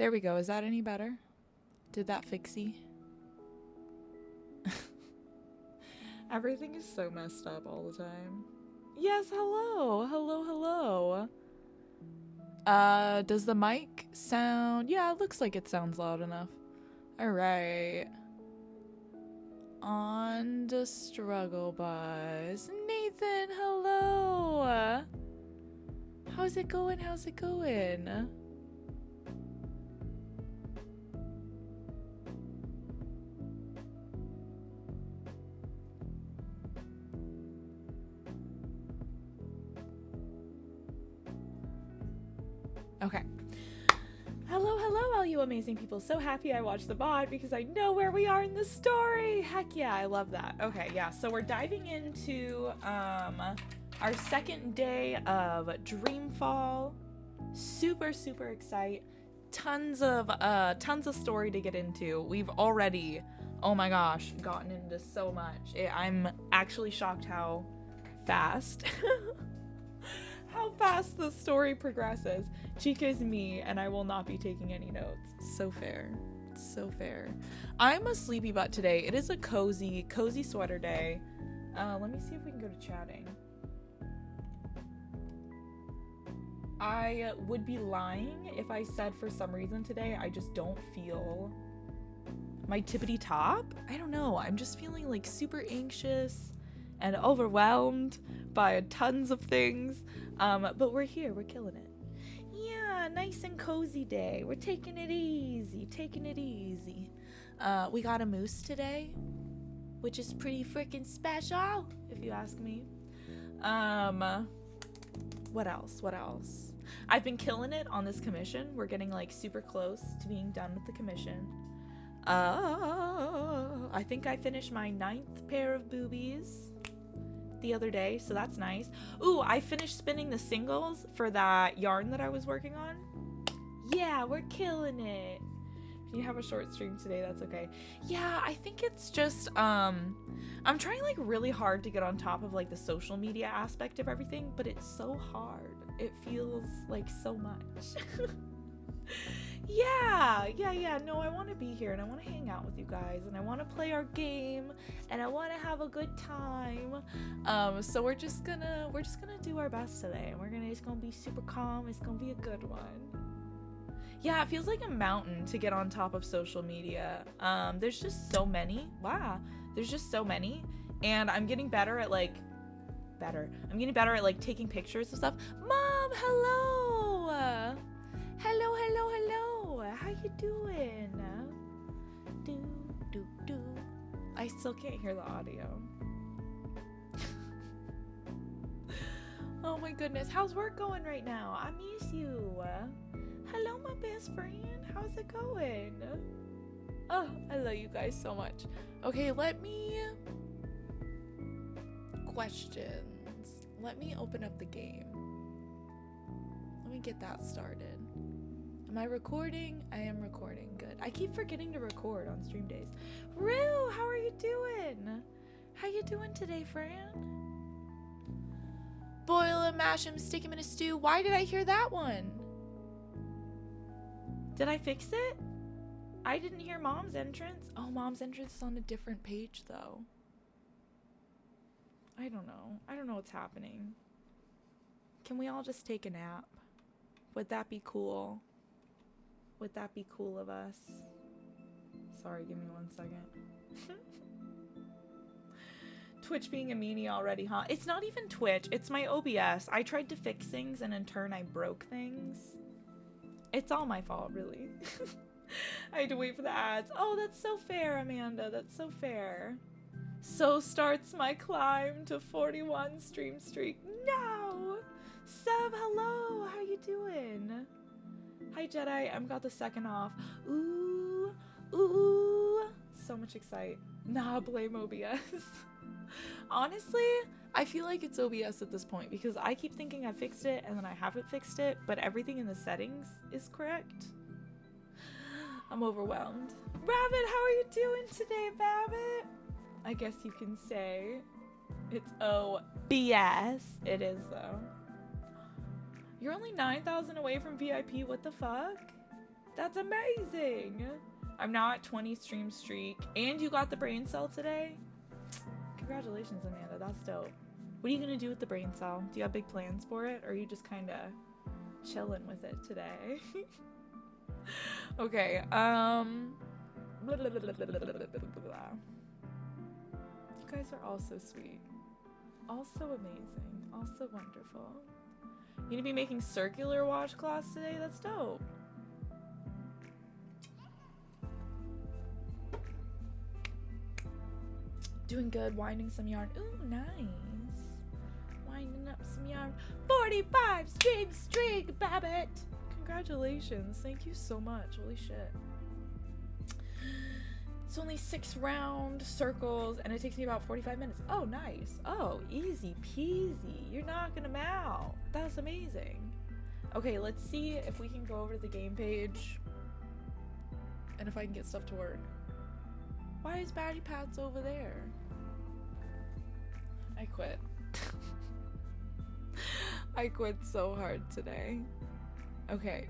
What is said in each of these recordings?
There we go. Is that any better? Did that fixie? Everything is so messed up all the time. Yes, hello. Hello, hello. Does the mic sound... Yeah, it looks like it sounds loud enough. Alright. On the struggle bus. Nathan, hello. How's it going? How's it going? Okay. Hello, hello, all you amazing people. So happy I watched the VOD because I know where we are in the story. Heck yeah, I love that. Okay, yeah, so we're diving into our second day of Dreamfall. Super, super excited. Tons of story to get into. We've already, oh my gosh, gotten into so much. I'm actually shocked how fast how fast the story progresses. Chica's me, and I will not be taking any notes. So fair. So fair. I'm a sleepy butt today. It is a cozy sweater day. Let me see if we can go to chatting. I would be lying if I said for some reason today I just don't feel my tippity top. I don't know. I'm just feeling like super anxious and overwhelmed by tons of things. But we're here. We're killing it. Yeah, nice and cozy day. We're taking it easy. Taking it easy. We got a moose today, which is pretty freaking special, if you ask me. What else? What else? I've been killing it on this commission. We're getting like super close to being done with the commission. I think I finished my 9th pair of boobies the other day, so that's nice. Ooh, I finished spinning the singles for that yarn that I was working on. Yeah, we're killing it. If you have a short stream today, that's okay. Yeah, I think it's just I'm trying like really hard to get on top of like the social media aspect of everything, but it's so hard. It feels like so much. Yeah, no, I want to be here and I want to hang out with you guys and I want to play our game and I want to have a good time. So we're just gonna do our best today. It's gonna be super calm. It's gonna be a good one. Yeah, it feels like a mountain to get on top of social media. There's just so many. Wow, there's just so many, and I'm getting better at I'm getting better at like taking pictures of stuff. Mom, hello. Hello. How you doing? Do. I still can't hear the audio. Oh my goodness. How's work going right now? I miss you. Hello, my best friend. How's it going? Oh, I love you guys so much. Okay, questions. Let me open up the game. Let me get that started. Am I recording? I am recording. Good. I keep forgetting to record on stream days. Rue, how are you doing? How you doing today, Fran? Boil him, mash him, stick him in a stew. Why did I hear that one? Did I fix it? I didn't hear Mom's entrance. Oh, Mom's entrance is on a different page, though. I don't know. I don't know what's happening. Can we all just take a nap? Would that be cool? Would that be cool of us? Sorry, give me 1 second. Twitch being a meanie already, huh? It's not even Twitch. It's my OBS. I tried to fix things and in turn I broke things. It's all my fault, really. I had to wait for the ads. Oh, that's so fair, Amanda. That's so fair. So starts my climb to 41 stream streak. No! Sub, hello. How you doing? Hi, Jedi. I've got the second off. Ooh. So much excite. Nah, blame OBS. Honestly, I feel like it's OBS at this point because I keep thinking I fixed it and then I haven't fixed it, but everything in the settings is correct. I'm overwhelmed. Rabbit, how are you doing today, Babbit? I guess you can say it's OBS. It is, though. You're only 9,000 away from VIP. What the fuck? That's amazing. I'm now at 20 stream streak. And you got the brain cell today? Congratulations, Amanda. That's dope. What are you gonna do with the brain cell? Do you have big plans for it? Or are you just kind of chilling with it today? Okay, you guys are all so sweet. Also amazing. Also wonderful. You gonna be making circular washcloths today? That's dope. Doing good, winding some yarn. Ooh, nice. Winding up some yarn. 45 stream streak, Babbitt. Congratulations. Thank you so much. Holy shit. It's only 6 round circles and it takes me about 45 minutes. Oh, nice. Oh, easy peasy. You're knocking them out. That's amazing. Okay, let's see if we can go over to the game page and if I can get stuff to work. Why is Batty Pats over there? I quit. I quit so hard today. Okay.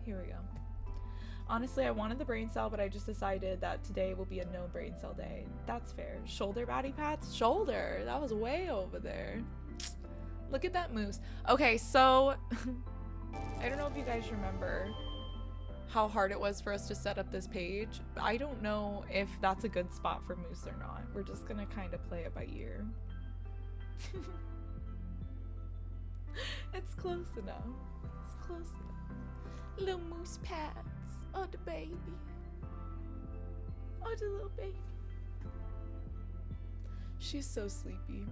Here we go. Honestly, I wanted the brain cell, but I just decided that today will be a no brain cell day. That's fair. Shoulder Batty Pats? Shoulder! That was way over there. Look at that moose. Okay, so I don't know if you guys remember how hard it was for us to set up this page. I don't know if that's a good spot for moose or not. We're just gonna kind of play it by ear. It's close enough. It's close enough. Little moose pats. Oh, the baby. Oh, the little baby. She's so sleepy.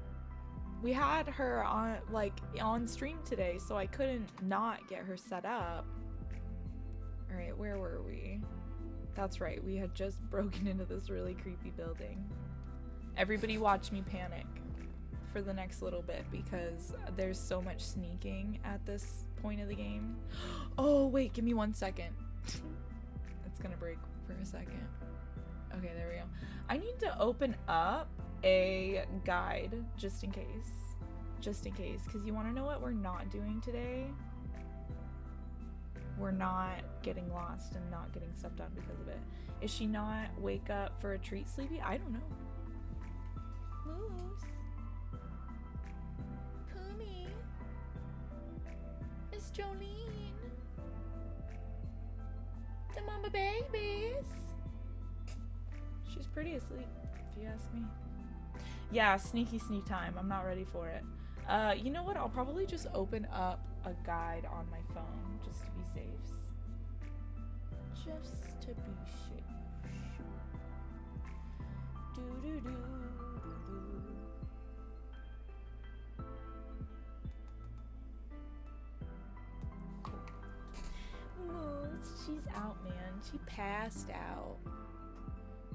We had her on stream today, so I couldn't not get her set up. All right, where were we? That's right, we had just broken into this really creepy building. Everybody watch me panic for the next little bit because there's so much sneaking at this point of the game. Oh, wait, give me 1 second. It's gonna break for a second. Okay, there we go. I need to open up a guide just in case. Just in case, because you want to know what we're not doing today? We're not getting lost and not getting stuff done because of it. Is she not wake up for a treat sleepy? I don't know. Moose. Poomy. Miss Jolene. The mama babies. She's pretty asleep, if you ask me. Yeah, sneaky sneak time. I'm not ready for it. You know what? I'll probably just open up a guide on my phone just to be safe. Just to be safe. Do do do do. Moose, she's out, man. She passed out.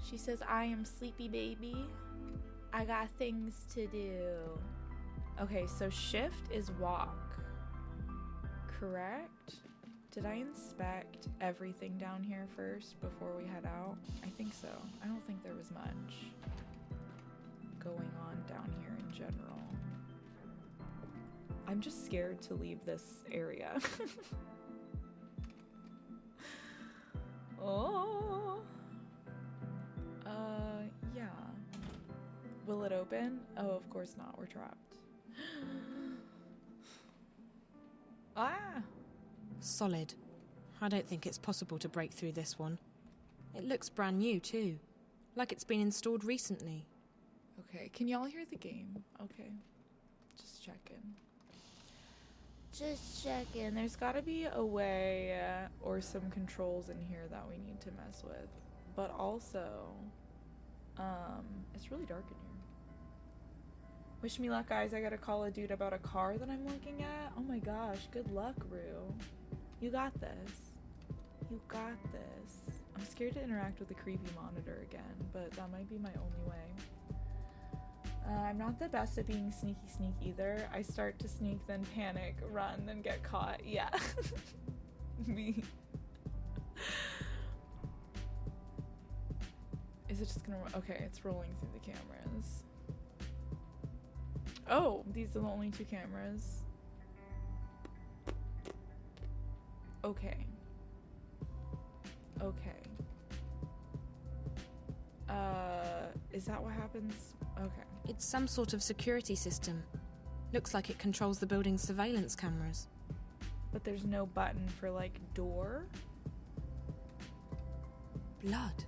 She says, I am sleepy, baby. I got things to do. Okay, so shift is walk. Correct? Did I inspect everything down here first before we head out? I think so. I don't think there was much going on down here in general. I'm just scared to leave this area. Oh. Yeah. Will it open? Oh, of course not. We're trapped. Ah! Solid. I don't think it's possible to break through this one. It looks brand new too. Like it's been installed recently. Okay, can y'all hear the game? Okay. Just checking. Just checking. There's gotta be a way or some controls in here that we need to mess with. But also, it's really dark in here. Wish me luck, guys. I gotta call a dude about a car that I'm looking at. Oh my gosh, good luck, Rue. You got this. You got this. I'm scared to interact with the creepy monitor again, but that might be my only way. I'm not the best at being sneaky either. I start to sneak, then panic, run, then get caught. Yeah. Me. Is it just gonna... Okay, it's rolling through the cameras. Oh, these are the only 2 cameras. Okay. Okay. Is that what happens? Okay. It's some sort of security system. Looks like it controls the building's surveillance cameras. But there's no button for, like, door? Blood.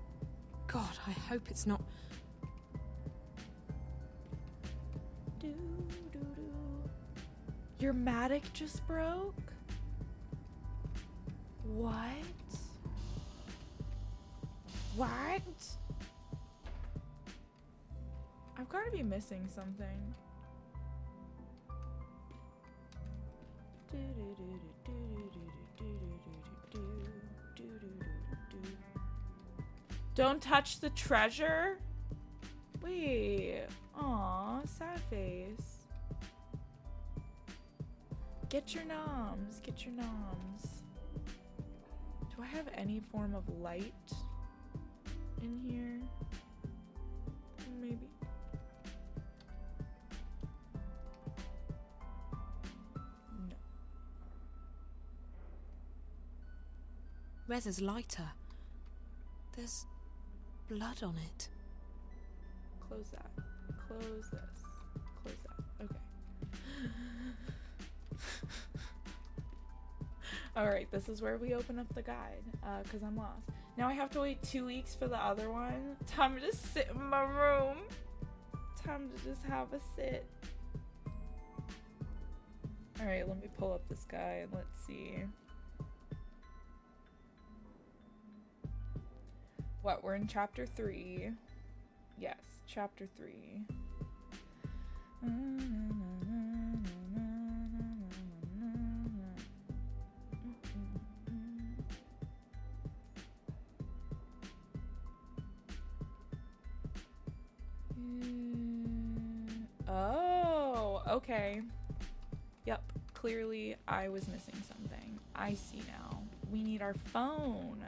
God, I hope it's not... Your Matic just broke? What? What? I've got to be missing something. Don't touch the treasure? Wait. Aw, sad face. Get your noms. Get your noms. Do I have any form of light in here? Maybe. No. Rez's lighter. There's blood on it. Close that. Close this. Close that. Okay. Alright, this is where we open up the guide, because I'm lost. Now I have to wait 2 weeks for the other one. Time to just sit in my room. Time to just have a sit. Alright, let me pull up this guide. Let's see. What, we're in chapter 3. Yes, chapter 3. Oh, okay. Yep, clearly I was missing something. I see now. We need our phone.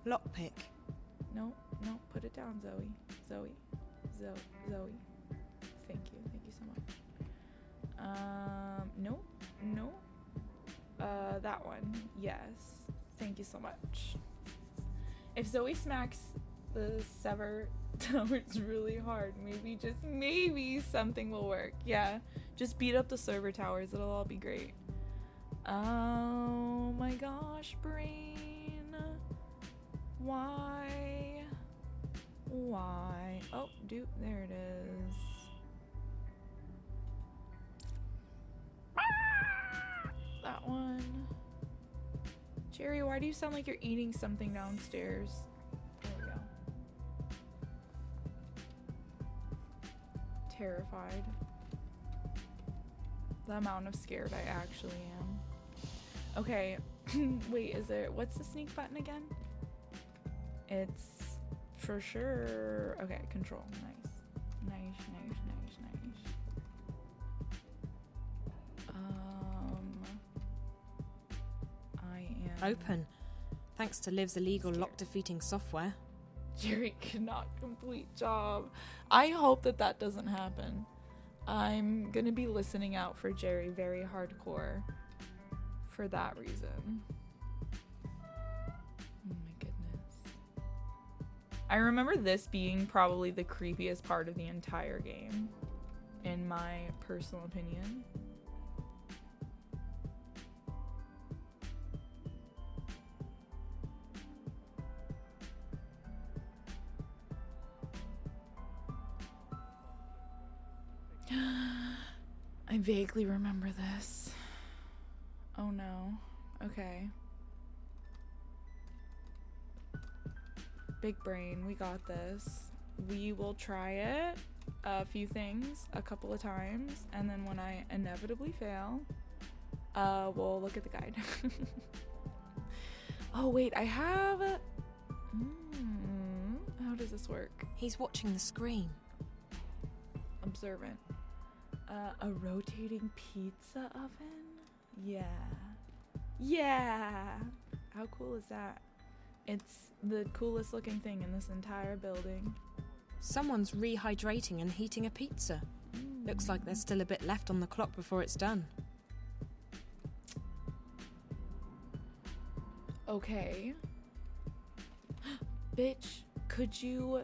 Lockpick. No, put it down, Zoe. Zoe. Thank you so much. No. That one, yes. Thank you so much. If Zoe smacks the sever towers really hard, maybe something will work. Yeah, just beat up the server towers, it'll all be great. Oh my gosh, brain. Why? Oh, dude, there it is. That one. Jerry, why do you sound like you're eating something downstairs? There we go. Terrified. The amount of scared I actually am. Okay. Wait, what's the sneak button again? It's for sure. Okay, control. Nice. I am open. Thanks to Liv's illegal lock-defeating software. Jerry cannot complete job. I hope that doesn't happen. I'm gonna be listening out for Jerry very hardcore for that reason. I remember this being probably the creepiest part of the entire game, in my personal opinion. I vaguely remember this. Oh no. Okay. Big brain, we got this. We will try it, a few things, a couple of times, and then when I inevitably fail, we'll look at the guide. Oh wait, I have... How does this work? He's watching the screen. Observant. A rotating pizza oven? Yeah. How cool is that? It's the coolest looking thing in this entire building. Someone's rehydrating and heating a pizza. Looks like there's still a bit left on the clock before it's done. Okay. Bitch, could you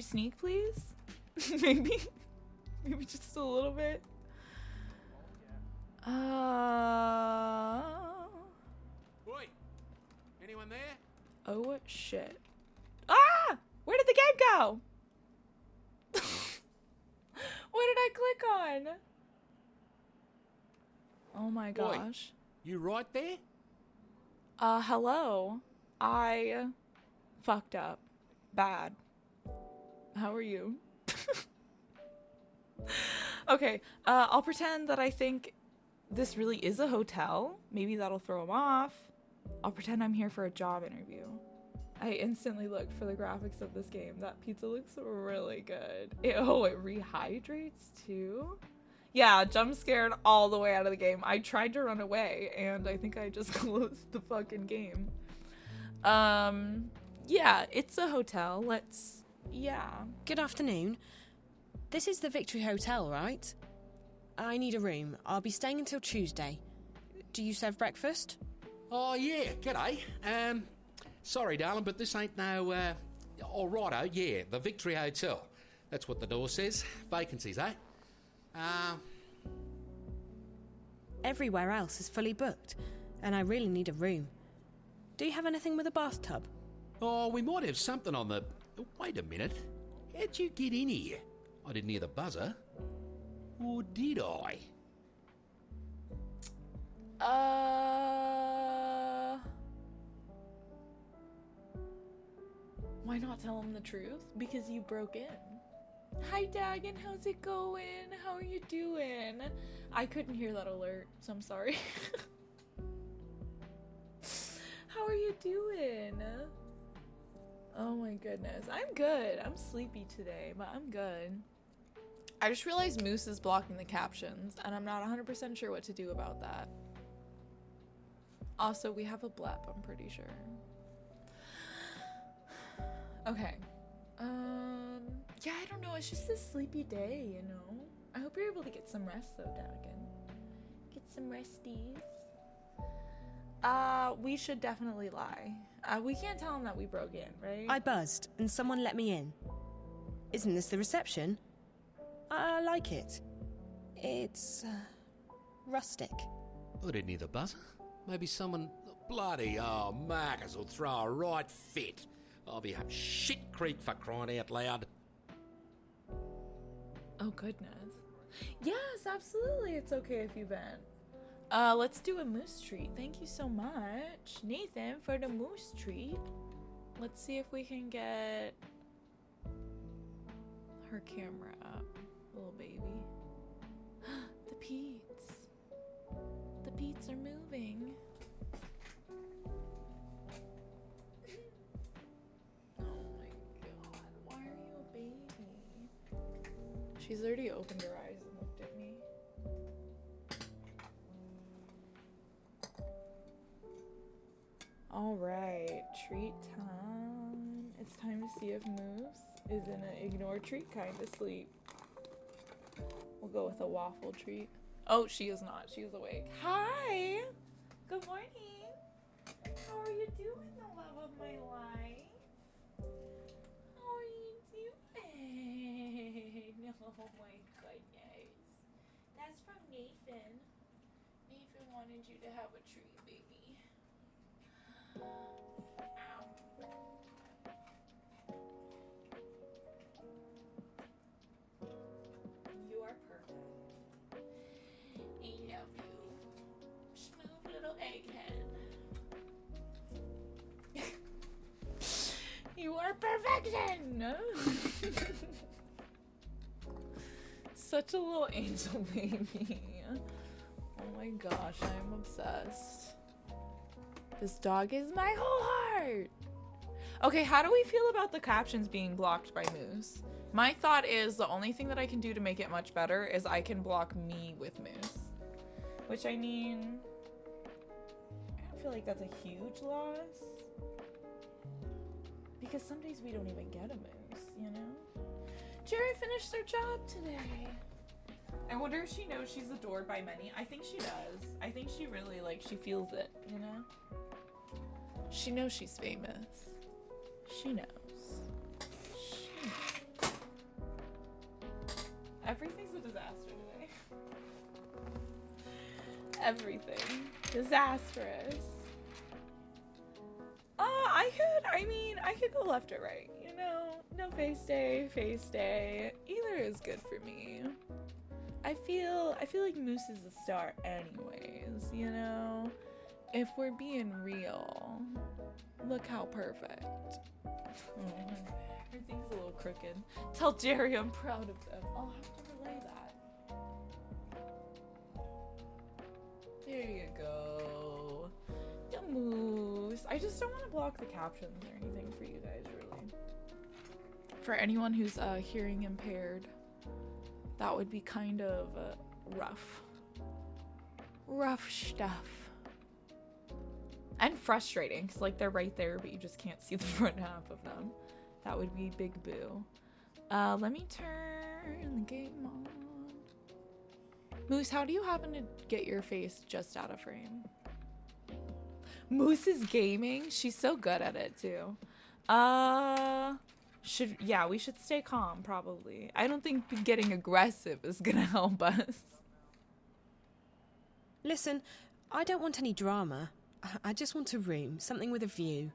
sneak, please? Maybe just a little bit. Oi! Anyone there? Oh shit. Ah! Where did the game go? What did I click on? Oh my gosh. Oi, you right there? Hello. I fucked up. Bad. How are you? Okay, I'll pretend that I think this really is a hotel. Maybe that'll throw him off. I'll pretend I'm here for a job interview. I instantly looked for the graphics of this game. That pizza looks really good. It rehydrates too? Yeah, jump scared all the way out of the game. I tried to run away and I think I just closed the fucking game. Yeah, it's a hotel. Yeah. Good afternoon. This is the Victory Hotel, right? I need a room. I'll be staying until Tuesday. Do you serve breakfast? Oh, yeah, g'day. Sorry, darling, but this ain't no, all righto, yeah, the Victory Hotel. That's what the door says. Vacancies, eh? Everywhere else is fully booked, and I really need a room. Do you have anything with a bathtub? Oh, we might have something on the... Wait a minute. How'd you get in here? I didn't hear the buzzer. Or did I? Why not tell him the truth? Because you broke in. Hi, Dagon. How's it going? How are you doing? I couldn't hear that alert, so I'm sorry. How are you doing? Oh my goodness. I'm good. I'm sleepy today, but I'm good. I just realized Moose is blocking the captions, and I'm not 100% sure what to do about that. Also, we have a blep, I'm pretty sure. Okay. Yeah, I don't know. It's just a sleepy day, you know? I hope you're able to get some rest, though, Dagon. Get some resties. We should definitely lie. We can't tell him that we broke in, right? I buzzed, and someone let me in. Isn't this the reception? I like it. It's rustic. I didn't hear the buzzer. Maybe someone... Bloody Marcus will throw a right fit. I'll be up shit creek for crying out loud. Oh, goodness. Yes, absolutely. It's okay if you vent. Let's do a moose treat. Thank you so much, Nathan, for the moose treat. Let's see if we can get her camera up, little baby. The Peets. The Peets are moving. Oh my god, why are you a baby? She's already opened her eyes and looked at me. Alright, treat time. It's time to see if Moose is in an ignore treat kind of sleep. We'll go with a waffle treat. Oh, she is not. She is awake. Hi! Good morning! How are you doing, the love of my life? How are you doing? Oh my goodness. That's from Nathan. Nathan wanted you to have a treat, baby. Ow. You are perfect. I love you. Smooth little egghead. You are perfection! Such a little angel baby. Oh my gosh, I'm obsessed. This dog is my whole heart! Okay, how do we feel about the captions being blocked by Moose? My thought is the only thing that I can do to make it much better is I can block me with Moose. Which, I mean, I don't feel like that's a huge loss. Because some days we don't even get a Moose, you know? Jerry finished their job today. I wonder if she knows she's adored by many. I think she does. I think she really, like, she feels it, you know? She knows she's famous. She knows. Everything's a disaster today. Everything. Disastrous. I could go left or right, you know? No face day. Either is good for me. I feel like Moose is the star anyways, you know? If we're being real, look how perfect. Everything's a little crooked. Tell Jerry I'm proud of them. I'll have to relay that. There you go. The Moose. I just don't want to block the captions or anything for you guys, really. For anyone who's hearing impaired, that would be kind of rough. Rough stuff. And frustrating, because like they're right there, but you just can't see the front half of them. That would be big boo. Let me turn the game on. Moose, how do you happen to get your face just out of frame? Moose is gaming. She's so good at it too. We should stay calm, probably. I don't think getting aggressive is gonna help us. Listen, I don't want any drama. I just want a room, something with a view.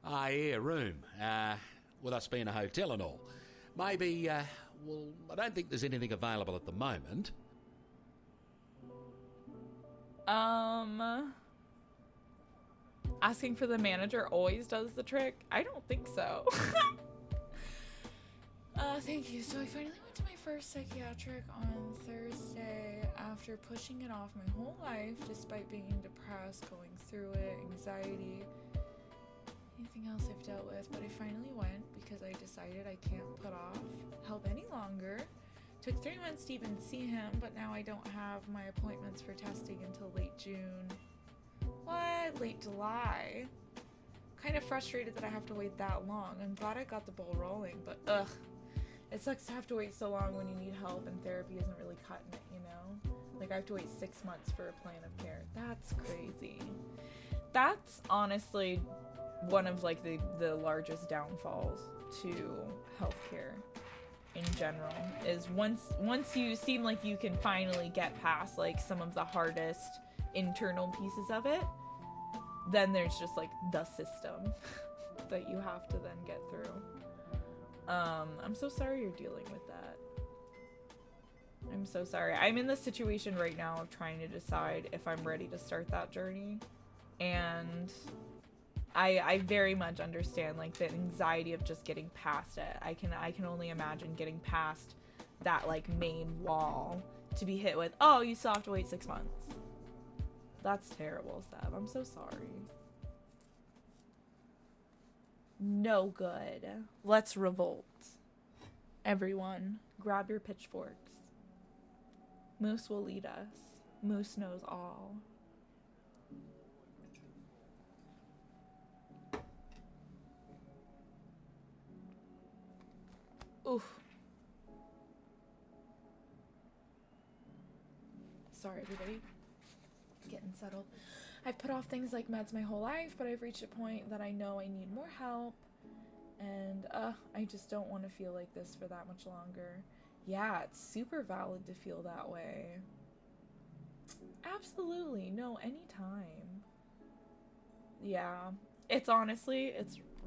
Ah, yeah, room. With us being a hotel and all. Maybe, I don't think there's anything available at the moment. Asking for the manager always does the trick? I don't think so. Thank you. So I finally went to my first psychiatric on Thursday after pushing it off my whole life, despite being depressed, going through it, anxiety, anything else I've dealt with. But I finally went because I decided I can't put off help any longer. Took 3 months to even see him, but now I don't have my appointments for testing until late June. What? Late July? Kind of frustrated that I have to wait that long. I'm glad I got the ball rolling, but ugh. It sucks to have to wait so long when you need help and therapy isn't really cutting it, you know? Like, I have to wait 6 months for a plan of care. That's crazy. That's honestly one of, like, the largest downfalls to healthcare in general, is once you seem like you can finally get past, like, some of the hardest internal pieces of it, then there's just, like, the system that you have to then get through. I'm so sorry you're dealing with that. I'm so sorry. I'm in this situation right now of trying to decide if I'm ready to start that journey. And I very much understand, like, the anxiety of just getting past it. I can only imagine getting past that, like, main wall to be hit with, oh, you still have to wait 6 months. That's terrible, Seb. I'm so sorry. No good. Let's revolt. Everyone, grab your pitchforks. Moose will lead us. Moose knows all. Oof. Sorry, everybody. Getting settled. I've put off things like meds my whole life, but I've reached a point that I know I need more help, and I just don't want to feel like this for that much longer. Yeah, it's super valid to feel that way. Absolutely, no, anytime. Yeah, it's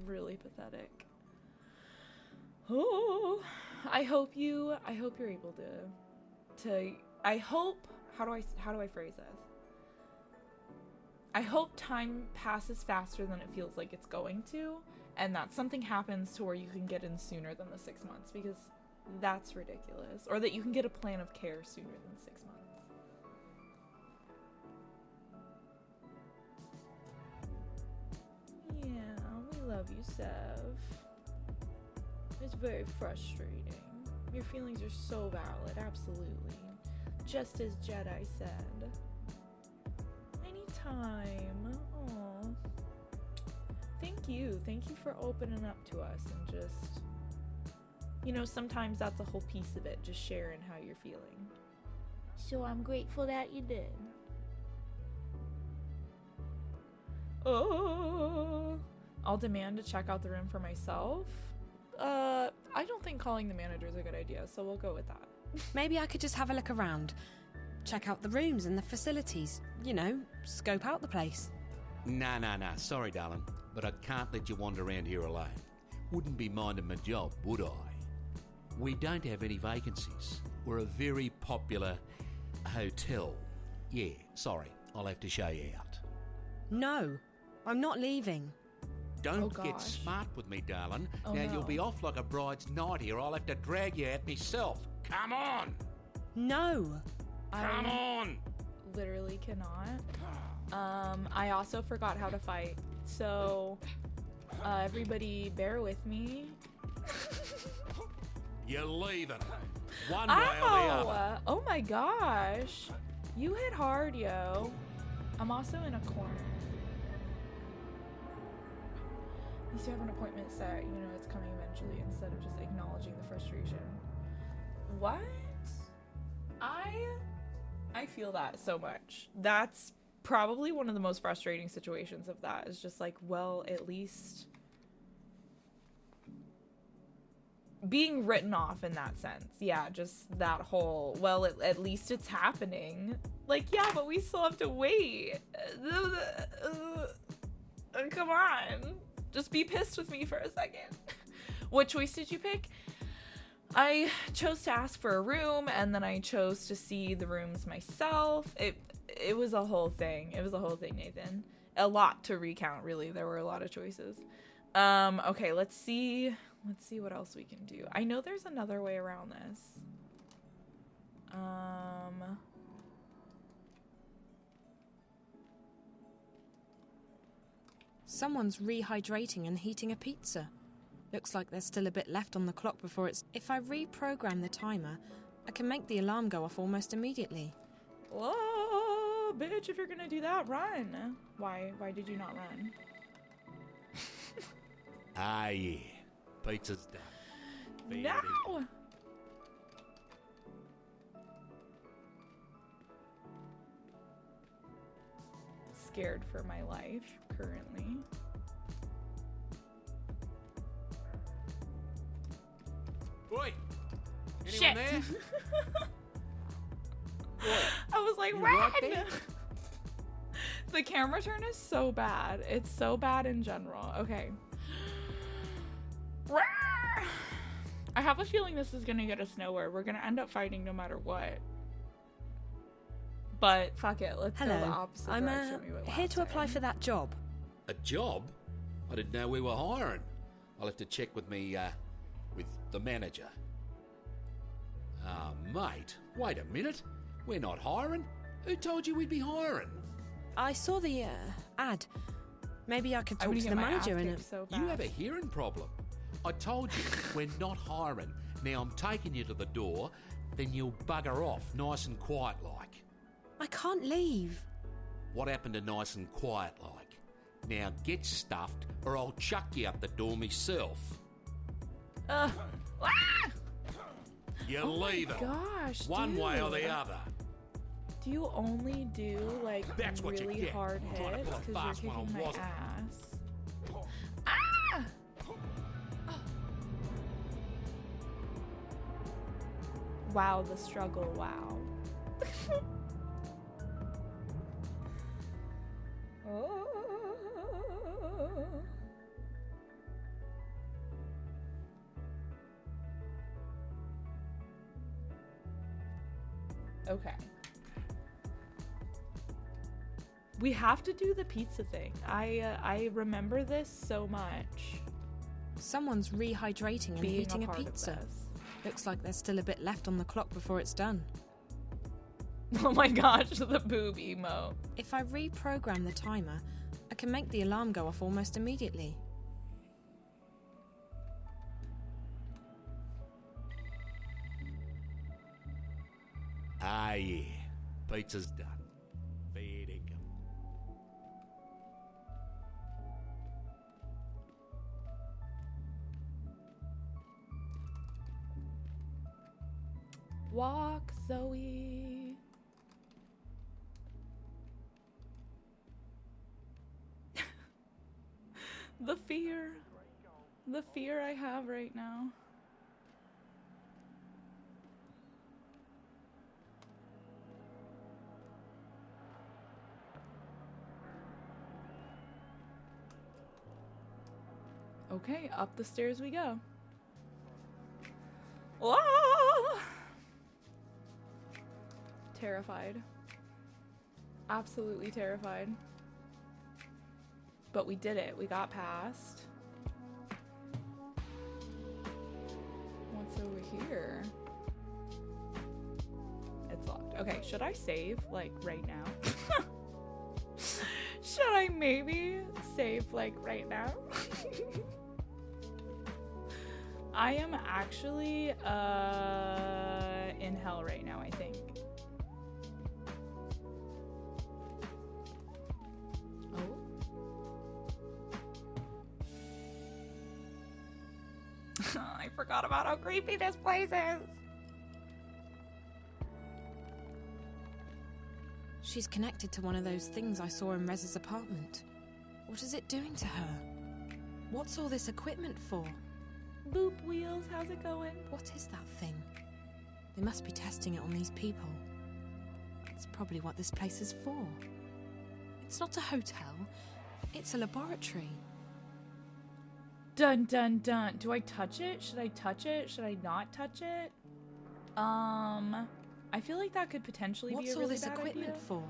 really pathetic. Oh, I hope you're able to I hope, how do I phrase this? I hope time passes faster than it feels like it's going to, and that something happens to where you can get in sooner than the 6 months, because that's ridiculous. Or that you can get a plan of care sooner than 6 months. Yeah, we love you, Sev. It's very frustrating. Your feelings are so valid, absolutely. Just as Jedi said. Time. Oh, thank you for opening up to us, and just, you know, sometimes that's a whole piece of it, just sharing how you're feeling. So I'm grateful that you did. Oh, I'll demand to check out the room for myself. I don't think calling the manager is a good idea, so we'll go with that. Maybe I could just have a look around. Check out the rooms and the facilities. You know, scope out the place. Nah. Sorry, darling, but I can't let you wander around here alone. Wouldn't be minding my job, would I? We don't have any vacancies. We're a very popular hotel. Yeah, sorry, I'll have to show you out. No, I'm not leaving. Don't Oh, get gosh. smart with me, darling. Oh, now no. you'll be off like a bride's nightie, or I'll have to drag you out myself. Come on! No. Come on! Literally cannot. I also forgot how to fight, so everybody bear with me. You're leaving. One way or the other. Ow! Oh my gosh. You hit hard, yo. I'm also in a corner. At least you have an appointment set, you know it's coming eventually instead of just acknowledging the frustration. What? I feel that so much. That's probably one of the most frustrating situations of that, is just like, well, at least being written off in that sense. Yeah, just that whole, well, at least it's happening. Like, yeah, but we still have to wait. Come on. Just be pissed with me for a second. What choice did you pick? I chose to ask for a room, and then I chose to see the rooms myself. It was a whole thing. It was a whole thing, Nathan. A lot to recount, really. There were a lot of choices. Okay, let's see what else we can do. I know there's another way around this. Someone's rehydrating and heating a pizza. Looks like there's still a bit left on the clock before it's... If I reprogram the timer, I can make the alarm go off almost immediately. Whoa, bitch, if you're gonna do that, run. Why did you not run? Ah, yeah. Pizza's done. Fair No! dinkum. Scared for my life, currently. Oi! Anyone Shit! there? I was like, You run! right there? The camera turn is so bad. It's so bad in general. Okay. I have a feeling this is gonna get us nowhere. We're gonna end up fighting no matter what. But fuck it, let's go the Hello, opposite I'm direction we went here last to apply time. for that job. A job? I didn't know we were hiring. I'll have to check with with the manager. Ah, mate, wait a minute. We're not hiring. Who told you we'd be hiring? I saw the ad. Maybe I could I'm talk gonna to get the my manager ass in kicked so bad. You have a hearing problem. I told you, we're not hiring. Now I'm taking you to the door, then you'll bugger off, nice and quiet like. I can't leave. What happened to nice and quiet like? Now get stuffed, or I'll chuck you out the door myself. Ah! You're Oh my leaving. gosh, One way or dude. the other. Do you only do like That's what you really get. hard Trying to hits pull a because fast you're one kicking I my wasn't. ass? Ah! Wow, the struggle, wow. Oh. Okay. We have to do the pizza thing. I remember this so much. Someone's rehydrating and Being heating a a part of pizza. this. Looks like there's still a bit left on the clock before it's done. Oh my gosh, the boob emo. If I reprogram the timer, I can make the alarm go off almost immediately. Ah, yeah. Pizza's done. Fair dinkum. Walk, Zoe. The fear. The fear I have right now. Okay, up the stairs we go. Oh! Terrified. Absolutely terrified. But we did it. We got past. What's over here? It's locked. Okay, should I save, like, right now? Should I maybe save, like, right now? I am actually, in hell right now, I think. I forgot about how creepy this place is. She's connected to one of those things I saw in Rez's apartment. What is it doing to her? What's all this equipment for? Boop wheels, how's it going? What is that thing? They must be testing it on these people. It's probably what this place is for. It's not a hotel. It's a laboratory. Dun dun dun. Do I touch it? Should I touch it? Should I not touch it? I feel like that could potentially be a really What's all bad this equipment idea. for?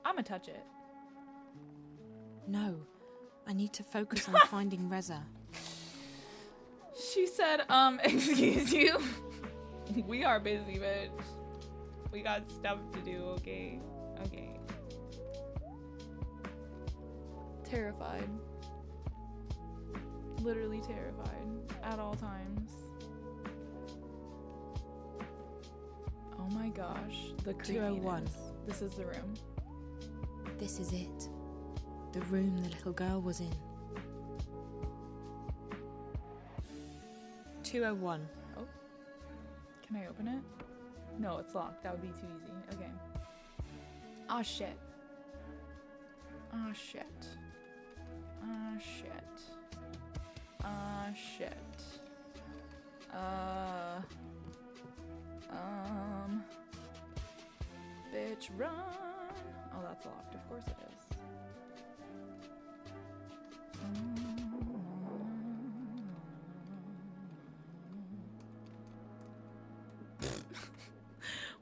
I'ma touch it. No, I need to focus on finding Reza. She said, excuse you. We are busy, bitch. We got stuff to do, okay? Okay. Terrified. Literally terrified at all times. Oh my gosh, the creepiness. 201. This is the room. This is it. The room the little girl was in. 201. Oh. Can I open it? No, it's locked. That would be too easy. Okay. Aw, shit. Aw, shit. Aw, shit. Aw, shit. Bitch, run. Oh, that's locked. Of course it is.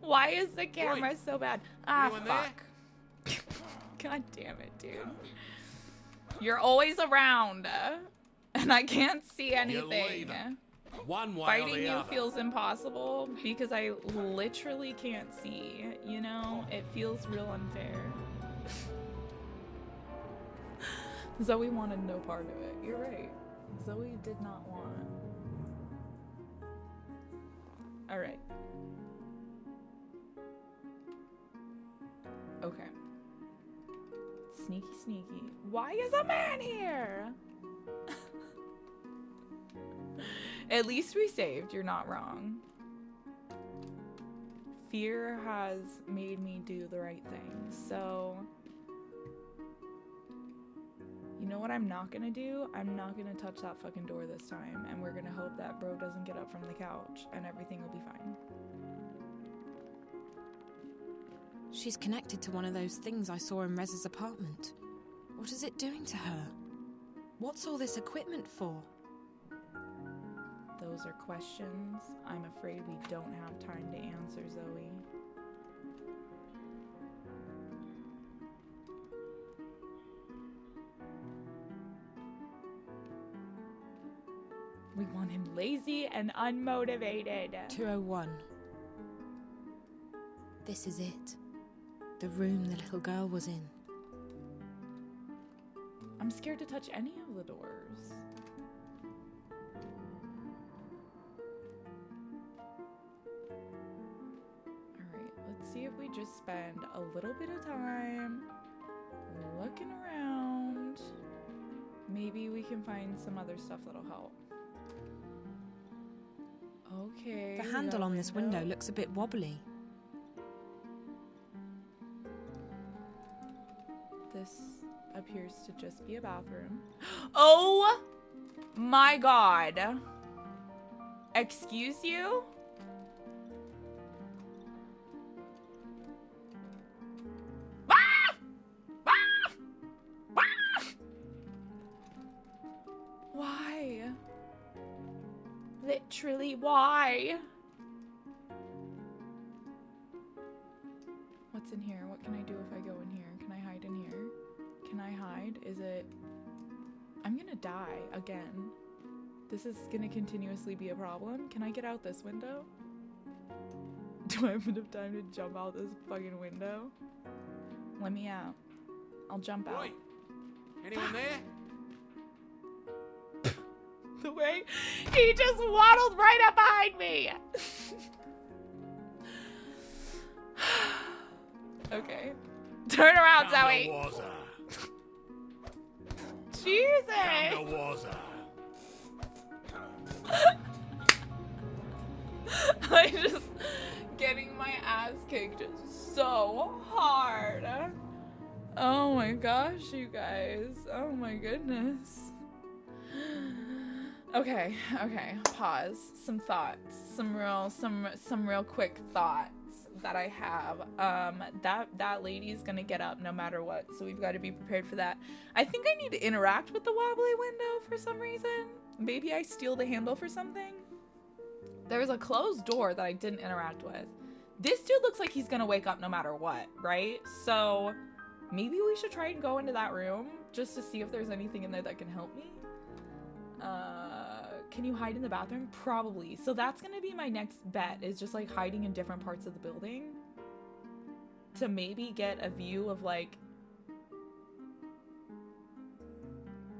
Why is the camera so bad? Ah, fuck. God damn it, dude. You're always around, and I can't see anything. One way Fighting or the you other. feels impossible because I literally can't see. You know, it feels real unfair. Zoe wanted no part of it. You're right. Zoe did not want. All right. Okay. Sneaky, sneaky. Why is a man here? At least we saved. You're not wrong. Fear has made me do the right thing. So, you know what I'm not gonna do? I'm not gonna touch that fucking door this time. And we're gonna hope that bro doesn't get up from the couch and everything will be fine. She's connected to one of those things I saw in Rez's apartment. What is it doing to her? What's all this equipment for? Those are questions I'm afraid we don't have time to answer, Zoe. We want him lazy and unmotivated. 201. This is it. The room the little girl was in. I'm scared to touch any of the doors. Alright, let's see if we just spend a little bit of time looking around. Maybe we can find some other stuff that'll help. Okay. The handle on this window looks a bit wobbly. appears to just be a bathroom. Oh my god. Excuse you? Ah! Ah! Ah! Why? Literally, why? What's in here? What can I do if I go in here? Can I hide in here? Can I hide? Is it... I'm gonna die again. This is gonna continuously be a problem. Can I get out this window? Do I have enough time to jump out this fucking window? Let me out. I'll jump out. Oi! Anyone there? The way he just waddled right up behind me. Okay. Turn around, Zoe. Jesus. I just getting my ass kicked so hard. Oh my gosh, you guys. Oh my goodness. Okay, pause. Some thoughts. Some real quick thoughts that I have. That lady's gonna get up no matter what, so we've got to be prepared for that. I think I need to interact with the wobbly window for some reason. Maybe I steal the handle for something. There's a closed door that I didn't interact with. This dude looks like he's gonna wake up no matter what, right? So maybe we should try and go into that room just to see if there's anything in there that can help me. Can you hide in the bathroom? Probably. So that's gonna be my next bet, is just like hiding in different parts of the building to maybe get a view of like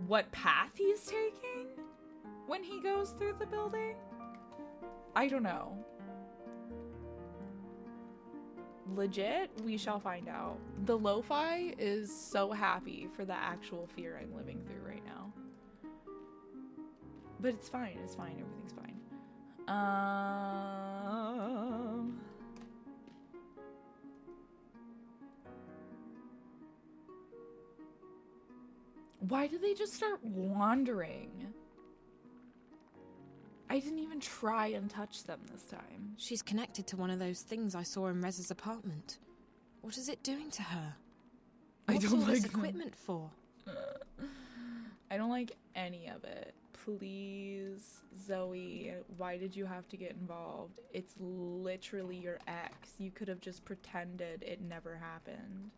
what path he's taking when he goes through the building. I don't know. Legit, we shall find out. The lo-fi is so happy for the actual fear I'm living through right now. But it's fine, everything's fine. Why did they just start wandering? I didn't even try and touch them this time. She's connected to one of those things I saw in Rez's apartment. What is it doing to her? What's all this equipment for? I don't like any of it. Please, Zoe, why did you have to get involved? It's literally your ex. You could have just pretended it never happened.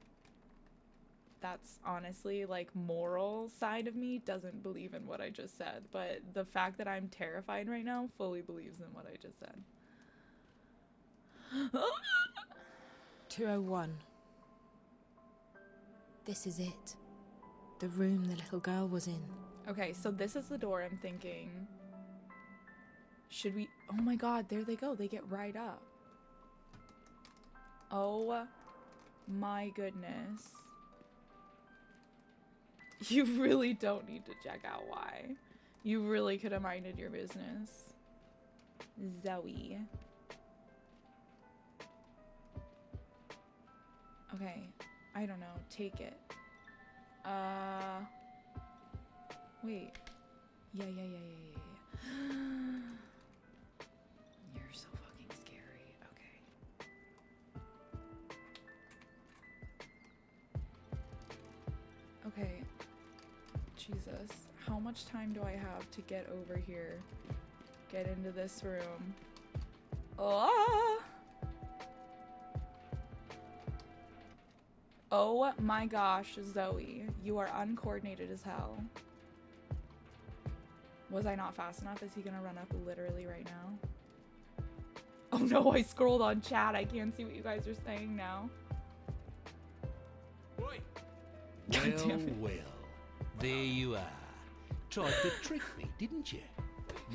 That's honestly, like, moral side of me doesn't believe in what I just said, but the fact that I'm terrified right now fully believes in what I just said. 201. This is it. The room the little girl was in. Okay, so this is the door. I'm thinking, should we... Oh my god, there they go. They get right up. Oh my goodness. You really don't need to check out why. You really could have minded your business. Zoe. Okay, I don't know. Take it. Wait. Yeah. You're so fucking scary. Okay. Okay. Jesus. How much time do I have to get over here? Get into this room. Oh! Oh my gosh, Zoe. You are uncoordinated as hell. Was I not fast enough? Is he gonna run up literally right now? Oh no, I scrolled on chat. I can't see what you guys are saying now. Well, there you are. Tried to trick me, didn't you?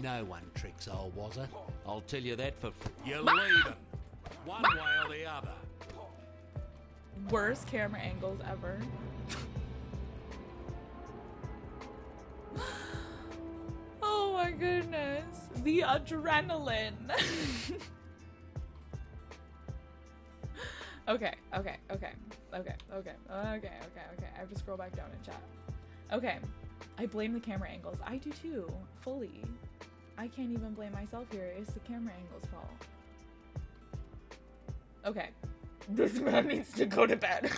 No one tricks old Wazza. I'll tell you that for free. You're leaving. One way or the other. Worst camera angles ever. Oh my goodness. The adrenaline. Okay. I have to scroll back down and chat. Okay. I blame the camera angles. I do too, fully. I can't even blame myself here. It's the camera angle's fault. Okay. This man needs to go to bed.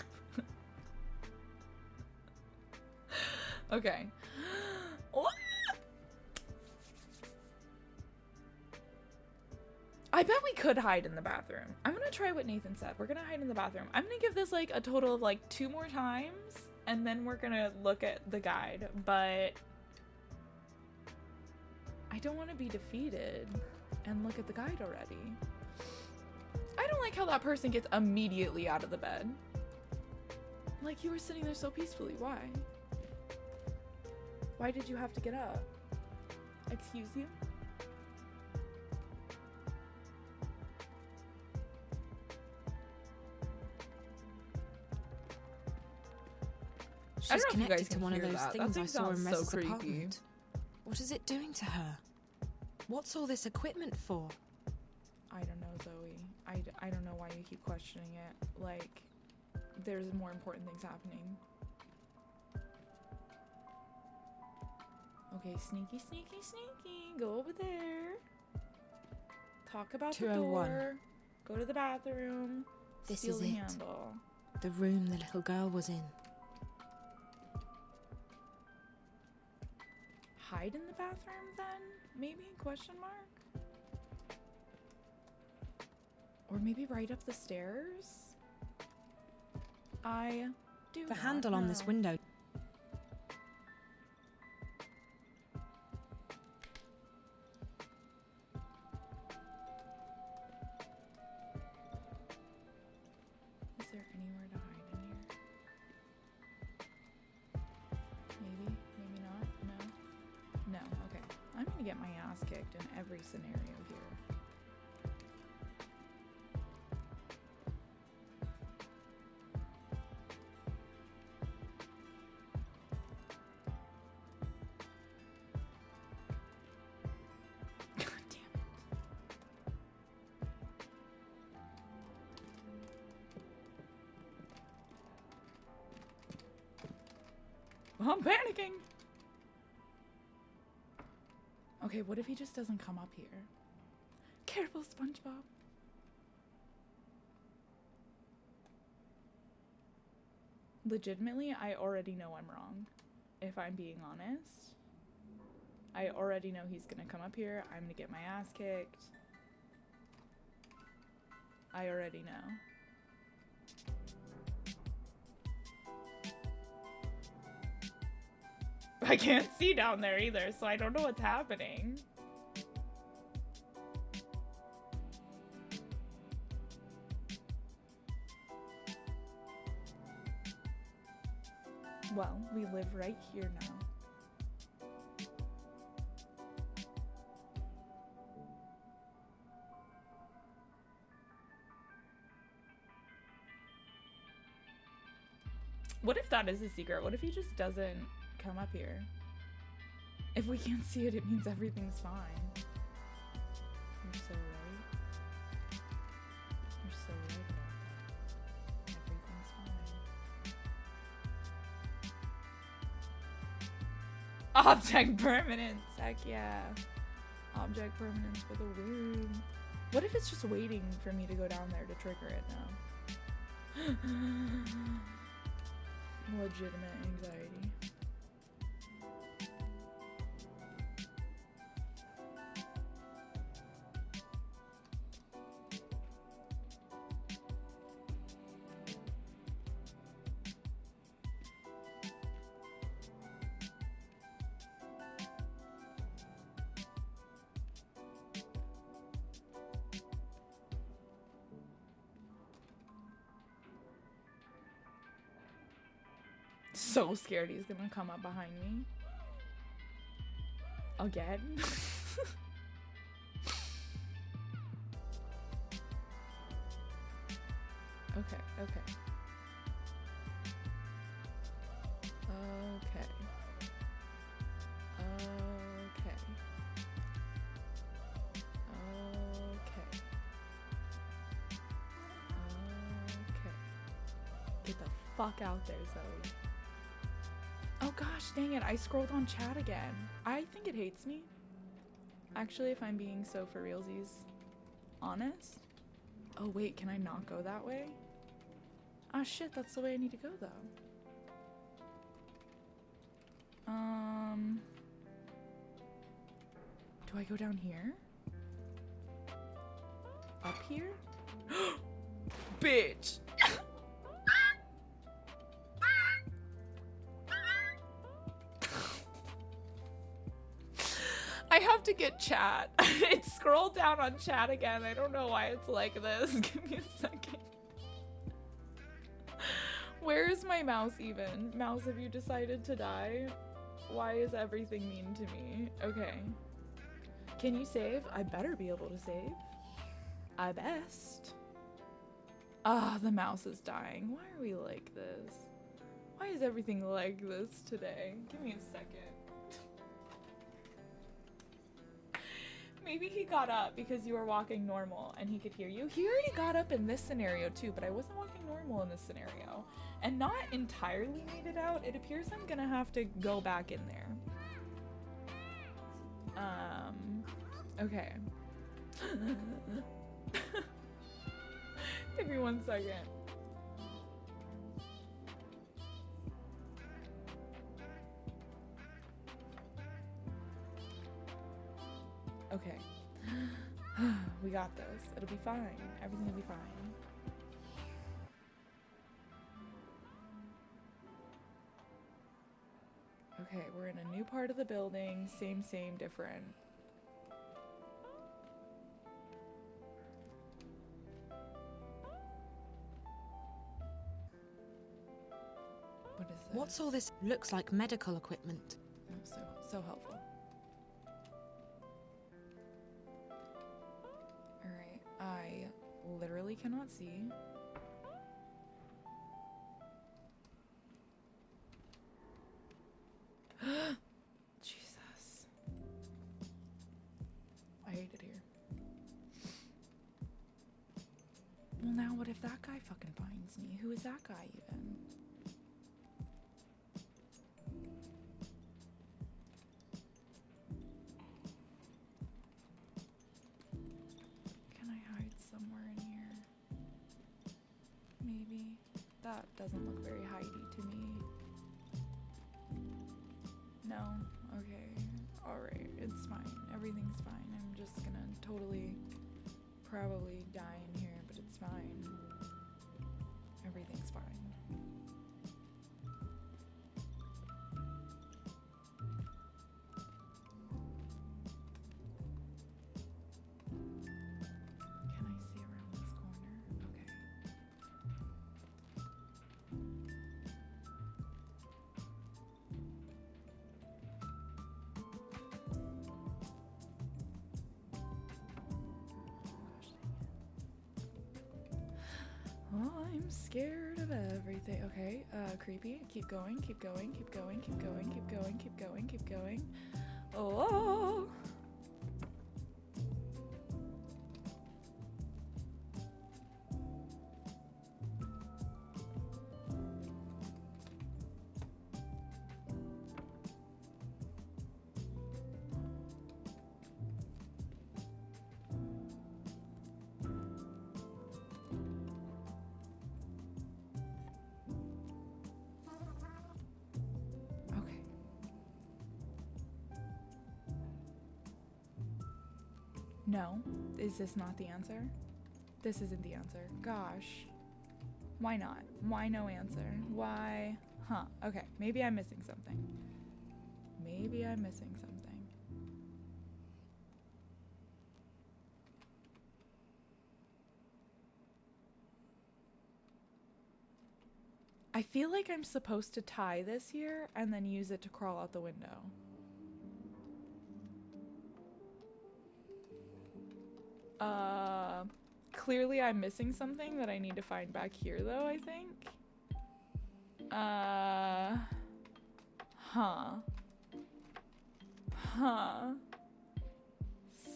Okay. What? I bet we could hide in the bathroom. I'm gonna try what Nathan said. We're gonna hide in the bathroom. I'm gonna give this like a total of like 2 more times, and then we're gonna look at the guide, but I don't want to be defeated and look at the guide already. I don't like how that person gets immediately out of the bed. Like, you were sitting there so peacefully. Why? Why did you have to get up? Excuse you? She's don't know if you guys connected to can one of hear those that. That things I thing saw in sounds so Rez's creepy. apartment. What is it doing to her? What's all this equipment for? I don't know, Zoe. I don't know why you keep questioning it. Like, there's more important things happening. Okay, sneaky, sneaky, sneaky. Go over there. Talk about the 201. door. Go to the bathroom. This Steal is the it. handle. The room the little girl was in. Hide in the bathroom then? Maybe? Question mark? Or maybe right up the stairs? I do The not handle on this know. window. Is there anywhere to hide in here? Maybe? Maybe not? No? No, okay. I'm gonna get my ass kicked in every scenario here. God damn it. I'm panicking. Okay, what if he just doesn't come up here? Careful, SpongeBob. Legitimately, I already know I'm wrong. If I'm being honest. I already know he's gonna come up here. I'm gonna get my ass kicked. I already know. I can't see down there either, so I don't know what's happening. Well, we live right here now. What if that is a secret? What if he just doesn't come up here? If we can't see it, it means everything's fine. You're so right. You're so right about that. Everything's fine. Object permanence! Heck yeah. Object permanence for the win. What if it's just waiting for me to go down there to trigger it now? Legitimate anxiety. So scared he's gonna come up behind me. Again? Okay, okay. Okay. Okay. Okay. fuck out there, Zoe. Oh gosh, dang it, I scrolled on chat again. I think it hates me. Actually, if I'm being so for realsies honest. Oh wait, can I not go that way? Ah shit, that's the way I need to go though. Do I go down here? Up here? Bitch! I have to get chat. It scrolled down on chat again. I don't know why it's like this. Give me a second. Where is my mouse even? Mouse, have you decided to die? Why is everything mean to me? Okay. Can you save? I better be able to save. I best. Ah, the mouse is dying. Why are we like this? Why is everything like this today? Give me a second. Maybe he got up because you were walking normal and he could hear you. He already got up in this scenario too, but I wasn't walking normal in this scenario. And not entirely made it out. It appears I'm gonna have to go back in there. Okay. Give me 1 second. Okay. We got this. It'll be fine. Everything will be fine. Okay, we're in a new part of the building. Same, different. What is this? What's all this? Looks like medical equipment. Oh, so helpful. Alright, I literally cannot see. Jesus. I hate it here. Well, now what if that guy fucking finds me? Who is that guy even? Can I hide somewhere in here? Maybe. That doesn't look very hidey to me. No? Okay. Alright, it's fine. Everything's fine. I'm just gonna totally probably die in here, but it's fine. Everything's fine. Can I see around this corner? Okay. Oh, I'm scared of everything. Okay, creepy. Keep going, keep going, keep going, keep going, keep going, keep going, keep going. Oh! Okay. No. Is this not the answer? This isn't the answer. Gosh. Why not? Why no answer? Why? Huh. Okay. Maybe I'm missing something. Maybe I'm missing something. I feel like I'm supposed to tie this here and then use it to crawl out the window. Clearly I'm missing something that I need to find back here though, I think. Huh.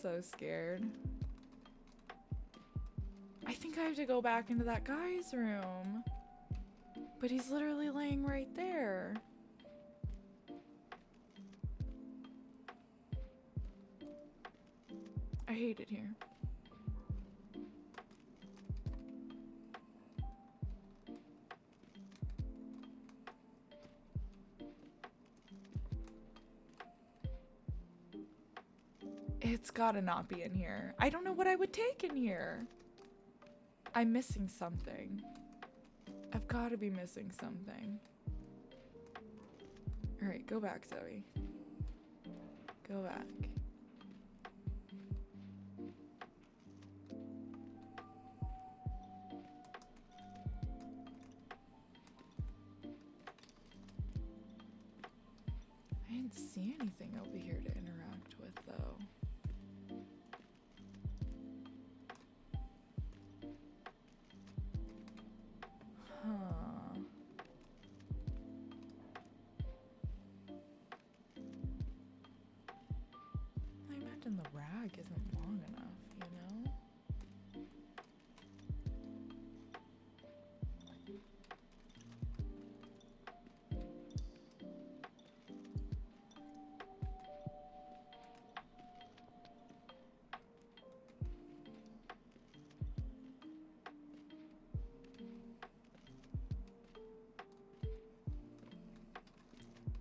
So scared. I think I have to go back into that guy's room. But he's literally laying right there. I hate it here. It's gotta not be in here. I don't know what I would take in here. I'm missing something. I've gotta be missing something. Alright, go back, Zoe. Go back. I didn't see anything over here to interact with, though. Huh. I imagine the rag isn't long enough, you know?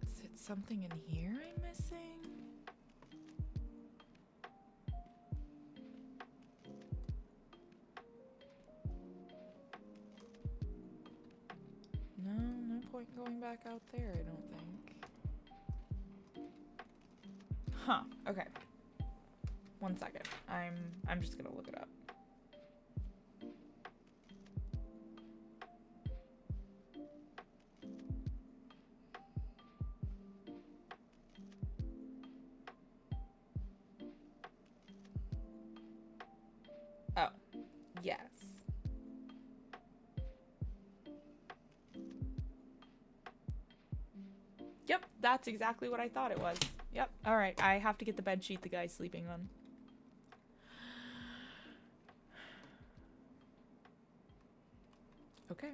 Is it something in here I'm missing? No point in going back out there, I don't think. Huh, okay. 1 second. I'm just gonna look it up. Oh, yes. Yep, that's exactly what I thought it was. Yep, alright, I have to get the bed sheet the guy's sleeping on. Okay.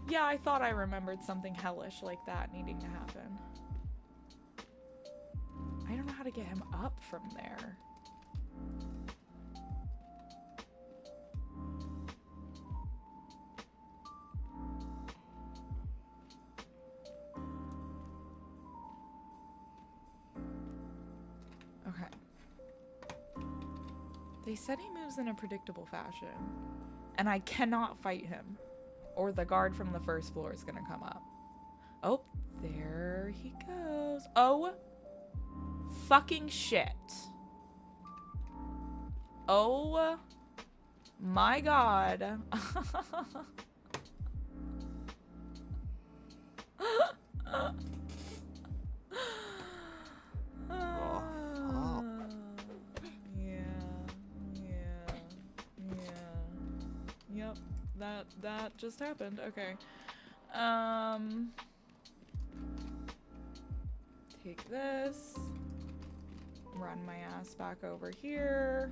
Yeah, I thought I remembered something hellish like that needing to happen. I don't know how to get him up from there. Okay. They said he moves in a predictable fashion, and I cannot fight him, or the guard from the first floor is gonna come up. Oh, there he goes. Oh, fucking shit. Oh my god. Yep, that just happened. Okay. Take this. Run my ass back over here.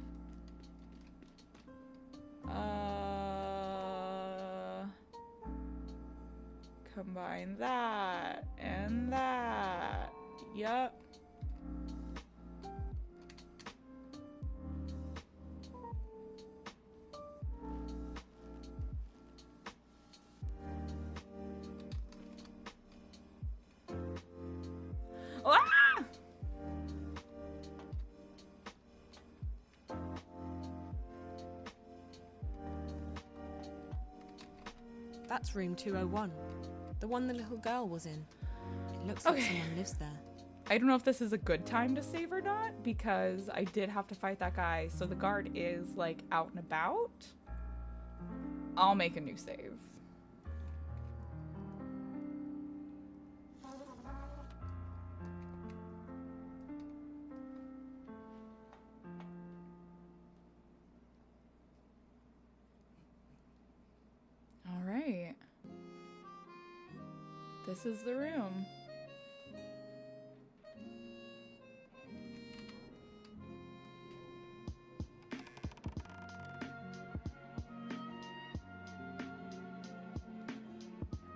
Combine that and that. Yep. Ah! That's room 201. The one the little girl was in. It looks like someone lives there. I don't know if this is a good time to save or not, because I did have to fight that guy, so the guard is, like, out and about. I'll make a new save. This is the room.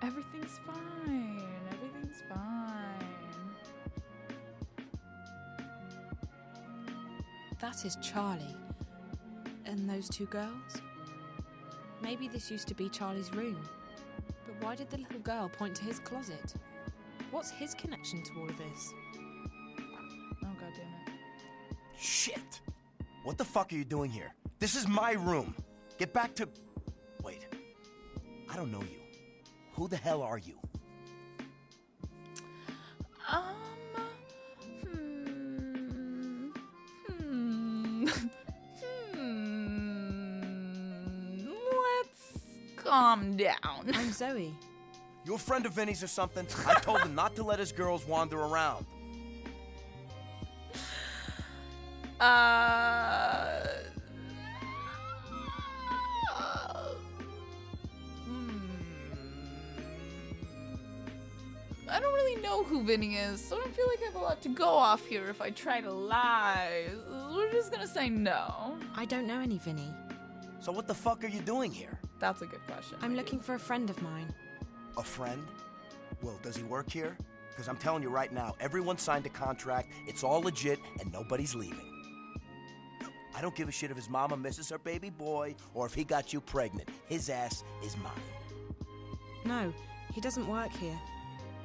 Everything's fine. Everything's fine. That is Charlie. And those two girls? Maybe this used to be Charlie's room. But why did the little girl point to his closet? What's his connection to all of this? Oh, goddammit. Shit! What the fuck are you doing here? This is my room. Get back to... Wait. I don't know you. Who the hell are you? Let's calm down. I'm Zoe. You a friend of Vinny's or something? I told him not to let his girls wander around. I don't really know who Vinny is, so I don't feel like I have a lot to go off here if I try to lie. We're just gonna say no. I don't know any Vinny. So what the fuck are you doing here? That's a good question. I'm looking for a friend of mine. A friend? Well, does he work here? Because I'm telling you right now, everyone signed a contract, it's all legit, and nobody's leaving. I don't give a shit if his mama misses her baby boy, or if he got you pregnant. His ass is mine. No, he doesn't work here.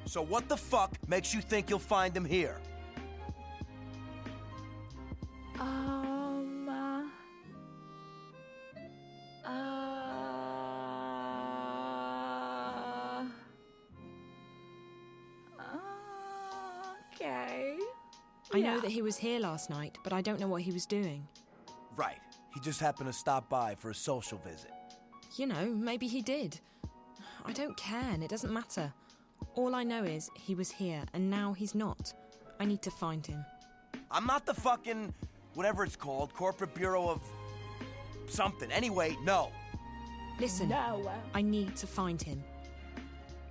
So what the fuck makes you think you'll find him here? Okay. I know that he was here last night, but I don't know what he was doing. Right. He just happened to stop by for a social visit. You know, maybe he did. I don't care, and it doesn't matter. All I know is he was here, and now he's not. I need to find him. I'm not the fucking, whatever it's called, Corporate Bureau of something. Anyway, no. Listen, No. I need to find him.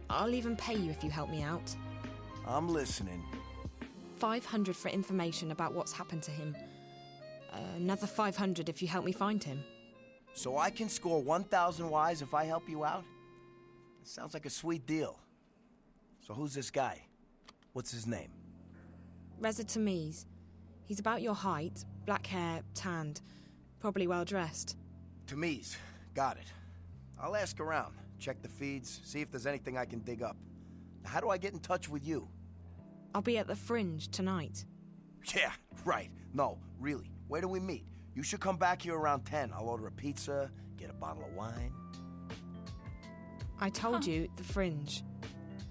I'll even pay you if you help me out. I'm listening. 500 for information about what's happened to him. Another 500 if you help me find him. So I can score 1,000 Ys if I help you out? Sounds like a sweet deal. So who's this guy? What's his name? Reza Tamiz. He's about your height, black hair, tanned, probably well dressed. Tamiz. Got it. I'll ask around, check the feeds, see if there's anything I can dig up. How do I get in touch with you? I'll be at the Fringe tonight. Yeah, right. No, really. Where do we meet? You should come back here around 10. I'll order a pizza, get a bottle of wine. I told you, the Fringe.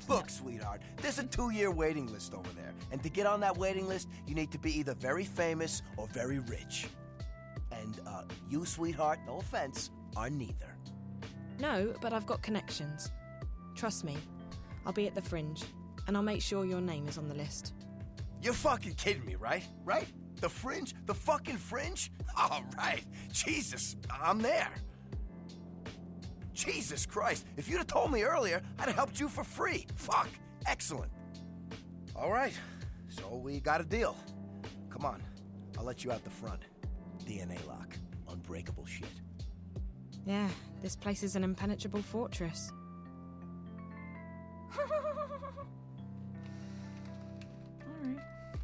Look, sweetheart, there's a 2-year waiting list over there. And to get on that waiting list, you need to be either very famous or very rich. And, you, sweetheart, no offense, are neither. No, but I've got connections. Trust me, I'll be at the Fringe, and I'll make sure your name is on the list. You're fucking kidding me, right? Right? The Fringe? The fucking Fringe? All right. Jesus, I'm there. Jesus Christ. If you'd have told me earlier, I'd have helped you for free. Fuck. Excellent. All right. So we got a deal. Come on. I'll let you out the front. DNA lock. Unbreakable shit. Yeah, this place is an impenetrable fortress. Alright.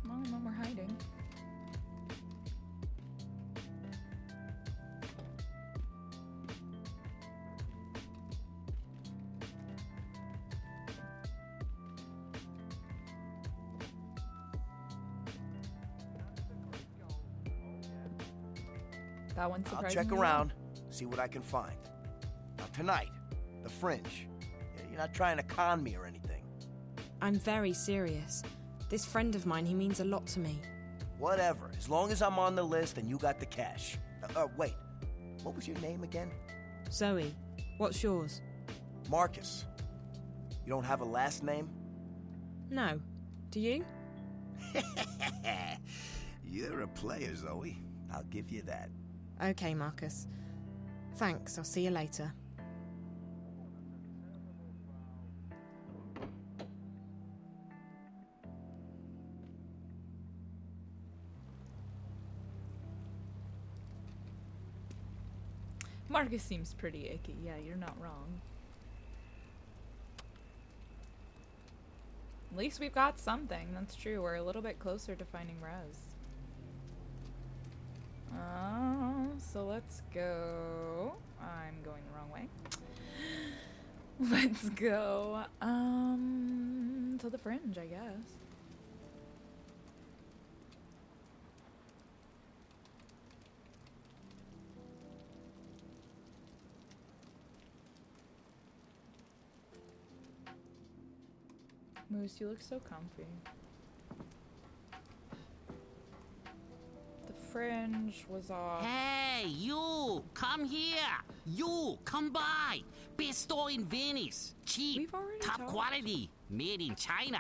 Well, no more hiding. That one's I'll surprising. check around, see what I can find. Now tonight, the Fringe. You're not trying to con me or anything. I'm very serious. This friend of mine, he means a lot to me. Whatever, as long as I'm on the list and you got the cash. Wait, what was your name again? Zoe, what's yours? Marcus. You don't have a last name? No. Do you? You're a player, Zoe. I'll give you that. Okay, Marcus. Thanks, I'll see you later. Marcus seems pretty icky. Yeah, you're not wrong. At least we've got something. That's true. We're a little bit closer to finding Rez. So let's go. I'm going the wrong way. Let's go, to the Fringe, I guess. Moose, you look so comfy. The Fringe was off. Hey, you! Come here! You! Come by! Best store in Venice! Cheap! We've already Top talked. quality! Made in China!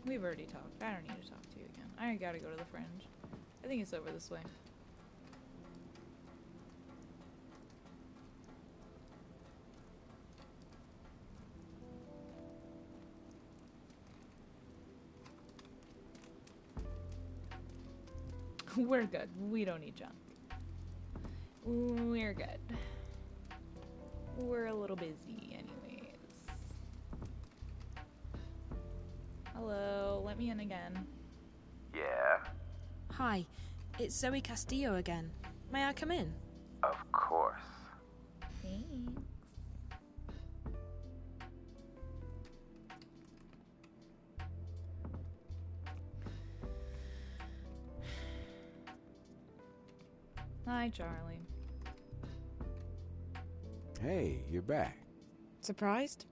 We've already talked. I don't need to talk to you again. I gotta go to the Fringe. I think it's over this way. We're good. We don't need junk. We're good. We're a little busy anyways. Hello, let me in again. Yeah, Hi, it's Zoe Castillo again. May I come in? of course. Thanks. Hi, Charlie. Hey, you're back. Surprised?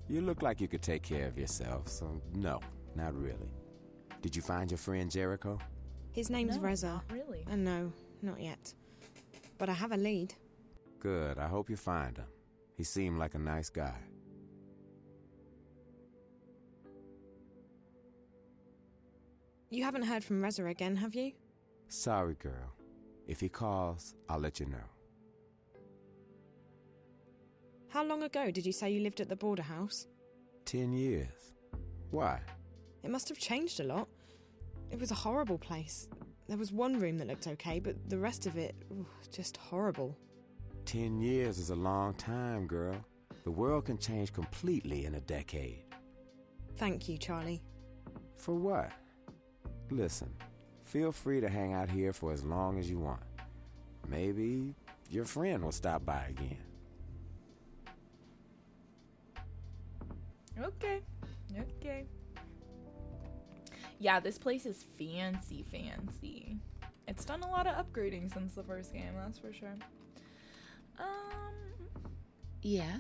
You look like you could take care of yourself, so no, not really. Did you find your friend Jericho? His name's No, Reza. not really. And no, not yet. But I have a lead. Good, I hope you find him. He seemed like a nice guy. You haven't heard from Reza again, have you? Sorry, girl. If he calls, I'll let you know. How long ago did you say you lived at the border house? 10 years. Why? It must have changed a lot. It was a horrible place. There was one room that looked okay, but the rest of it, just horrible. 10 years is a long time, girl. The world can change completely in a decade. Thank you, Charlie. For what? Listen, feel free to hang out here for as long as you want. Maybe your friend will stop by again. Okay. Okay. Yeah, this place is fancy. It's done a lot of upgrading since the first game, that's for sure. Yeah?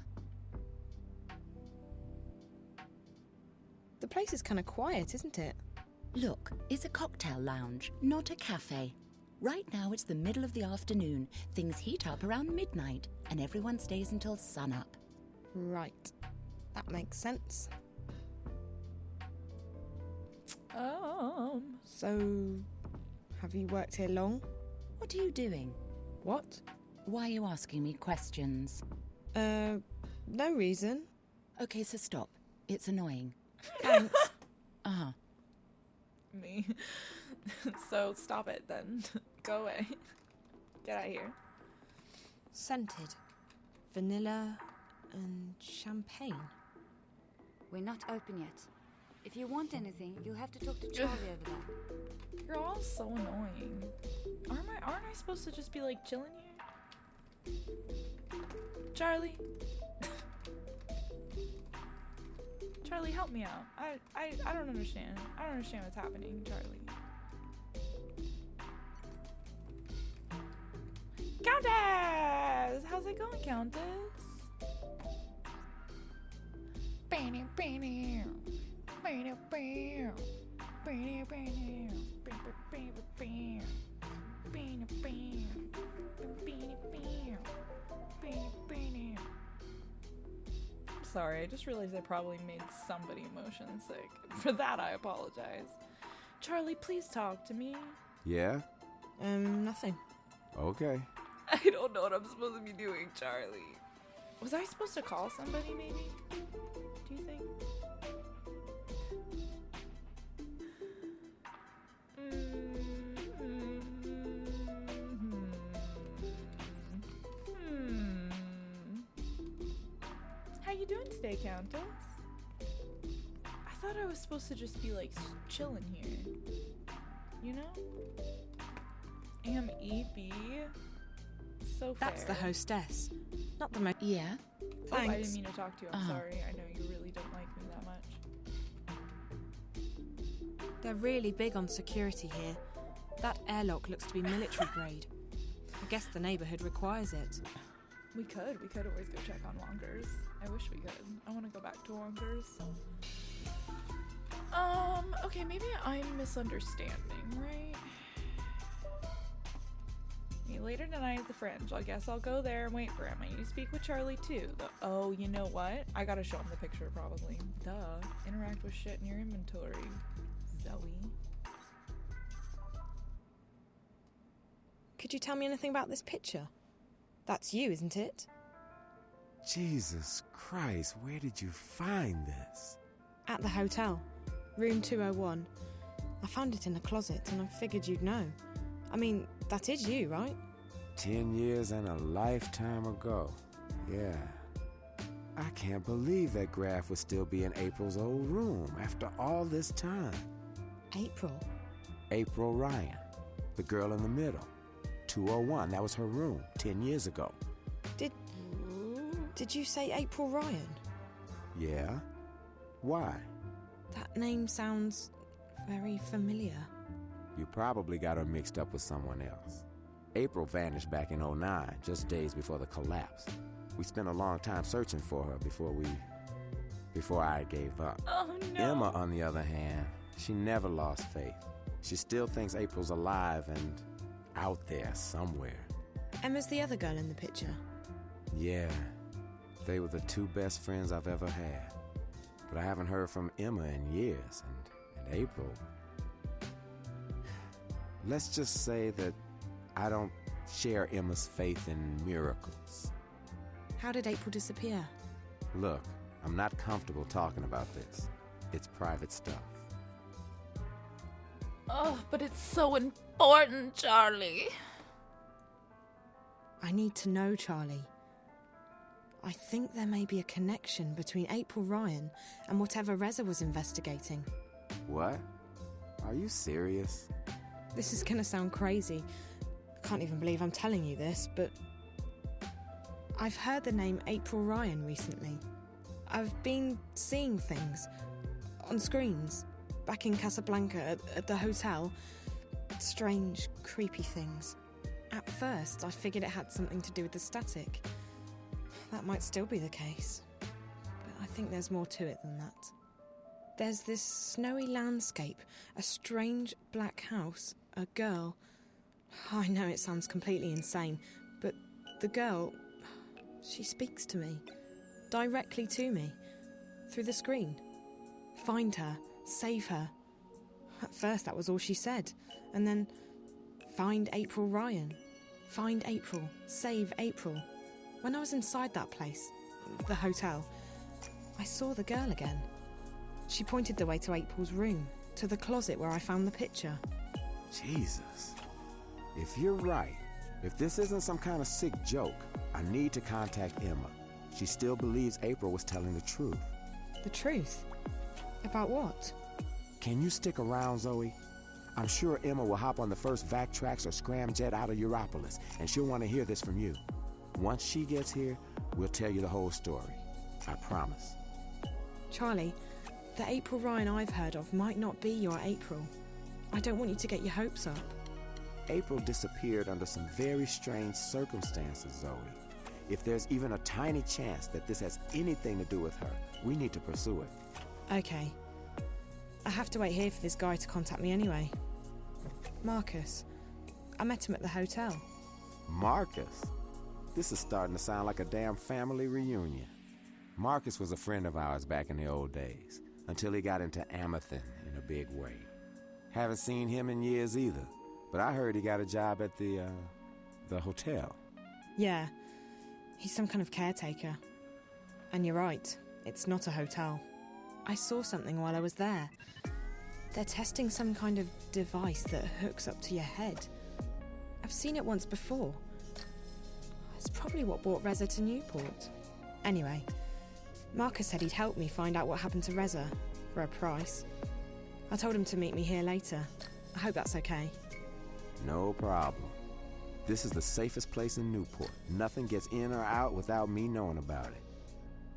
The place is kind of quiet, isn't it? Look, it's a cocktail lounge, not a cafe. Right now it's the middle of the afternoon. Things heat up around midnight, and everyone stays until sunup. Right. That makes sense. So, have you worked here long? What are you doing? What? Why are you asking me questions? No reason. Okay, so stop. It's annoying. Thanks. Uh-huh. Me. So stop it then. Go away. Get out of here. Scented. Vanilla and champagne. We're not open yet. If you want anything, you'll have to talk to Charlie over there. You're all so annoying. Aren't I supposed to just be like chilling here? Charlie? Charlie, help me out. I don't understand. I don't understand what's happening, Charlie. Countess! How's it going, Countess? Sorry, I just realized I probably made somebody motion sick. For that, I apologize. Charlie, please talk to me. Yeah? Nothing. Okay. I don't know what I'm supposed to be doing, Charlie. Was I supposed to call somebody, maybe? Do you think? Hey, Countess? I thought I was supposed to just be, like, chilling here. You know? M.E.B. So fair. That's the hostess, not the Yeah? Oh, I Thanks. didn't mean to talk to you. I'm sorry. I know you really don't like me that much. They're really big on security here. That airlock looks to be military grade. I guess the neighborhood requires it. We could always go check on Wonkers. I wish we could. I want to go back to Wonkers. Okay, maybe I'm misunderstanding, right? Meet later tonight at the Fringe. I guess I'll go there and wait for him. I need to speak with Charlie too. Oh, you know what? I gotta show him the picture probably. Duh. Interact with shit in your inventory, Zoe. Could you tell me anything about this picture? That's you, isn't it? Jesus Christ, where did you find this? At the hotel. Room 201. I found it in a closet and I figured you'd know. I mean, that is you, right? 10 years and a lifetime ago. Yeah. I can't believe that graph would still be in April's old room after all this time. April? April Ryan, the girl in the middle. 201, that was her room 10 years ago. Did you say April Ryan? Yeah? Why? That name sounds very familiar. You probably got her mixed up with someone else. April vanished back in '09, just days before the collapse. We spent a long time searching for her before I gave up. Oh no. Emma, on the other hand, she never lost faith. She still thinks April's alive and out there somewhere. Emma's the other girl in the picture. Yeah, they were the two best friends I've ever had. But I haven't heard from Emma in years, and April... Let's just say that I don't share Emma's faith in miracles. How did April disappear? Look, I'm not comfortable talking about this. It's private stuff. Oh, but it's so important, Charlie. I need to know, Charlie. I think there may be a connection between April Ryan and whatever Reza was investigating. What? Are you serious? This is gonna sound crazy. I can't even believe I'm telling you this, but I've heard the name April Ryan recently. I've been seeing things on screens back in Casablanca at the hotel. Strange, creepy things. At first, I figured it had something to do with the static. That might still be the case, but I think there's more to it than that. There's this snowy landscape, a strange black house, a girl. I know it sounds completely insane, but the girl, she speaks to me, directly to me, through the screen. Find her, save her. At first that was all she said, and then, find April Ryan. Find April, save April. When I was inside that place, the hotel, I saw the girl again. She pointed the way to April's room, to the closet where I found the picture. Jesus. If you're right, if this isn't some kind of sick joke, I need to contact Emma. She still believes April was telling the truth. The truth? About what? Can you stick around, Zoe? I'm sure Emma will hop on the first Vactrax or scramjet out of Europolis, and she'll want to hear this from you. Once she gets here, we'll tell you the whole story. I promise. Charlie, the April Ryan I've heard of might not be your April. I don't want you to get your hopes up. April disappeared under some very strange circumstances, Zoe. If there's even a tiny chance that this has anything to do with her, we need to pursue it. Okay. I have to wait here for this guy to contact me anyway. Marcus. I met him at the hotel. Marcus? This is starting to sound like a damn family reunion. Marcus was a friend of ours back in the old days, until he got into Amethyst in a big way. Haven't seen him in years either, but I heard he got a job at the hotel. Yeah, he's some kind of caretaker. And you're right, it's not a hotel. I saw something while I was there. They're testing some kind of device that hooks up to your head. I've seen it once before. It's probably what brought Reza to Newport. Anyway, Marcus said he'd help me find out what happened to Reza, for a price. I told him to meet me here later. I hope that's okay. No problem. This is the safest place in Newport. Nothing gets in or out without me knowing about it.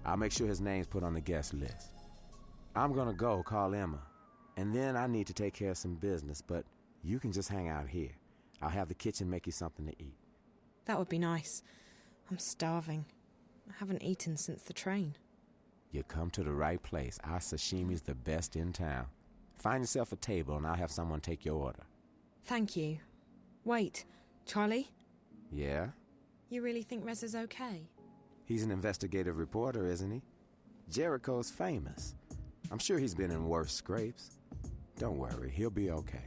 I'll make sure his name's put on the guest list. I'm gonna go call Emma, and then I need to take care of some business, but you can just hang out here. I'll have the kitchen make you something to eat. That would be nice. I'm starving. I haven't eaten since the train. You come to the right place. Our sashimi's the best in town. Find yourself a table and I'll have someone take your order. Thank you. Wait, Charlie? Yeah? You really think Reza's okay? He's an investigative reporter, isn't he? Jericho's famous. I'm sure he's been in worse scrapes. Don't worry, he'll be okay.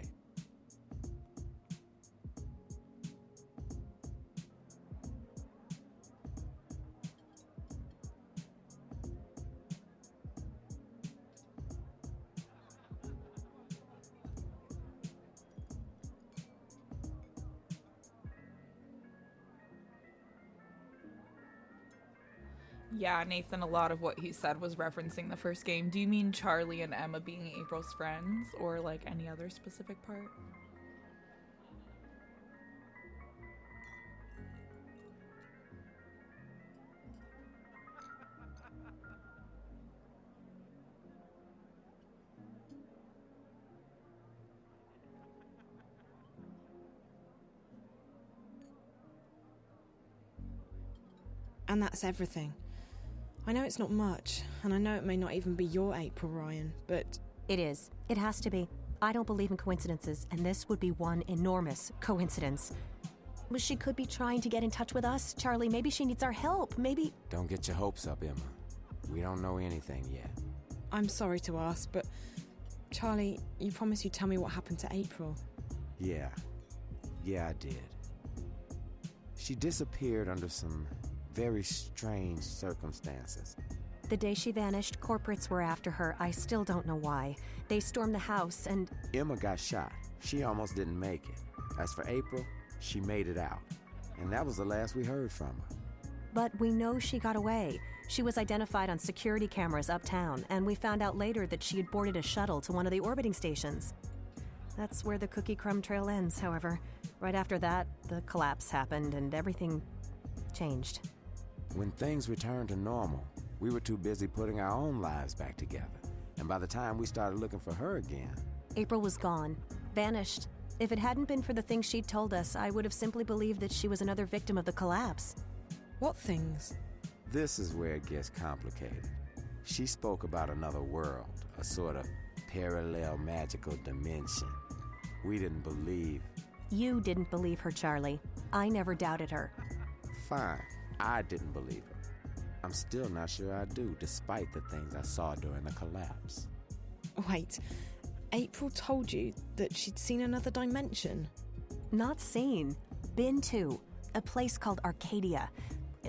Yeah, Nathan, a lot of what he said was referencing the first game. Do you mean Charlie and Emma being April's friends, or like any other specific part? And that's everything. I know it's not much, and I know it may not even be your April, Ryan, but... It is. It has to be. I don't believe in coincidences, and this would be one enormous coincidence. She could be trying to get in touch with us. Charlie, maybe she needs our help. Maybe... Don't get your hopes up, Emma. We don't know anything yet. I'm sorry to ask, but... Charlie, you promised you'd tell me what happened to April. Yeah, I did. She disappeared under some very strange circumstances. The day she vanished, corporates were after her. I still don't know why. They stormed the house and... Emma got shot. She almost didn't make it. As for April, she made it out. And that was the last we heard from her. But we know she got away. She was identified on security cameras uptown, and we found out later that she had boarded a shuttle to one of the orbiting stations. That's where the cookie crumb trail ends, however. Right after that, the collapse happened and everything changed. When things returned to normal, we were too busy putting our own lives back together. And by the time we started looking for her again... April was gone. Vanished. If it hadn't been for the things she'd told us, I would have simply believed that she was another victim of the collapse. What things? This is where it gets complicated. She spoke about another world, a sort of parallel magical dimension. We didn't believe. You didn't believe her, Charlie. I never doubted her. Fine. I didn't believe her. I'm still not sure I do, despite the things I saw during the collapse. Wait, April told you that she'd seen another dimension? Not seen. Been to. A place called Arcadia.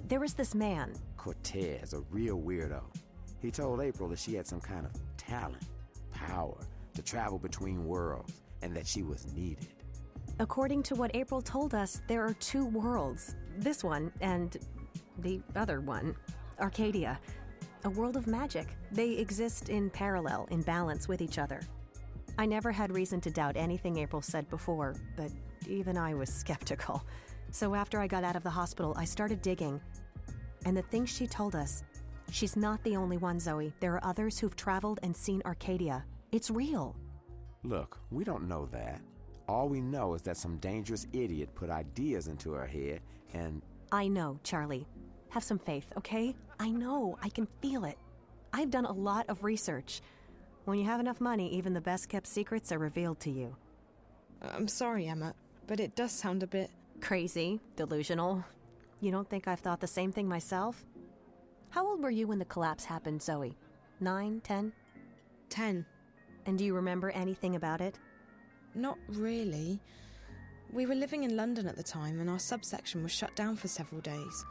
There was this man. Cortez, a real weirdo. He told April that she had some kind of talent, power, to travel between worlds, and that she was needed. According to what April told us, there are two worlds. This one and the other one. Arcadia. A world of magic. They exist in parallel, in balance with each other. I never had reason to doubt anything April said before, but even I was skeptical. So after I got out of the hospital, I started digging. And the things she told us, she's not the only one, Zoe. There are others who've traveled and seen Arcadia. It's real. Look, we don't know that. All we know is that some dangerous idiot put ideas into her head and... I know, Charlie. Have some faith, okay? I know. I can feel it. I've done a lot of research. When you have enough money, even the best-kept secrets are revealed to you. I'm sorry, Emma, but it does sound a bit... Crazy, delusional. You don't think I've thought the same thing myself? How old were you when the collapse happened, Zoe? 9, 10? 10. And do you remember anything about it? Not really. We were living in London at the time, and our subsection was shut down for several days.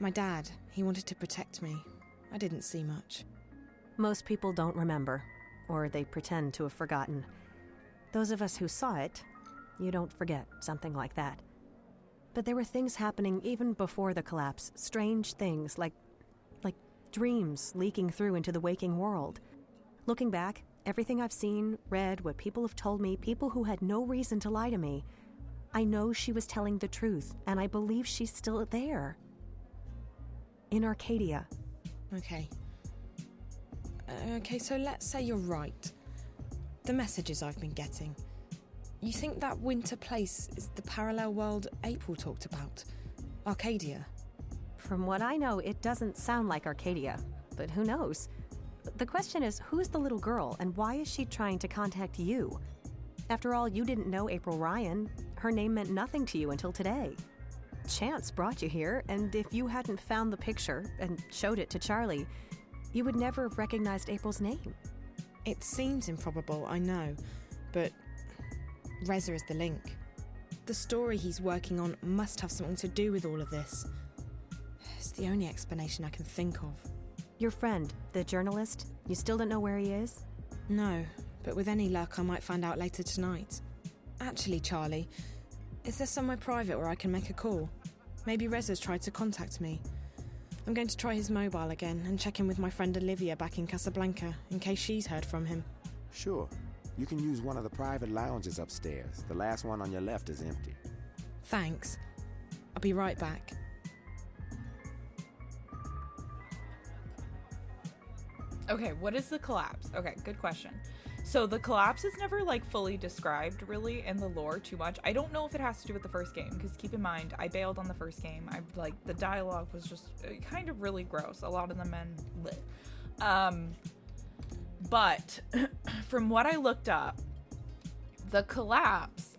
My dad, he wanted to protect me. I didn't see much. Most people don't remember, or they pretend to have forgotten. Those of us who saw it, you don't forget something like that. But there were things happening even before the collapse, strange things like dreams leaking through into the waking world. Looking back, everything I've seen, read, what people have told me, people who had no reason to lie to me, I know she was telling the truth, and I believe she's still there. In Arcadia. Okay. Okay, so let's say you're right. The messages I've been getting. You think that winter place is the parallel world April talked about? Arcadia? From what I know, it doesn't sound like Arcadia, but who knows? The question is, who's the little girl, and why is she trying to contact you? After all, you didn't know April Ryan. Her name meant nothing to you until today. Chance brought you here, and if you hadn't found the picture and showed it to Charlie, you would never have recognized April's name. It seems improbable, I know, but Reza is the link. The story he's working on must have something to do with all of this. It's the only explanation I can think of. Your friend, the journalist, you still don't know where he is? No, but with any luck I might find out later tonight. Actually, Charlie, is there somewhere private where I can make a call? Maybe Reza's tried to contact me. I'm going to try his mobile again and check in with my friend Olivia back in Casablanca in case she's heard from him. Sure. You can use one of the private lounges upstairs. The last one on your left is empty. Thanks. I'll be right back. Okay, what is the collapse? Okay, good question. So the collapse is never like fully described really in the lore too much. I don't know if it has to do with the first game, because keep in mind I bailed on the first game. I like the dialogue was just kind of really gross. A lot of the men lit. But from what I looked up, the collapse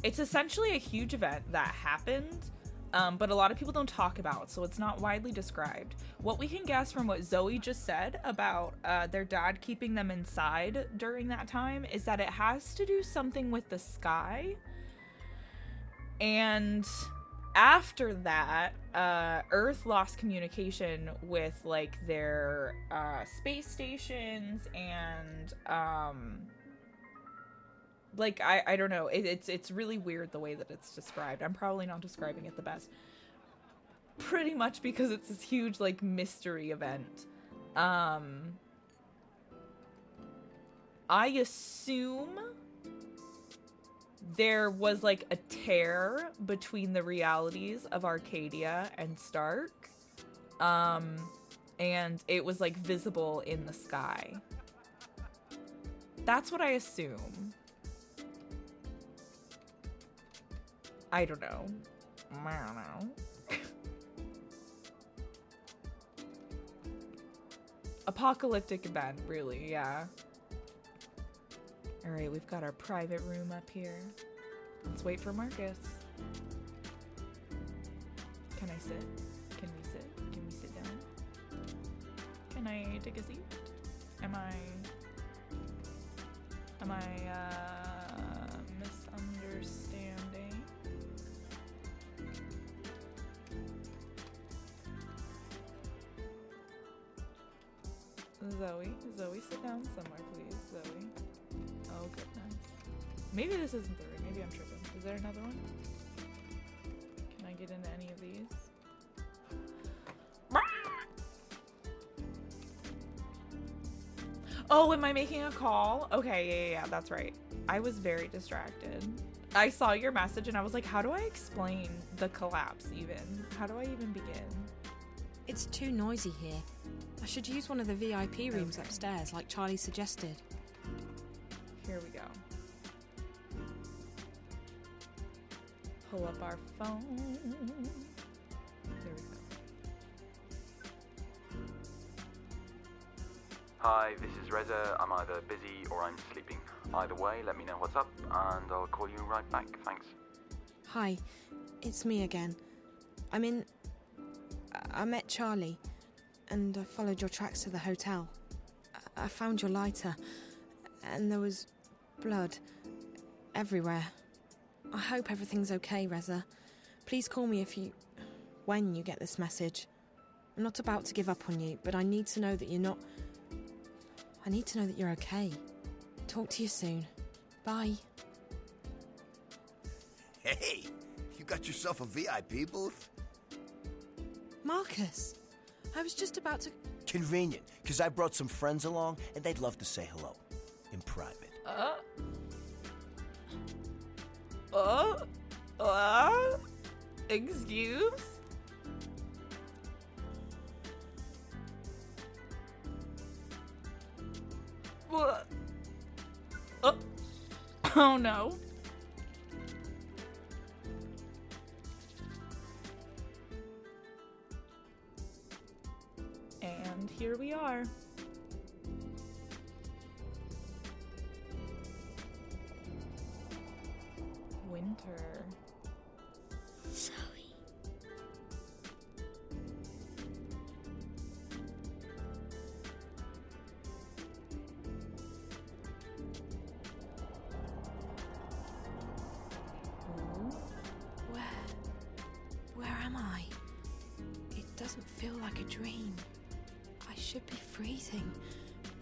it's essentially a huge event that happened, but a lot of people don't talk about, so it's not widely described. What we can guess from what Zoe just said about their dad keeping them inside during that time is that it has to do something with the sky. And after that, Earth lost communication with like their space stations and like I don't know, it's really weird the way that it's described. I'm probably not describing it the best, pretty much because it's this huge like mystery event. I assume there was like a tear between the realities of Arcadia and Stark, and it was like visible in the sky. That's what I assume. I don't know. Apocalyptic event, really, yeah. Alright, we've got our private room up here. Let's wait for Marcus. Can I sit? Can we sit? Can we sit down? Can I take a seat? Am I misunderstanding? Zoe, sit down somewhere, please. Zoe. Oh, goodness. Maybe this isn't the room. Maybe I'm tripping. Is there another one? Can I get into any of these? Oh, am I making a call? Okay, yeah, that's right. I was very distracted. I saw your message and I was like, how do I explain the collapse even? How do I even begin? It's too noisy here. I should use one of the VIP rooms upstairs like Charlie suggested. Here we go. Pull up our phone. There we go. Hi, this is Reza. I'm either busy or I'm sleeping. Either way, let me know what's up and I'll call you right back. Thanks. Hi, it's me again. I met Charlie and I followed your tracks to the hotel. I found your lighter and there was blood everywhere. I hope everything's okay, Reza. Please call me when you get this message. I'm not about to give up on you, but I need to know that you're okay. Talk to you soon. Bye. Hey, you got yourself a VIP booth? Marcus, I was just about to... Convenient, because I brought some friends along, and they'd love to say hello. In private. Excuse? What? Oh no. And here we are. Winter. Zoe. Where am I? It doesn't feel like a dream. I should be freezing,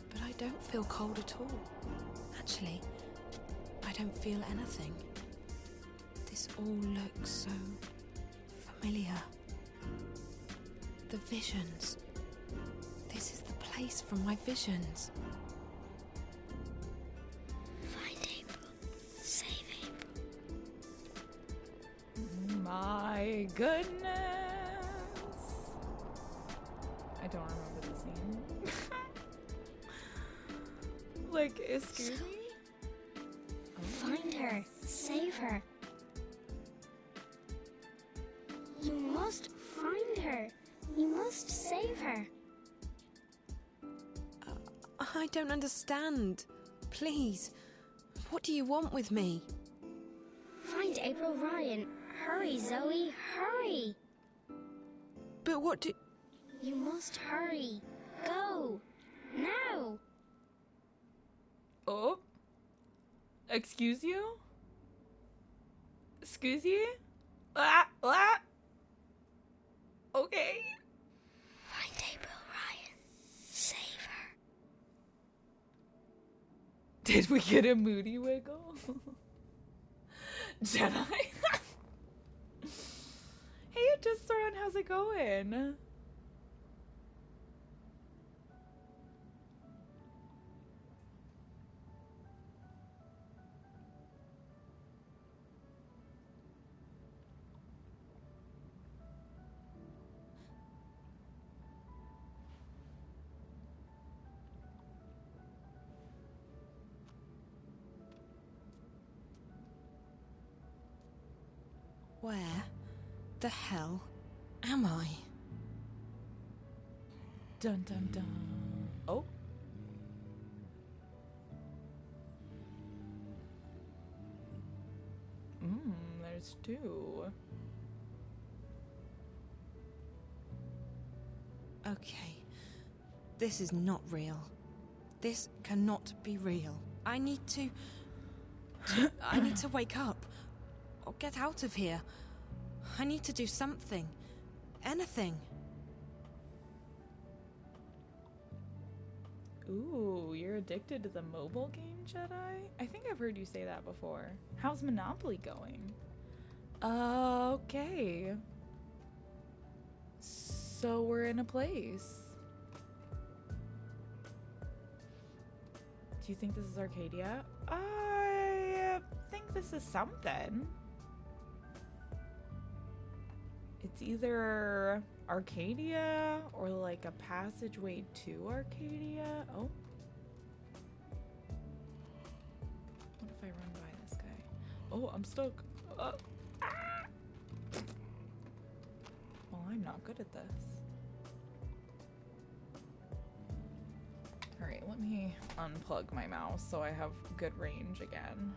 but I don't feel cold at all. Actually, I don't feel anything. This all looks so familiar. The visions. This is the place from my visions. Find April. Save April. My goodness. I don't remember the scene. Like, excuse me? Find her. Save her. You must find her. You must save her. I don't understand. Please, what do you want with me? Find April Ryan. Hurry, Zoe. Hurry. But what do... You must hurry. Go. Now. Oh? Excuse you? Excuse you? Okay. Find April Ryan. Save her. Did we get a moody wiggle? Jedi? Hey, just Thron, how's it going? Where the hell am I? Dun dun dun. Oh. There's two. Okay. This is not real. This cannot be real. I need to wake up. Or get out of here. I need to do something. Anything. Ooh, you're addicted to the mobile game, Jedi? I think I've heard you say that before. How's Monopoly going? Okay. So we're in a place. Do you think this is Arcadia? I think this is something. It's either Arcadia or like a passageway to Arcadia. Oh. What if I run by this guy? Oh, I'm stuck. Well, I'm not good at this. Alright, let me unplug my mouse so I have good range again.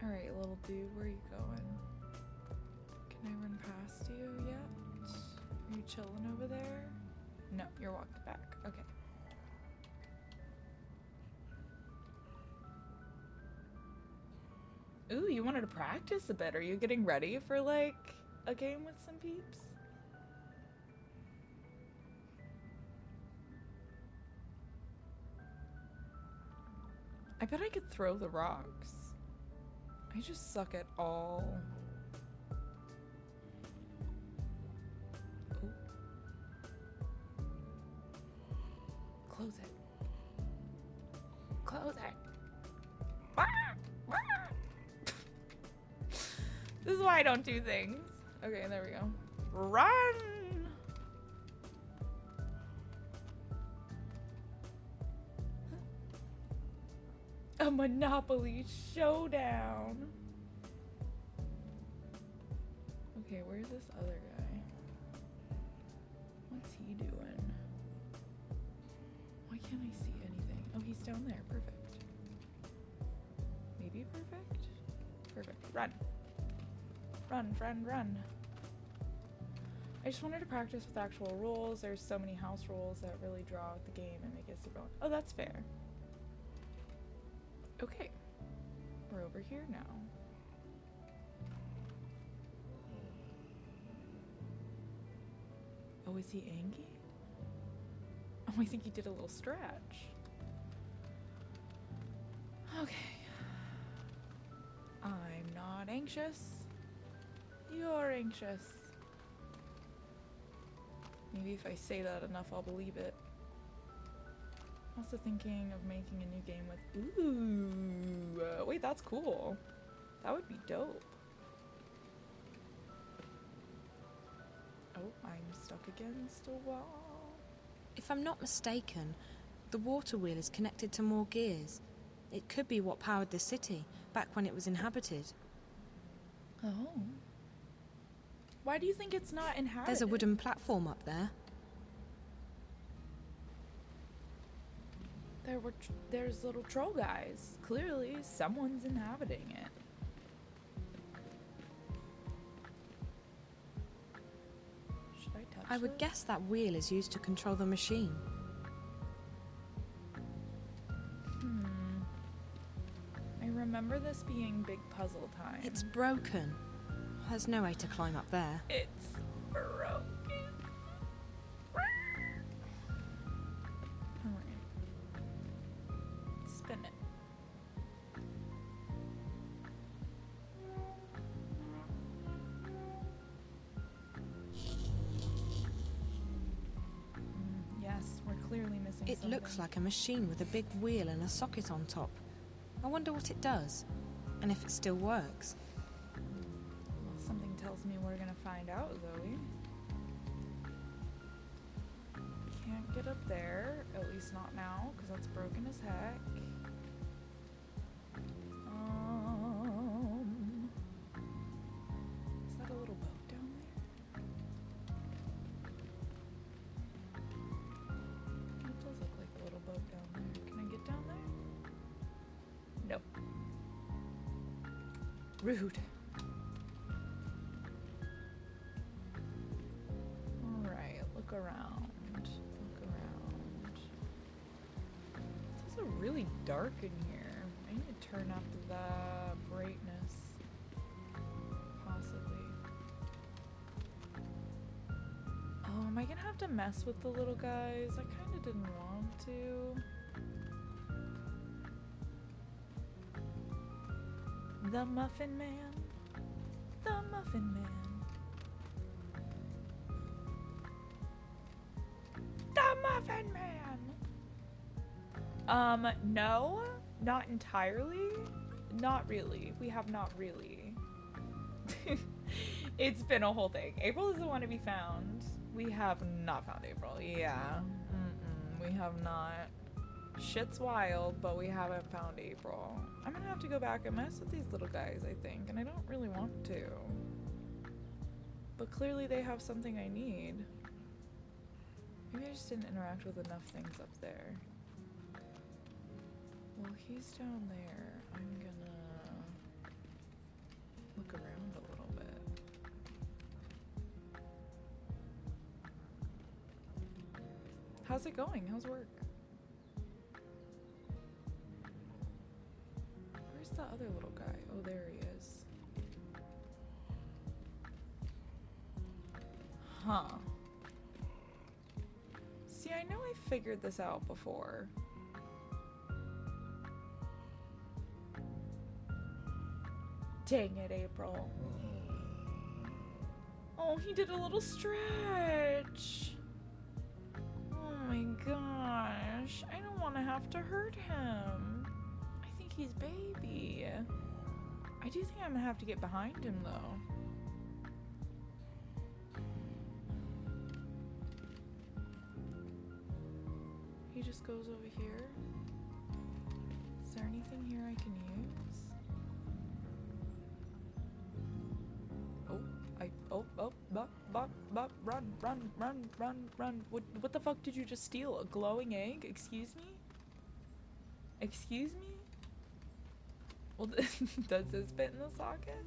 Alright, little dude, where are you going? Can I run past you yet? Are you chilling over there? No, you're walking back. Okay. Ooh, you wanted to practice a bit. Are you getting ready for, like, a game with some peeps? I bet I could throw the rocks. I just suck at all. Close it. Close it. This is why I don't do things. Okay, there we go. Run! A Monopoly showdown. Okay, where's this other guy? What's he doing? Why can't I see anything? Oh, he's down there. Perfect. Maybe perfect? Perfect. Run. Run, friend, run. I just wanted to practice with actual rules. There's so many house rules that really draw out the game and make it super fun. Oh, that's fair. Okay. We're over here now. Oh, is he angry? Oh, I think he did a little stretch. Okay. I'm not anxious. You're anxious. Maybe if I say that enough, I'll believe it. Also thinking of making a new game with... Ooh. Wait, that's cool. That would be dope. Oh, I'm stuck against a wall. If I'm not mistaken, the water wheel is connected to more gears. It could be what powered the city, back when it was inhabited. Oh. Why do you think it's not inhabited? There's a wooden platform up there. There's little troll guys. Clearly, someone's inhabiting it. Should I touch I would guess that wheel is used to control the machine. I remember this being big puzzle time. It's broken. There's no way to climb up there. It's broken. Alright. Spin it. Yes, we're clearly missing It something. looks like a machine with a big wheel and a socket on top. I wonder what it does, and if it still works. Well, something tells me we're gonna find out, Zoe. Can't get up there, at least not now, because that's broken as heck. Is that a little boat down there? It does look like a little boat down there. Can I get down there? Nope. Rude. Alright, look around. Look around. It's also really dark in here. I need to turn up the brightness. Possibly. Oh, am I gonna have to mess with the little guys? I kinda didn't want to. The Muffin Man. The Muffin Man. The Muffin Man! No, not entirely. Not really. We have not really. It's been a whole thing. April doesn't want to be found. We have not found April. Yeah. We have not. Shit's wild, but we haven't found April. I'm gonna have to go back and mess with these little guys, I think, and I don't really want to. But clearly they have something I need. Maybe I just didn't interact with enough things up there. Well, he's down there. I'm gonna look around a little bit. How's it going? How's work? Where's the other little guy? Oh, there he is. Huh. See, I know I figured this out before. Dang it, April. Oh, he did a little stretch. Oh my gosh. gosh, I don't want to have to hurt him. I think he's baby. I do think I'm gonna have to get behind him though. He just goes over here. Is there anything here I can use? Run. What the fuck did you just steal? A glowing egg? Excuse me? Excuse me? Well, does this fit in the socket?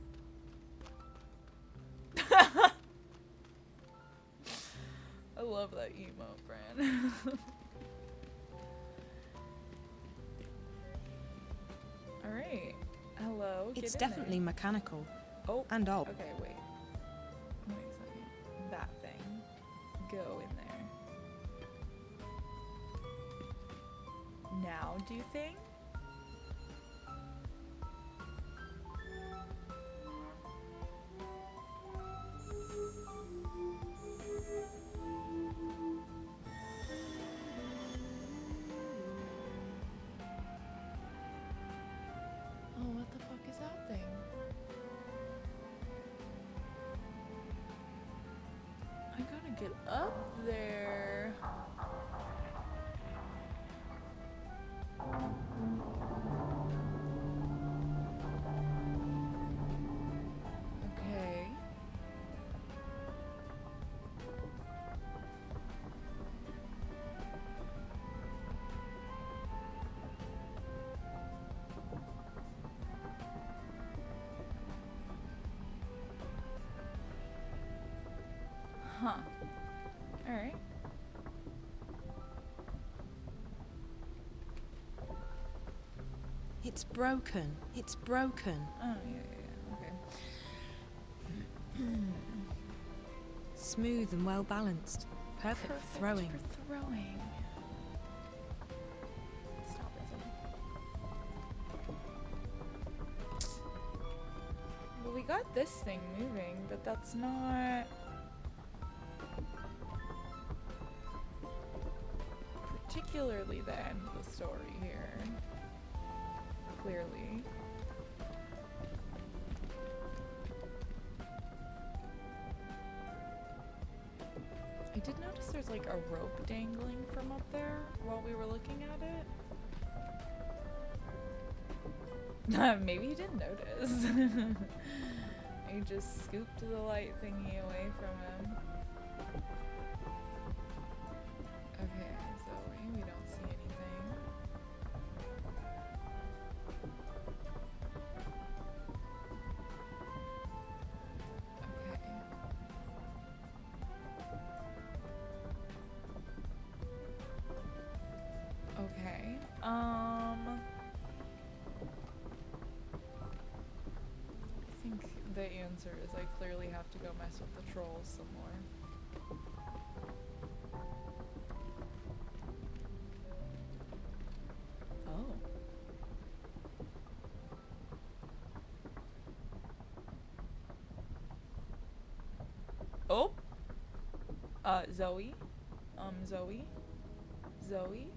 I love that emote, Bran. Alright. Hello. It's get in definitely there. mechanical. Oh. And old. Okay, wait. Wait a second. That thing. Go in there. Now do thing? Oh, what the fuck is that thing? I gotta get up there. Okay. Huh. Alright. It's broken. It's broken. Oh, yeah, okay. Smooth and well balanced. Perfect for throwing. For throwing. Stop it, Zoe. Well, we got this thing moving, but that's not particularly the end of the story here. Clearly. I did notice there's like a rope dangling from up there while we were looking at it. Maybe you didn't notice. You just scooped the light thingy away from him. Okay, Zoe, we don't see anything. Okay. I think the answer is I clearly have to go mess with the trolls some more. Oh. Zoe? Zoe? Zoe?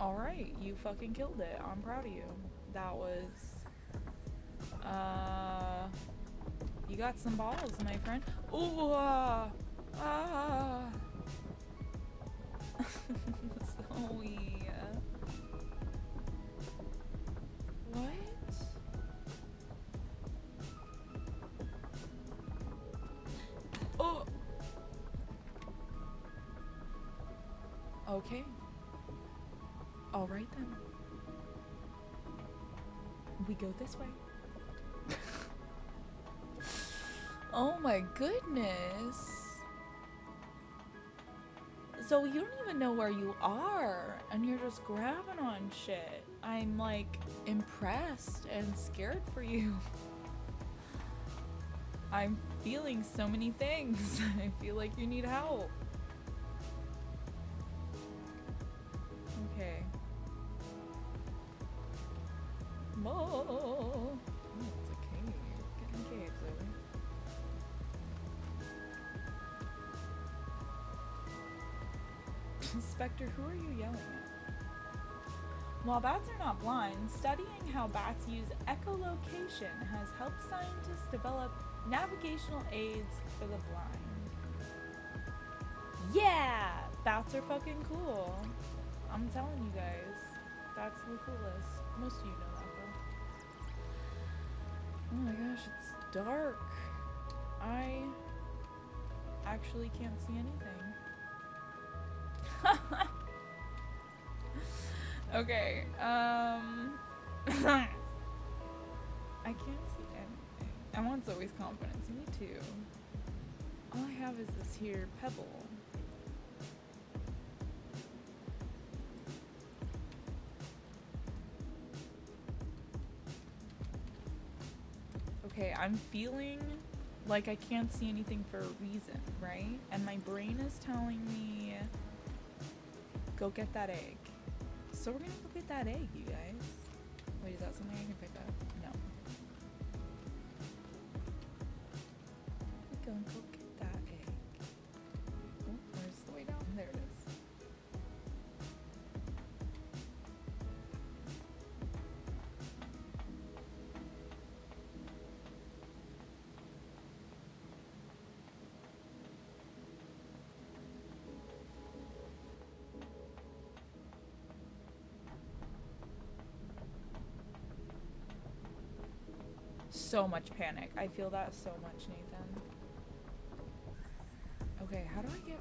Alright, you fucking killed it. I'm proud of you. That was... You got some balls, my friend. Ooh, Zoe. What? Oh! Okay. Alright then. We go this way. Oh my goodness. Zoe, you don't even know where you are, and you're just grabbing on shit. I'm like impressed and scared for you. I'm feeling so many things. I feel like you need help. Okay. Oh, it's a cave. Get in the cave, Zoe. Spectre, who are you yelling at? While bats are not blind, studying how bats use echolocation has helped scientists develop navigational aids for the blind. Yeah! Bats are fucking cool. I'm telling you guys. Bats are the coolest. Most of you know that though. Oh my gosh, it's dark. I actually can't see anything. Okay, I can't see anything. Everyone's always confidence. Me too. All I have is this here pebble. Okay, I'm feeling like I can't see anything for a reason, right? And my brain is telling me, go get that egg. So we're gonna go get that egg, you guys. Wait, is that something I can pick up? No. We're gonna go get that egg. Oh, where's the way down? There it is. So much panic. I feel that so much, Nathan. Okay, how do I get...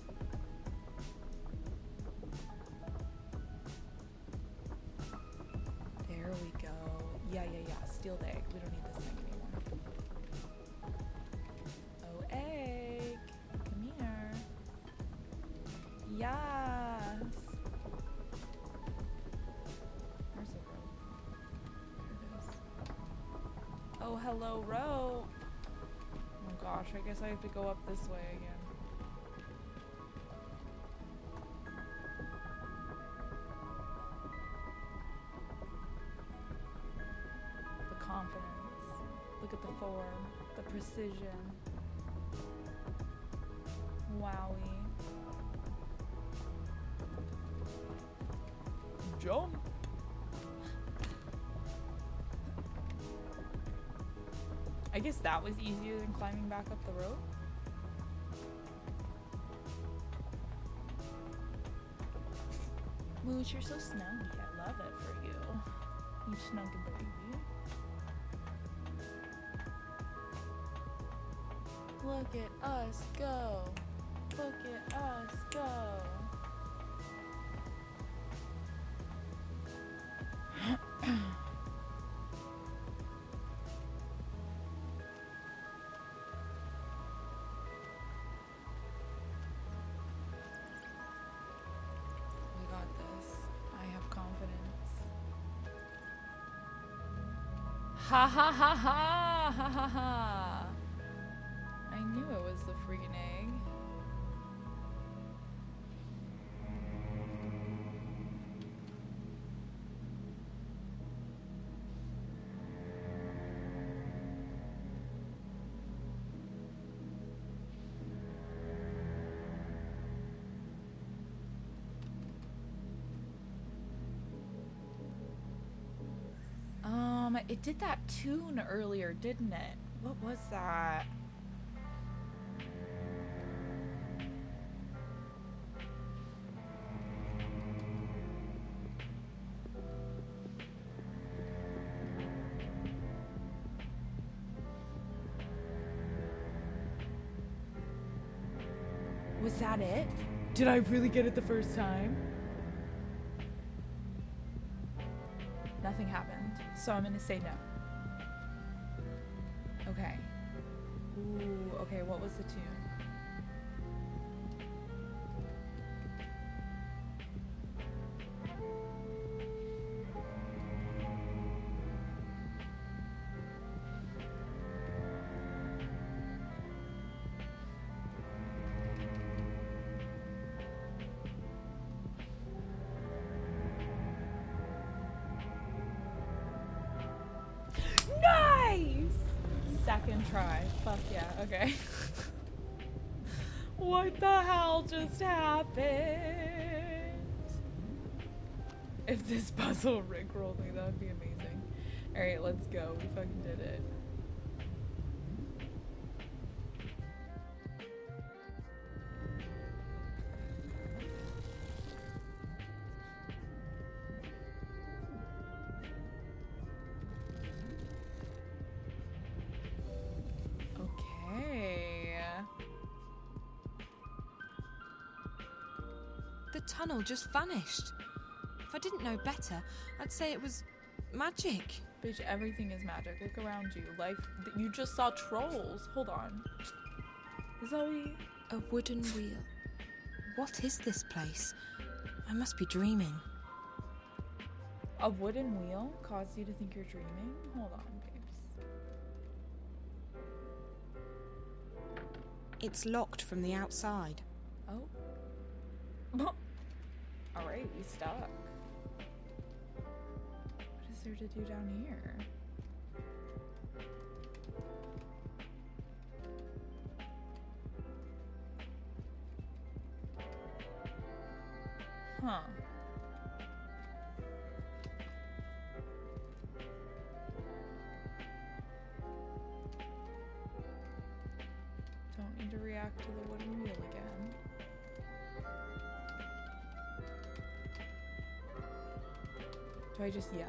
There we go. Yeah. Steal the egg. We don't need this thing anymore. Oh, egg. Come here. Yes. Where's the rope? There it is. Oh, hello, rope. Oh gosh, I guess I have to go up this way again. The confidence. Look at the form. The precision. Wowie. Jump! I guess that was easier than climbing back up the rope. Mooch, you're so snuggy. I love it for you. You snuggy baby. Look at us go. Look at us go. Ha ha ha ha ha ha ha. I knew it was the freaking egg. It did that tune earlier, didn't it? What was that? Was that it? Did I really get it the first time? Nothing happened. So I'm gonna say no. Okay. Ooh, okay, what was the tune? Second try. Fuck yeah, okay. What the hell just happened? If this puzzle rickrolled me, that would be amazing. Alright, let's go. We fucking did it. The tunnel just vanished. If I didn't know better, I'd say it was magic. Bitch, everything is magic. Look around you. Life. You just saw trolls. Hold on. Zoe. A wooden wheel. What is this place? I must be dreaming. A wooden wheel caused you to think you're dreaming? Hold on, babes. It's locked from the outside. Oh. Alright, we stuck. What is there to do down here? Huh. Don't need to react to the wooden wheel again. Do I just yell?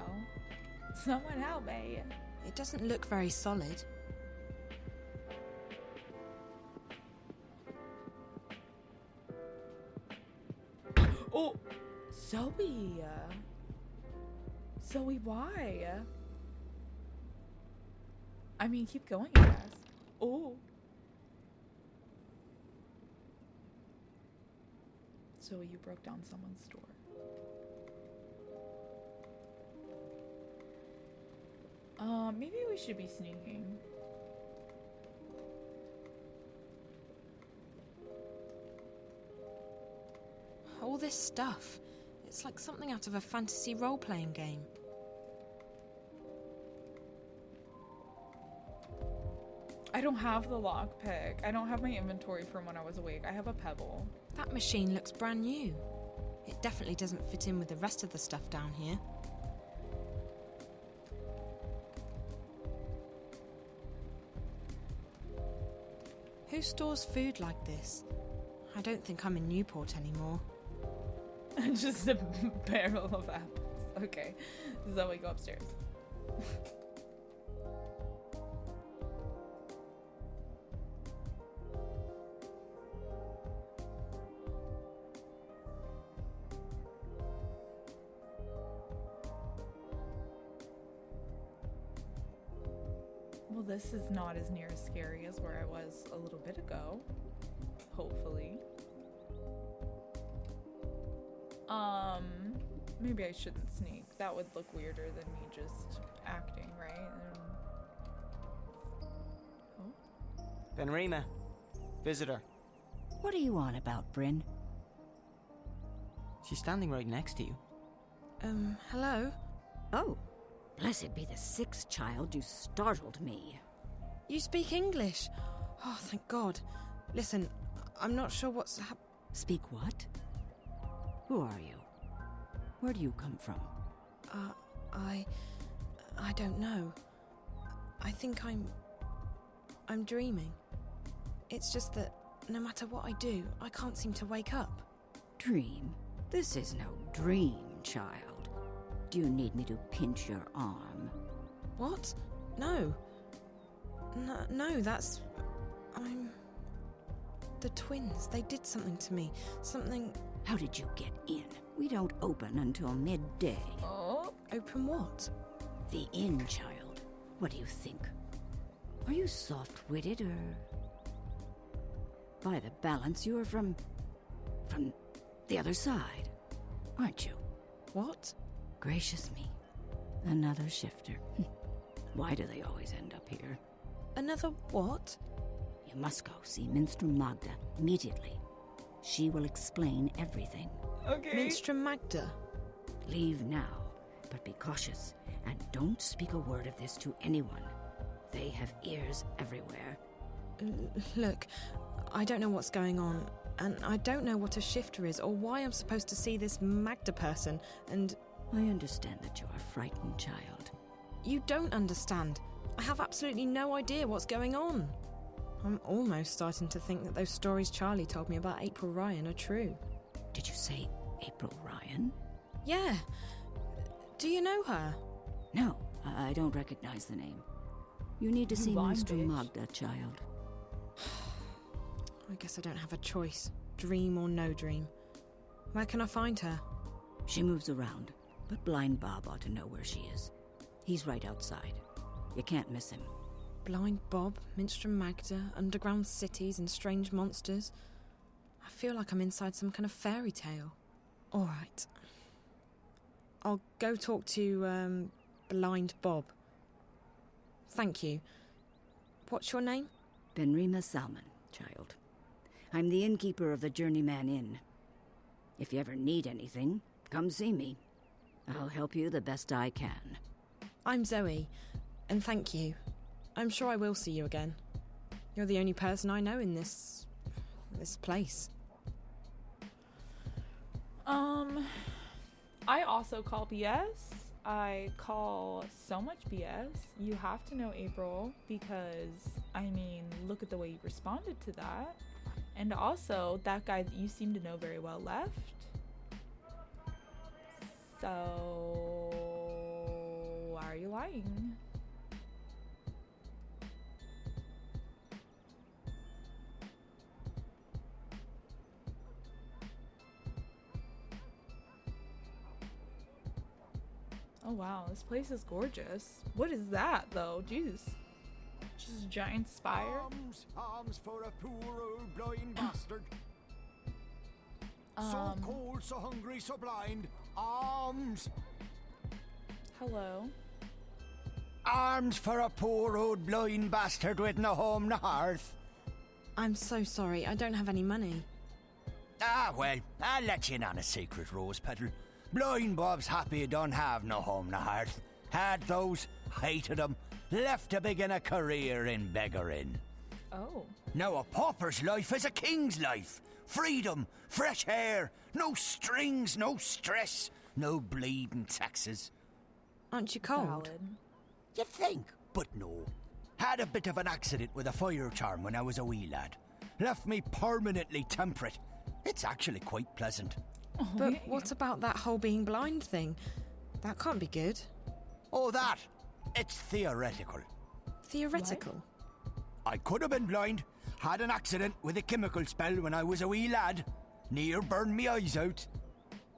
Someone help me! It doesn't look very solid. Oh! Zoe! Zoe, why? I mean, keep going, I guess. Oh! Zoe, you broke down someone's door. Maybe we should be sneaking. All this stuff. It's like something out of a fantasy role-playing game. I don't have the lockpick. I don't have my inventory from when I was awake. I have a pebble. That machine looks brand new. It definitely doesn't fit in with the rest of the stuff down here. Who stores food like this? I don't think I'm in Newport anymore. Just a barrel of apples. Okay. Zoe, go upstairs. Well, this is not as near as scary as where I was a little bit ago. Hopefully. Maybe I shouldn't sneak. That would look weirder than me just acting, right? Oh? Benrima. Visitor. What are you on about, Bryn? She's standing right next to you. Hello? Oh, blessed be the sixth child, you startled me. You speak English? Oh, thank God. Listen, I'm not sure what's Speak what? Who are you? Where do you come from? I don't know. I think I'm dreaming. It's just that no matter what I do, I can't seem to wake up. Dream? This is no dream, child. Do you need me to pinch your arm? What? No. No, that's... The twins, they did something to me. Something... How did you get in? We don't open until midday. Oh? Open what? The inn, child. What do you think? Are you soft-witted, or... By the balance, you're from the other side, aren't you? What? Gracious me. Another shifter. Why do they always end up here? Another what? You must go see Minstrel Magda immediately. She will explain everything. Okay. Minstrel Magda? Leave now, but be cautious, and don't speak a word of this to anyone. They have ears everywhere. Look, I don't know what's going on, and I don't know what a shifter is, or why I'm supposed to see this Magda person, and... I understand that you are frightened, child. You don't understand. I have absolutely no idea what's going on. I'm almost starting to think that those stories Charlie told me about April Ryan are true. Did you say April Ryan? Yeah. Do you know her? No, I don't recognize the name. You need to see Monster Magda, child. I guess I don't have a choice. Dream or no dream. Where can I find her? She moves around, but Blind Bob ought to know where she is. He's right outside. You can't miss him. Blind Bob, Minstrel Magda, underground cities and strange monsters. I feel like I'm inside some kind of fairy tale. All right. I'll go talk to, Blind Bob. Thank you. What's your name? Benrima Salmon, child. I'm the innkeeper of the Journeyman Inn. If you ever need anything, come see me. I'll help you the best I can. I'm Zoe, and thank you. I'm sure I will see you again. You're the only person I know in this place. I also call BS. I call so much BS. You have to know April because, I mean, look at the way you responded to that. And also, that guy that you seem to know very well left. So, why are you lying? Oh wow, this place is gorgeous. What is that though? Jeez. Just a giant spire? Arms for a poor old blind bastard. So cold, so hungry, so blind. Arms. Hello. Arms for a poor old blind bastard with no home, no hearth. I'm so sorry, I don't have any money. Ah, well, I'll let you in on a secret, Rose Petal. Blind Bob's happy he don't have no home, no hearth. Had those, hated them, left to begin a career in beggaring. Oh. Now a pauper's life is a king's life. Freedom, fresh air, no strings, no stress, no bleeding taxes. Aren't you cold? Valid. You think, but no. Had a bit of an accident with a fire charm when I was a wee lad. Left me permanently temperate. It's actually quite pleasant. Oh, but yeah. what about that whole being blind thing? That can't be good. Oh, that? It's theoretical. Theoretical? What? I could have been blind. Had an accident with a chemical spell when I was a wee lad. Near burned me eyes out.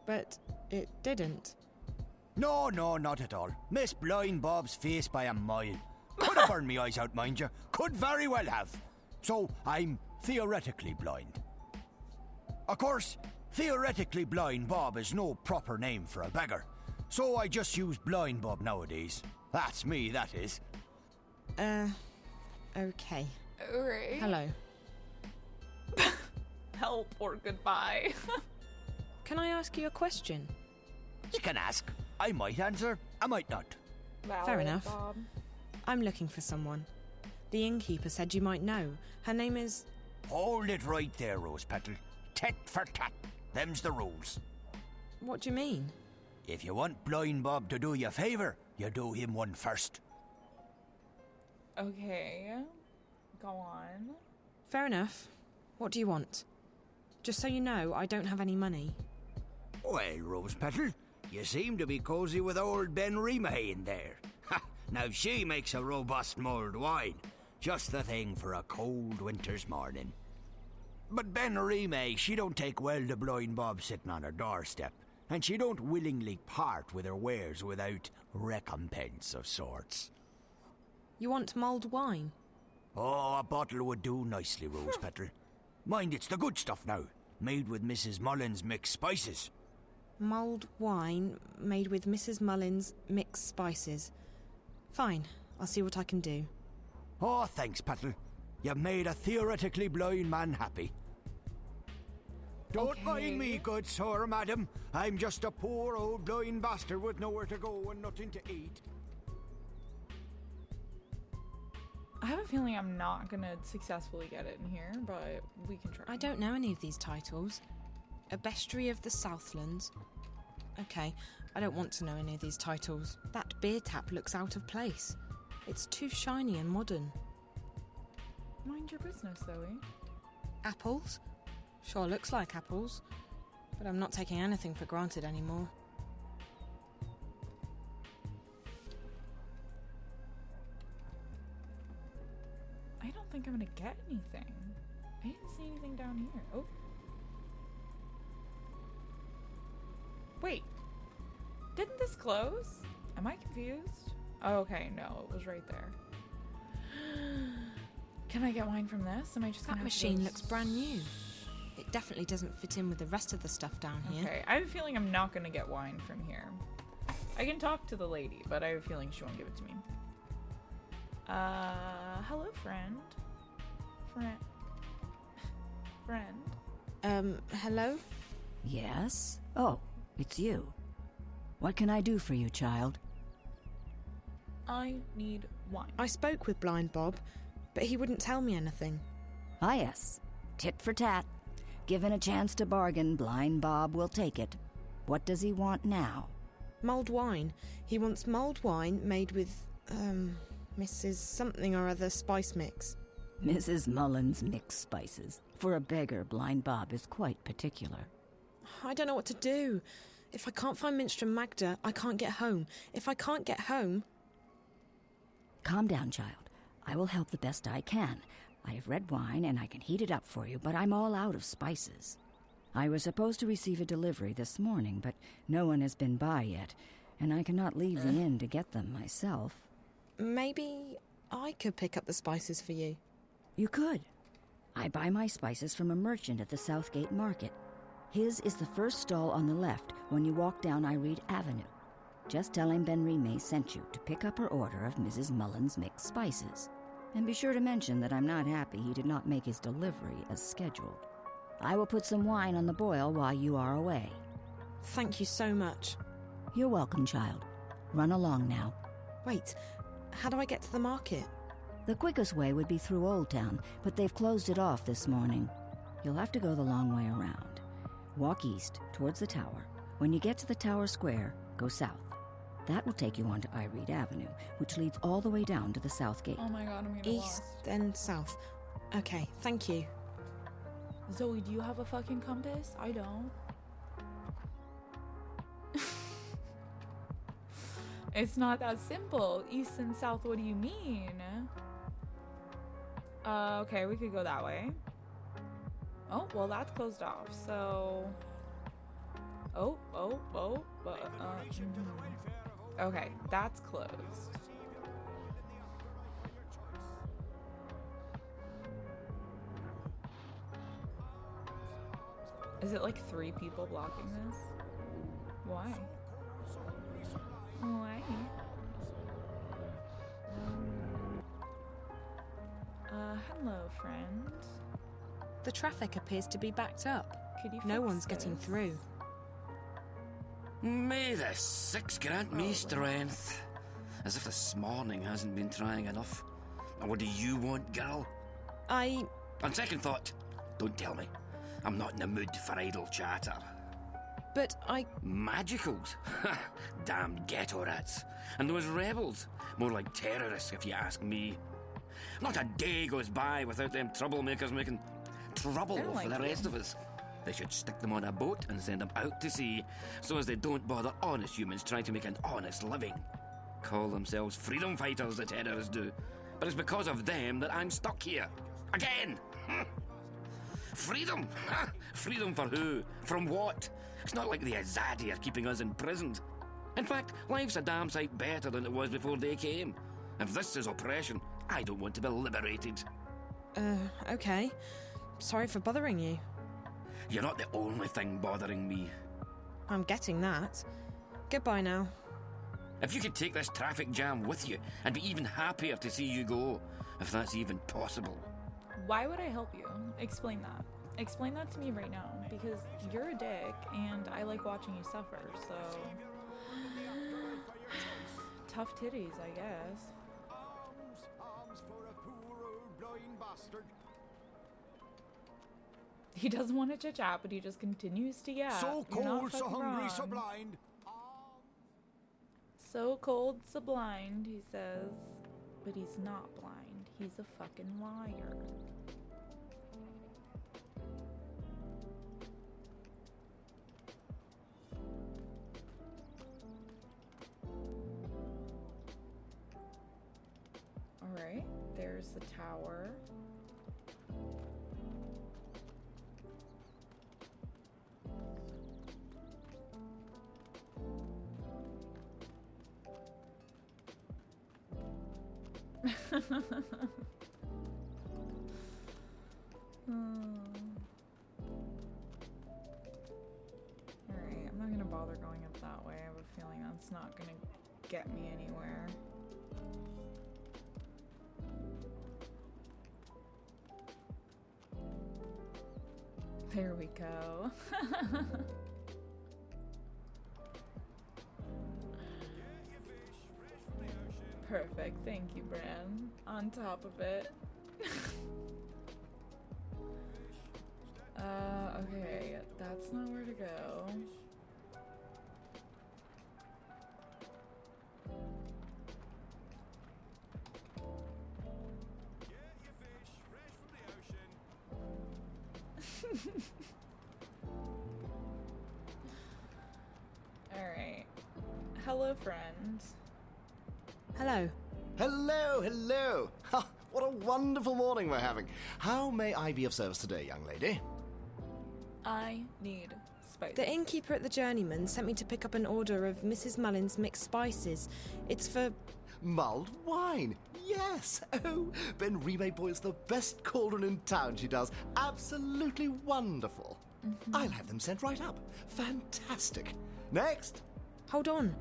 But it didn't. No, not at all. Missed Blind Bob's face by a mile. Could have burned me eyes out, mind you. Could very well have. So I'm theoretically blind. Of course, theoretically blind Bob is no proper name for a beggar. So I just use Blind Bob nowadays. That's me, that is. Okay. Alright. Hello. Help or goodbye. Can I ask you a question? You can ask. I might answer, I might not. Valid, Fair enough. Bob. I'm looking for someone. The innkeeper said you might know. Her name is... Hold it right there, Rose Petal. Tit for tat. Them's the rules. What do you mean? If you want Blind Bob to do you a favour, you do him one first. Okay. Go on. Fair enough. What do you want? Just so you know, I don't have any money. Well, Rose Petal, you seem to be cosy with old Benrima in there. Ha! Now she makes a robust mulled wine. Just the thing for a cold winter's morning. But Benrima, she don't take well to Blind Bob sitting on her doorstep. And she don't willingly part with her wares without recompense of sorts. You want mulled wine? Oh, a bottle would do nicely, Rose Petal. Mind, it's the good stuff now. Made with Mrs. Mullins' mixed spices. Mulled wine made with Mrs. Mullins' mixed spices. Fine, I'll see what I can do. Oh, thanks, Petal. You've made a theoretically blind man happy. Don't mind me, good sir, madam. I'm just a poor old blind bastard with nowhere to go and nothing to eat. I have a feeling I'm not gonna successfully get it in here, but we can try. I don't know any of these titles. A bestiary of the Southlands. Okay, I don't want to know any of these titles. That beer tap looks out of place. It's too shiny and modern. Mind your business, Zoe. Apples? Sure looks like apples. But I'm not taking anything for granted anymore. I don't think I'm gonna get anything. I didn't see anything down here. Oh. Wait. Didn't this close? Am I confused? Oh, okay, no, it was right there. Can I get wine from this? Am I just gonna That have to machine go looks brand new. It definitely doesn't fit in with the rest of the stuff down here. Okay, I have a feeling I'm not gonna get wine from here. I can talk to the lady, but I have a feeling she won't give it to me. Hello, friend. Friend. Hello? Yes? Oh, it's you. What can I do for you, child? I need wine. I spoke with Blind Bob, but he wouldn't tell me anything. Ah, yes. Tit for tat. Given a chance to bargain, Blind Bob will take it. What does he want now? Mulled wine. He wants mulled wine made with, Mrs. Something or other spice mix. Mrs. Mullins mixed spices. For a beggar, Blind Bob is quite particular. I don't know what to do. If I can't find Minstrom Magda, I can't get home. If I can't get home... Calm down, child. I will help the best I can. I have red wine and I can heat it up for you, but I'm all out of spices. I was supposed to receive a delivery this morning, but no one has been by yet, and I cannot leave the inn to get them myself. Maybe I could pick up the spices for you. You could. I buy my spices from a merchant at the Southgate Market. His is the first stall on the left when you walk down Irede Avenue. Just tell him Ben Rime sent you to pick up her order of Mrs. Mullins mixed spices. And be sure to mention that I'm not happy he did not make his delivery as scheduled. I will put some wine on the boil while you are away. Thank you so much. You're welcome, child. Run along now. Wait, how do I get to the market? The quickest way would be through Old Town, but they've closed it off this morning. You'll have to go the long way around. Walk east, towards the tower. When you get to the tower square, go south. That will take you onto Irede Avenue, which leads all the way down to the Southgate. Oh my god, I'm getting East, then south. Okay, thank you. Zoe, do you have a fucking compass? I don't. It's not that simple. East and south, what do you mean? Okay, we could go that way. Oh, well, that's closed off, so... Okay, that's closed. Is it like 3 people blocking this? Why? Why? Hello, friend. The traffic appears to be backed up. Could you No fix one's getting this? through. May the 6 grant me strength. As if this morning hasn't been trying enough. And what do you want, girl? On second thought, don't tell me. I'm not in the mood for idle chatter. But Magicals? Damned ghetto rats. And those rebels? More like terrorists, if you ask me. Not a day goes by without them troublemakers making trouble for the rest of us. They should stick them on a boat and send them out to sea, so as they don't bother honest humans trying to make an honest living. Call themselves freedom fighters, the terrorists do. But it's because of them that I'm stuck here. Again! Freedom? Freedom for who? From what? It's not like the Azadi are keeping us imprisoned. In fact, life's a damn sight better than it was before they came. If this is oppression, I don't want to be liberated. Okay. Sorry for bothering you. You're not the only thing bothering me. I'm getting that. Goodbye now. If you could take this traffic jam with you, I'd be even happier to see you go, if that's even possible. Why would I help you? Explain that. Explain that to me right now, because you're a dick, and I like watching you suffer, so... Tough titties, I guess. He doesn't want to chit-chat, but he just continues to yell. So cold, so hungry, so blind. So cold, so blind, he says. But he's not blind. He's a fucking liar. Alright, there's the tower. Alright, I'm not gonna bother going up that way. I have a feeling that's not gonna get me anywhere. There we go. Perfect, thank you, Bran. On top of it. Okay, that's not where to go. Alright. Hello, friend. Hello. Hello, hello. Ha, what a wonderful morning we're having. How may I be of service today, young lady? I need spices. The innkeeper at the Journeyman sent me to pick up an order of Mrs. Mullen's mixed spices. It's for... Mulled wine. Yes. Oh, Ben Rime boils the best cauldron in town, she does. Absolutely wonderful. I'll have them sent right up. Fantastic. Next. Hold on.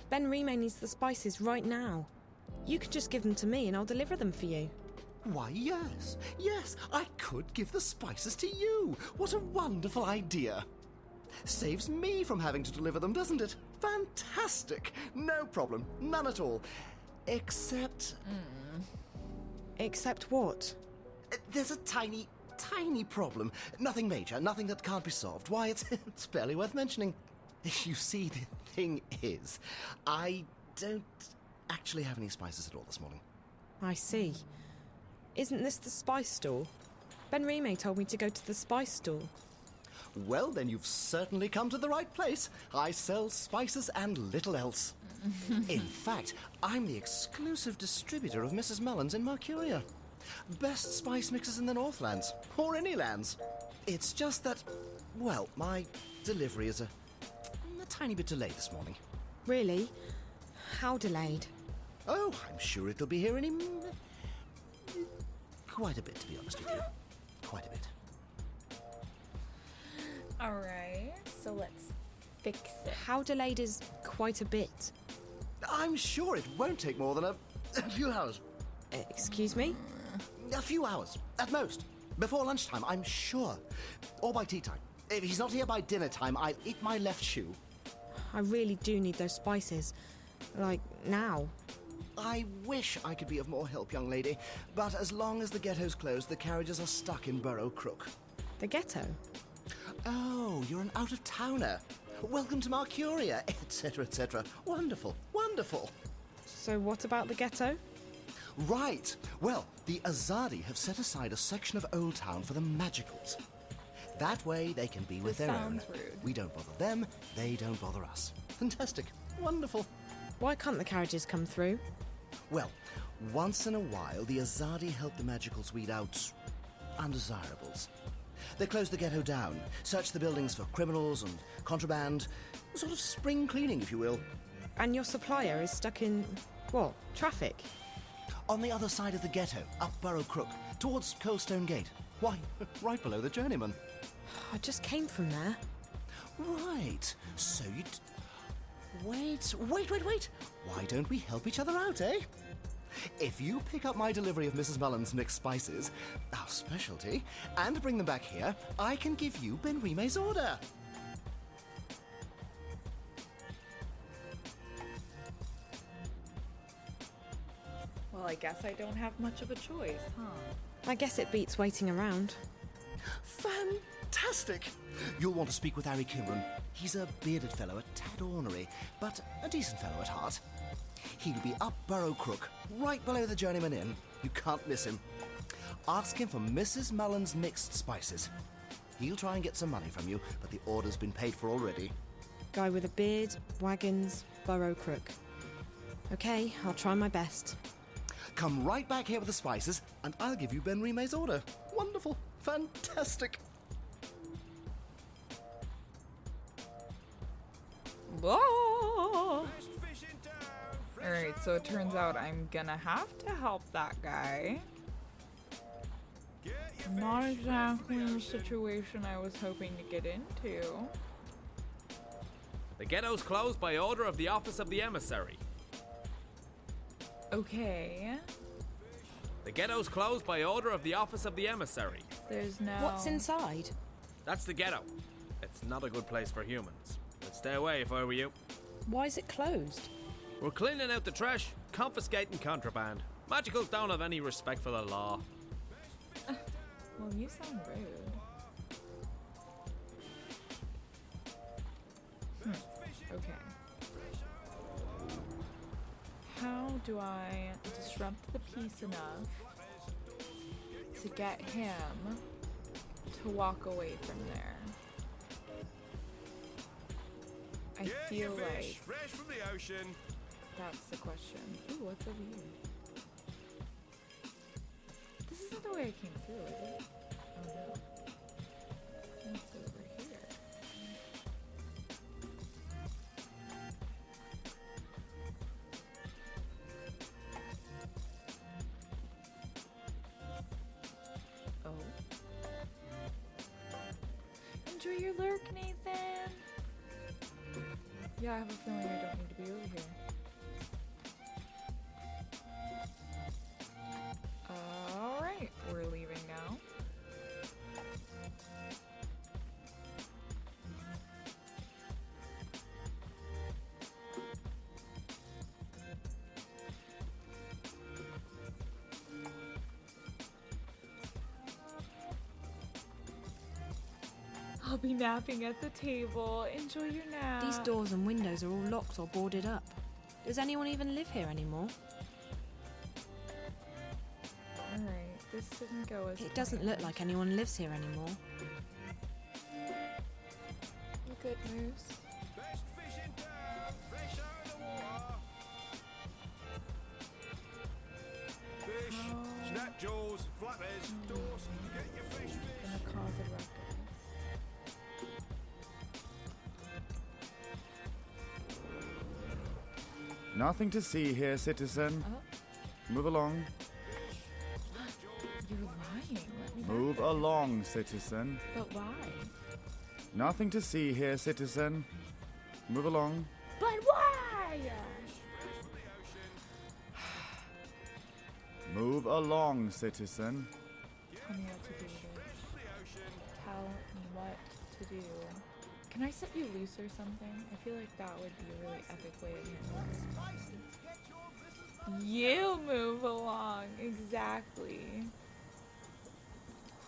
Ben Rime needs the spices right now. You can just give them to me and I'll deliver them for you. Why, yes. Yes, I could give the spices to you. What a wonderful idea. Saves me from having to deliver them, doesn't it? Fantastic. No problem. None at all. Except... Except what? There's a tiny problem. Nothing major, nothing that can't be solved. Why, it's barely worth mentioning. You see, the thing is, I don't actually have any spices at all this morning. I see. Isn't this the spice store? Ben Rime told me to go to the spice store. Well, then you've certainly come to the right place. I sell spices and little else. In fact, I'm the exclusive distributor of Mrs. Mullen's in Mercuria. Best spice mixers in the Northlands, or any lands. It's just that, well, my delivery is a tiny bit delayed this morning. Really? How delayed? Oh, I'm sure it'll be here any... quite a bit, to be honest with you. Quite a bit. Alright, so let's fix it. How delayed is quite a bit? I'm sure it won't take more than a few hours. Excuse me? A few hours, at most. Before lunchtime, I'm sure. Or by tea time. If he's not here by dinner time, I'll eat my left shoe. I really do need those spices. Like, now. I wish I could be of more help, young lady. But as long as the ghetto's closed, the carriages are stuck in Burrow Crook. The ghetto? Oh, you're an out-of-towner. Welcome to Mercuria, etc., etc. Wonderful, wonderful. So what about the ghetto? Right. Well, the Azadi have set aside a section of Old Town for the Magicals. That way they can be with their own. Rude. We don't bother them, they don't bother us. Fantastic. Wonderful. Why can't the carriages come through? Well, once in a while, the Azadi help the Magicals weed out undesirables. They close the ghetto down, search the buildings for criminals and contraband, sort of spring cleaning, if you will. And your supplier is stuck in, what, traffic? On the other side of the ghetto, up Burrow Crook, towards Coldstone Gate. Why, right below the Journeyman. I just came from there. Right, so you'd... Wait. Why don't we help each other out, eh? If you pick up my delivery of Mrs. Mullen's mixed spices, our specialty, and bring them back here, I can give you Ben Rime's order. Well, I guess I don't have much of a choice, huh? I guess it beats waiting around. Fantastic! fantastic! You'll want to speak with Harry Kimron. He's a bearded fellow, a tad ornery, but a decent fellow at heart. He'll be up Burrow Crook, right below the Journeyman Inn. You can't miss him. Ask him for Mrs. Mullen's mixed spices. He'll try and get some money from you, but the order's been paid for already. Guy with a beard, wagons, Burrow Crook. Okay, I'll try my best. Come right back here with the spices, and I'll give you Ben Rimé's order. Wonderful. Fantastic. Whoa! Alright, so it turns out I'm gonna have to help that guy. Not exactly the situation I was hoping to get into. The ghetto's closed by order of the Office of the Emissary. Okay. The ghetto's closed by order of the Office of the Emissary. There's no... What's inside? That's the ghetto. It's not a good place for humans. I'd stay away if I were you. Why is it closed? We're cleaning out the trash, confiscating contraband. Magicals don't have any respect for the law. Well, you sound rude. Okay. How do I disrupt the peace enough to get him to walk away from there? I feel like fresh from the ocean. That's the question. Ooh, what's over here? This isn't the way I came through, is it? Oh no. What's over here? Oh. Enjoy your lurk, Nathan! Yeah, I have a feeling I don't need to be over here. Alright, we're leaving now. I'll be napping at the table. Enjoy your nap. These doors and windows are all locked or boarded up. Does anyone even live here anymore? Alright, this didn't go as It doesn't look like anyone lives here anymore. You good, Moose? Best fish in town, fresh out of the water. Fish, snap jaws, flatheads, doors, get your fish. Gonna cause a ruckus. Nothing to see here, citizen. Oh. Move along. You're lying. Let me Move back. along, citizen. But why? Nothing to see here, citizen. Move along. But why? Move along, citizen. Tell me what to do. Tell me what to do. Can I set you loose or something? I feel like that would be a really epic way of handling this. You move along. Exactly.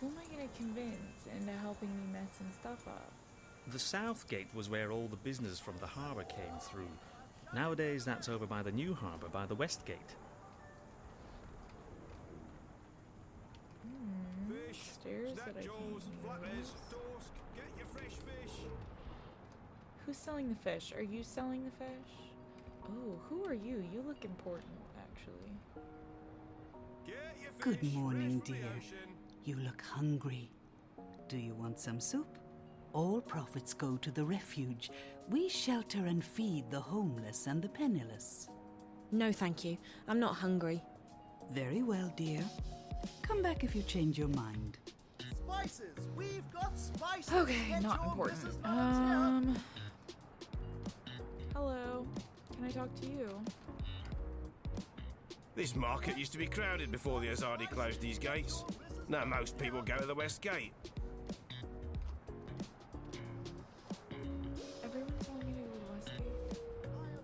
Who am I going to convince into helping me messing stuff up? The South Gate was where all the business from the harbour came through. Nowadays that's over by the new harbour, by the West Gate. Stairs that I can't use. Who's selling the fish? Are you selling the fish? Oh, who are you? You look important, actually. Good morning, dear. You look hungry. Do you want some soup? All profits go to the refuge. We shelter and feed the homeless and the penniless. No, thank you. I'm not hungry. Very well, dear. Come back if you change your mind. Spices! We've got spices! Okay, Get not your important. Mrs. Mullins here. Hello. Can I talk to you? This market used to be crowded before the Azadi closed these gates. Now most people go to the West Gate. Everyone's telling me to go to Westgate.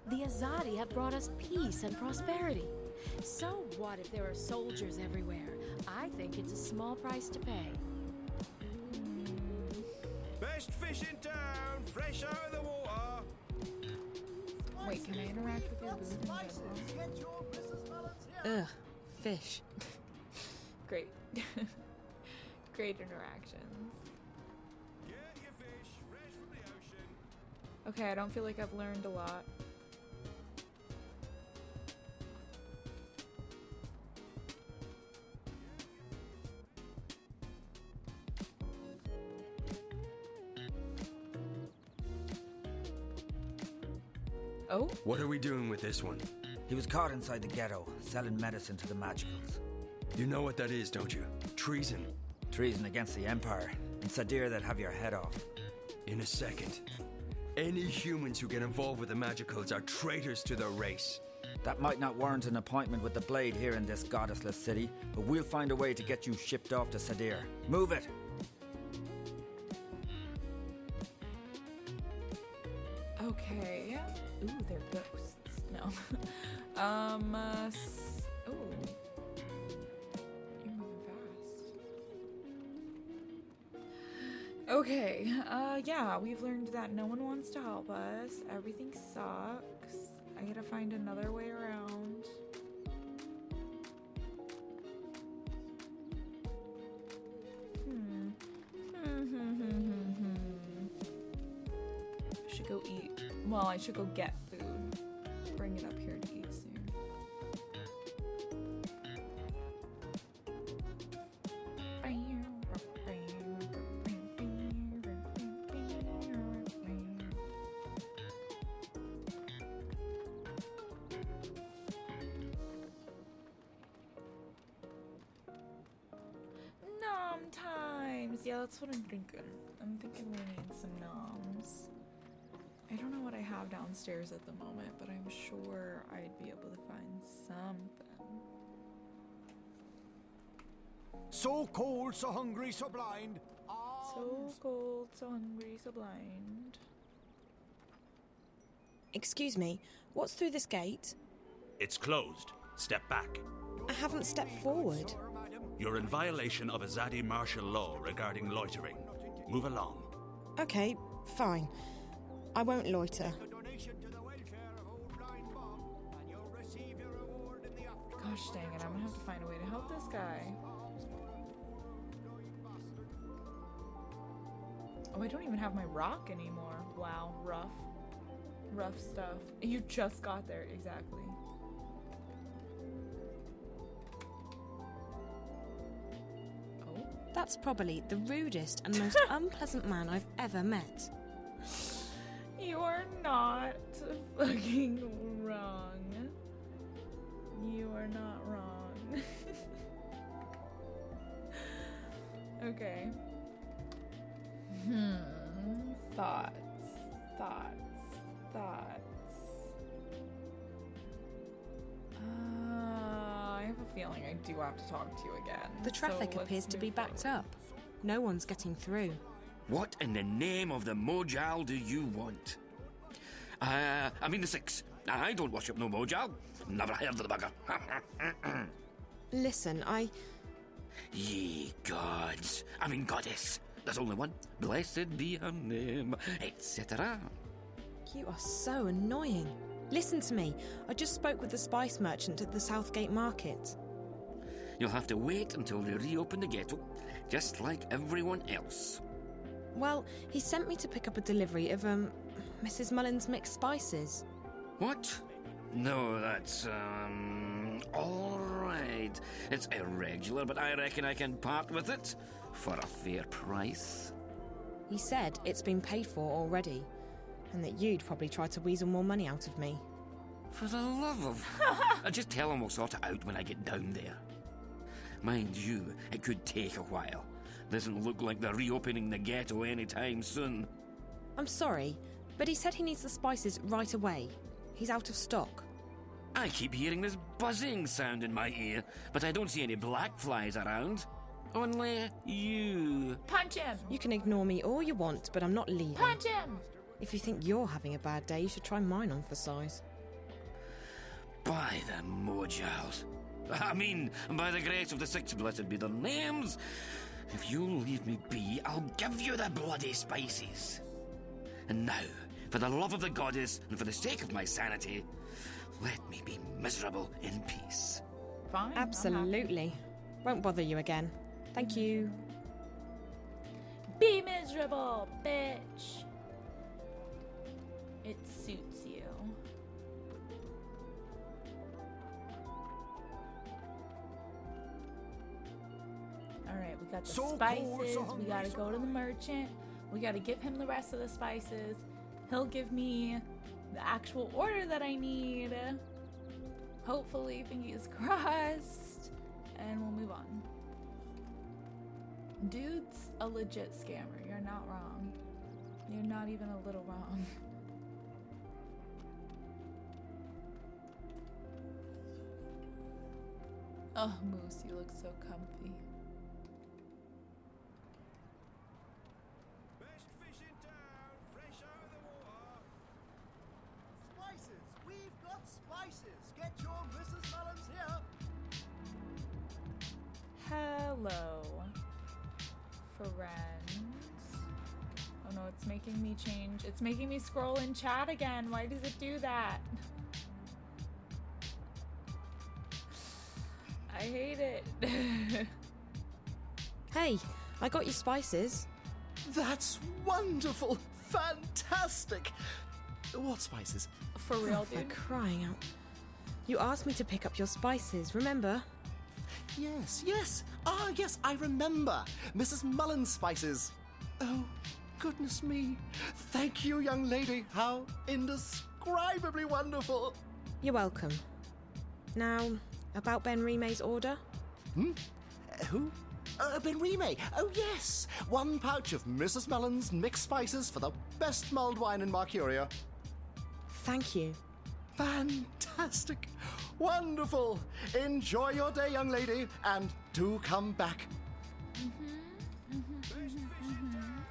The Azadi have brought us peace and prosperity. So what if there are soldiers everywhere? I think it's a small price to pay. Best fish in town, fresh out of the water. Wait, can I interact with your booth in general? Ugh, fish. Great. Great interactions. Get your fish fresh from the ocean. Okay, I don't feel like I've learned a lot. Oh? What are we doing with this one? He was caught inside the ghetto, selling medicine to the magicals. You know what that is, don't you? Treason. Treason against the Empire. In Sadir, they'd have your head off. In a second. Any humans who get involved with the magicals are traitors to their race. That might not warrant an appointment with the Blade here in this goddessless city, but we'll find a way to get you shipped off to Sadir. Move it! Okay. Ooh, they're ghosts. No. Ooh. You're moving fast. Okay. Yeah, we've learned that no one wants to help us. Everything sucks. I gotta find another way around. I should go eat. Well, I should go get food. Bring it up here to eat soon. Nom times! Yeah, that's what I'm thinking. I'm thinking we need some noms. I don't know what I have downstairs at the moment, but I'm sure I'd be able to find something. So cold, so hungry, so blind. So cold, so hungry, so blind. Excuse me, what's through this gate? It's closed. Step back. I haven't stepped forward. You're in violation of Azadi martial law regarding loitering. Move along. Okay, fine. I won't loiter. Gosh dang it, I'm gonna have to find a way to help this guy. Oh, I don't even have my rock anymore. Wow, rough. Rough stuff. You just got there, exactly. Oh? That's probably the rudest and most unpleasant man I've ever met. You are not fucking wrong. You are not wrong. Okay. Thoughts. I have a feeling I do have to talk to you again. The traffic appears to be backed up. No one's getting through. What in the name of the Mojal do you want? I mean the Six. I don't worship no Mojal. Never heard of the bugger. Listen, Ye gods. I mean goddess. There's only one. Blessed be her name, etc. You are so annoying. Listen to me. I just spoke with the spice merchant at the Southgate Market. You'll have to wait until they reopen the ghetto, just like everyone else. Well, he sent me to pick up a delivery of, Mrs. Mullen's mixed spices. What? No, that's, all right. It's irregular, but I reckon I can part with it for a fair price. He said it's been paid for already, and that you'd probably try to weasel more money out of me. For the love of... Just tell him we'll sort it out when I get down there. Mind you, it could take a while. Doesn't look like they're reopening the ghetto anytime soon. I'm sorry, but he said he needs the spices right away. He's out of stock. I keep hearing this buzzing sound in my ear, but I don't see any black flies around. Only you. Punch him! You can ignore me all you want, but I'm not leaving. Punch him! If you think you're having a bad day, you should try mine on for size. By the Mojals. I mean, by the grace of the Six, blessed be their names. If you'll leave me be, I'll give you the bloody spices. And now, for the love of the goddess and for the sake of my sanity, let me be miserable in peace. Fine. Absolutely. Won't bother you again. Thank you. Be miserable, bitch. It suits you. Alright, we got the spices. We gotta go to the merchant. We gotta give him the rest of the spices. He'll give me the actual order that I need. Hopefully, fingers crossed. And we'll move on. Dude's a legit scammer. You're not wrong. You're not even a little wrong. Oh, Moose, you look so comfy. Best fish in town, fresh out of the water. Spices, we've got spices. Get your Mrs. Mullins here. Hello, friends. Oh no, it's making me change. It's making me scroll in chat again. Why does it do that? I hate it. Hey, I got your spices. That's wonderful. Fantastic. What spices? For real, For dude. crying out. You asked me to pick up your spices, remember? Yes, yes. Ah, yes, I remember. Mrs. Mullins' spices. Oh, goodness me. Thank you, young lady. How indescribably wonderful. You're welcome. Now, about Ben Rime's order? Who? Ben Rime. Oh, yes. 1 pouch of Mrs. Mullins' mixed spices for the best mulled wine in Mercuria. Thank you. Fantastic. Wonderful. Enjoy your day, young lady, and do come back.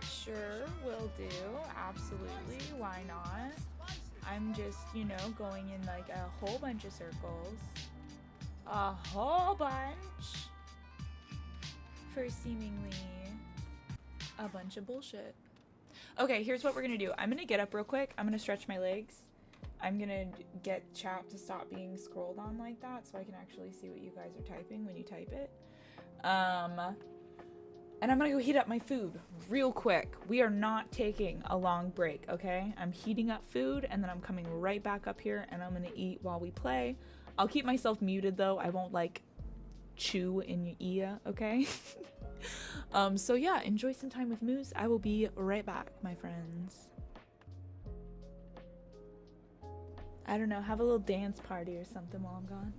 Sure, will do. Absolutely. Why not? I'm just, you know, going in like a whole bunch of circles. A whole bunch. For seemingly a bunch of bullshit. Okay, here's what we're gonna do. I'm gonna get up real quick. I'm gonna stretch my legs. I'm gonna get chat to stop being scrolled on like that so I can actually see what you guys are typing when you type it. And I'm gonna go heat up my food real quick. We are not taking a long break, okay? I'm heating up food and then I'm coming right back up here and I'm gonna eat while we play. I'll keep myself muted though. I won't like chew in your ear, okay? So yeah, enjoy some time with Moose. I will be right back, my friends. I don't know, have a little dance party or something while I'm gone.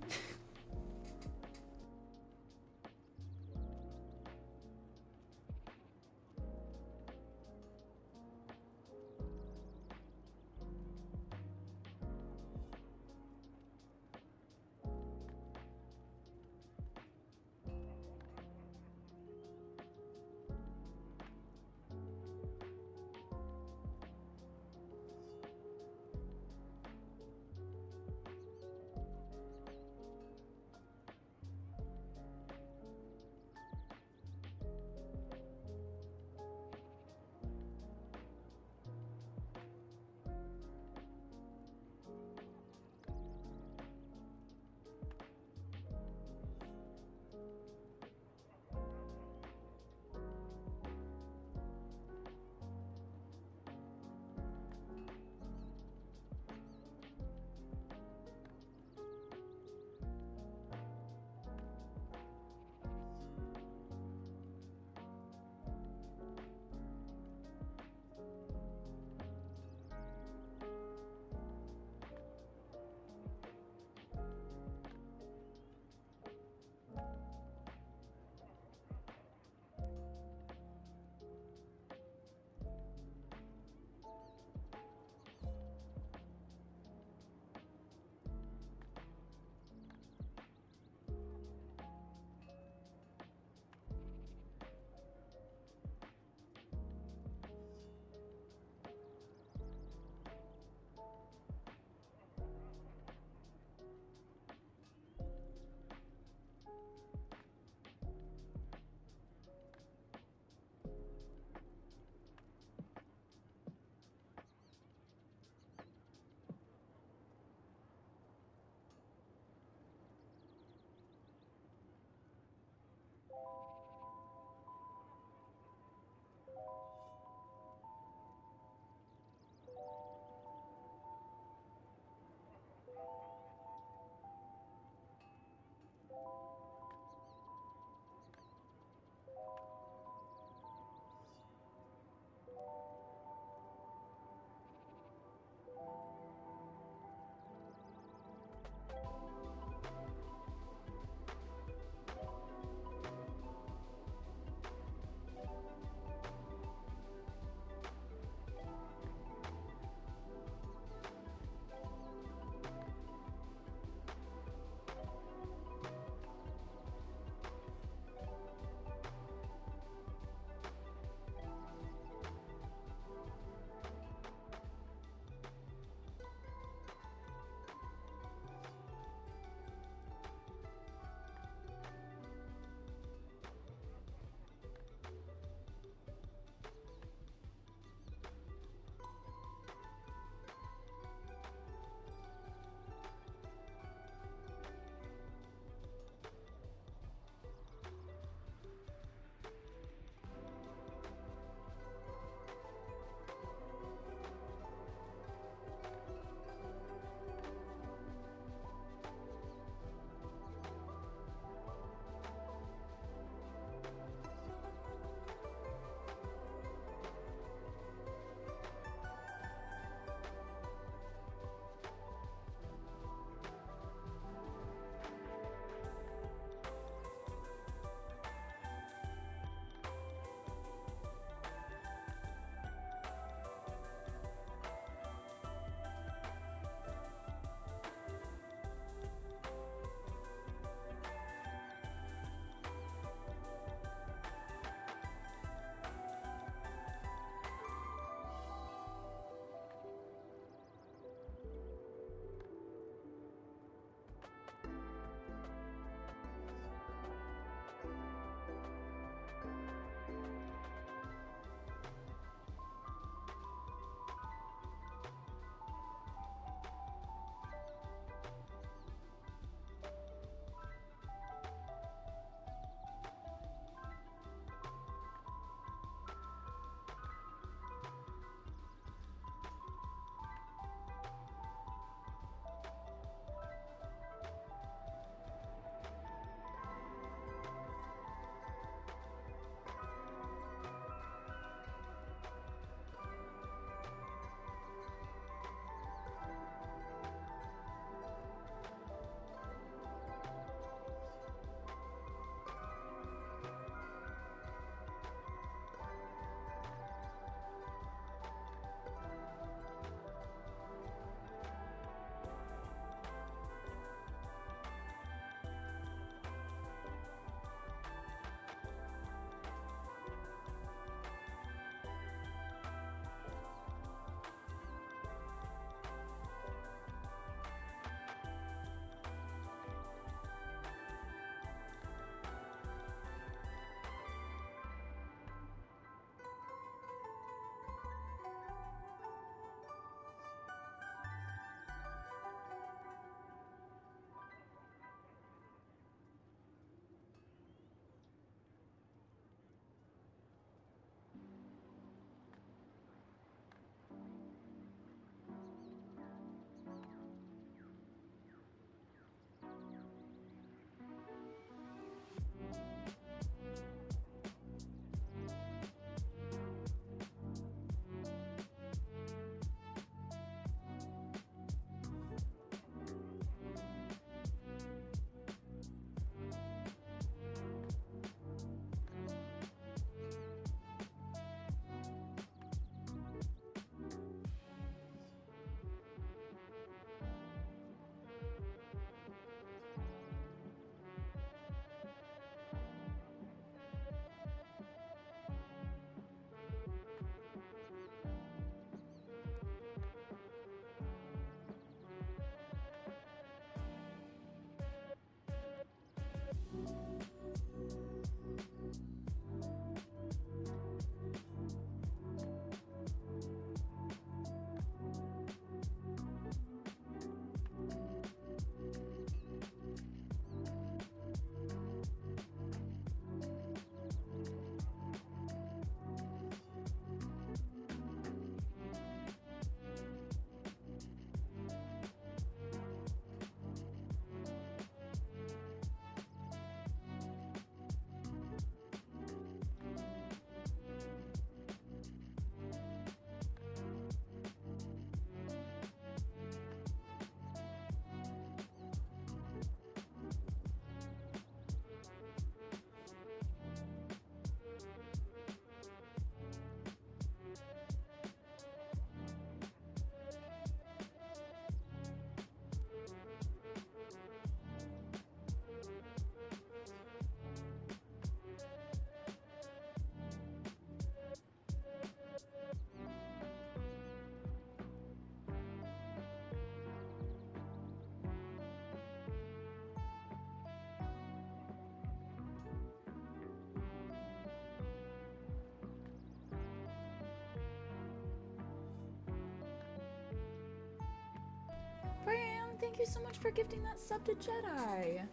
you so much for gifting that sub to Jedi.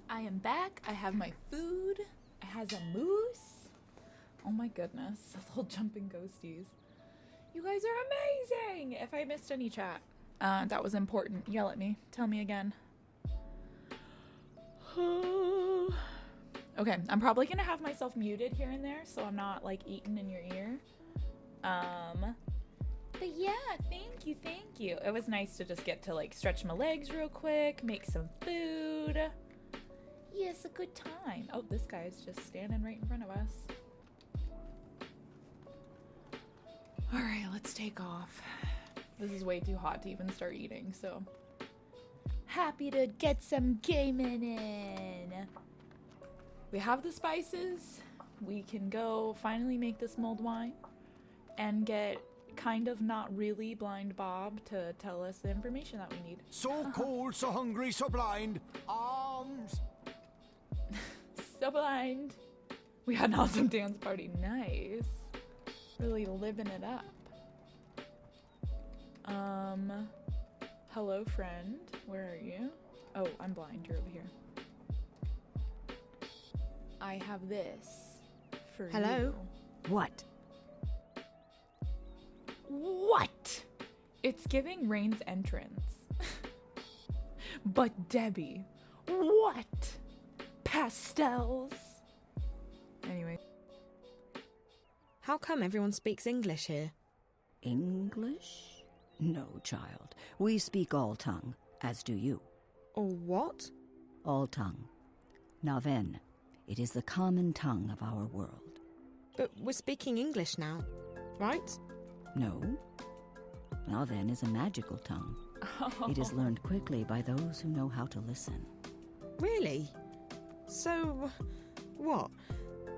I am back. I have my food. It has a moose. Oh my goodness. Little jumping ghosties. You guys are amazing. If I missed any chat, that was important. Yell at me. Tell me again. Okay, I'm probably gonna have myself muted here and there so I'm not like eating in your ear. But yeah, thank you. It was nice to just get to like stretch my legs real quick, make some food. Yeah, it's a good time. Oh, this guy's just standing right in front of us. All right, let's take off. This is way too hot to even start eating, so. Happy to get some gaming in. We have the spices. We can go finally make this mulled wine and get kind of not really blind Bob to tell us the information that we need. So cold, so hungry, so blind. Arms. So blind. We had an awesome dance party. Nice. Really living it up. Hello, friend. Where are you? Oh, I'm blind. You're over here. I have this for Hello? you. What? What? It's giving Rain's entrance. But Debbie, what? Pastels? Anyway. How come everyone speaks English here? English? No, child. We speak all tongue, as do you. Or what? All tongue. Naven. It is the common tongue of our world. But we're speaking English now, right? No. Naven is a magical tongue. It is learned quickly by those who know how to listen. Really? So, what?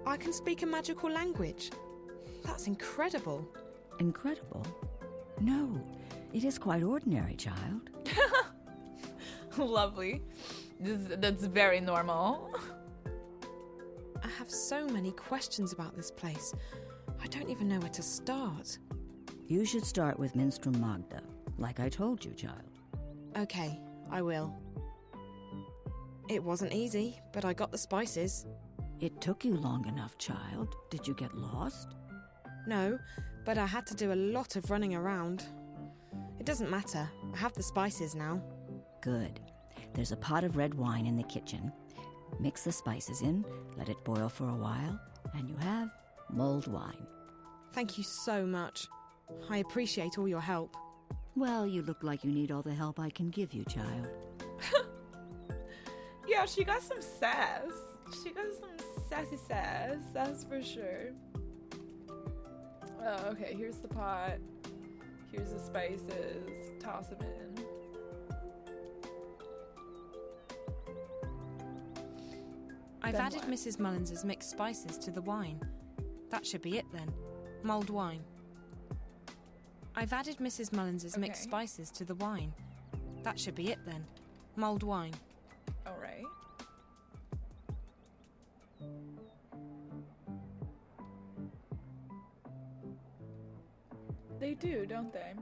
I can speak a magical language? That's incredible. Incredible? No, it is quite ordinary, child. Lovely. That's very normal. I have so many questions about this place. I don't even know where to start. You should start with Minstrom Magda, like I told you, child. Okay, I will. It wasn't easy, but I got the spices. It took you long enough, child. Did you get lost? No, but I had to do a lot of running around. It doesn't matter. I have the spices now. Good. There's a pot of red wine in the kitchen. Mix the spices in, let it boil for a while, and you have mulled wine. Thank you so much. I appreciate all your help. Well, you look like you need all the help I can give you, child. Yeah, she got some sass. She got some sassy sass, that's for sure. Oh, okay, here's the pot. Here's the spices. Toss them in. I've Then added what? Mrs. Mullins's mixed spices to the wine. That should be it then. Mulled wine. I've added Mrs. Mullins's mixed spices to the wine. That should be it then. Mulled wine. All right. They do, don't they?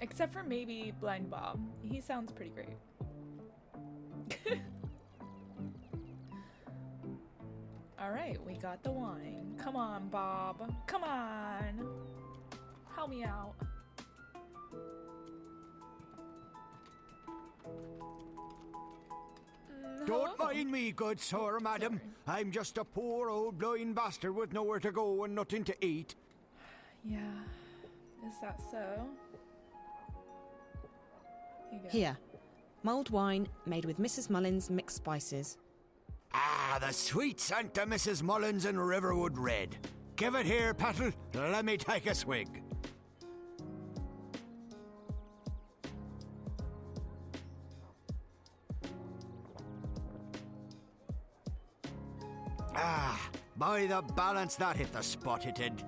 Except for maybe Blind Bob. He sounds pretty great. All right, we got the wine. Come on, Bob. Come on. Help me out. Don't mind me, good sir, madam. I'm just a poor old blind bastard with nowhere to go and nothing to eat. Yeah, is that so? Here. Mulled wine made with Mrs. Mullins's mixed spices. Ah, the sweet scent of Mrs. Mullins and Riverwood Red. Give it here, Petal. Let me take a swig. Ah, by the balance, that hit the spot, it did.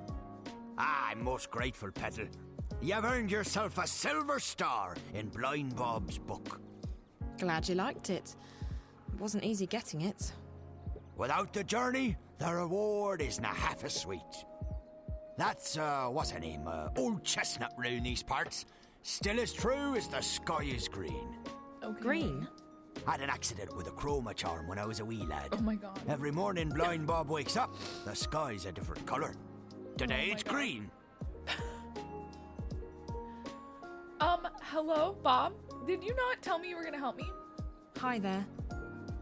Ah, I'm most grateful, Petal. You've earned yourself a silver star in Blind Bob's book. Glad you liked it. It wasn't easy getting it. Without the journey, the reward isn't half as sweet. That's, what's her name? Old Chestnut round these parts. Still as true as the sky is green. Okay. Green? Had an accident with a chroma charm when I was a wee lad. Oh my god. Every morning Blind Bob wakes up, the sky's a different colour. Today it's green. Hello, Bob? Did you not tell me you were gonna help me? Hi there.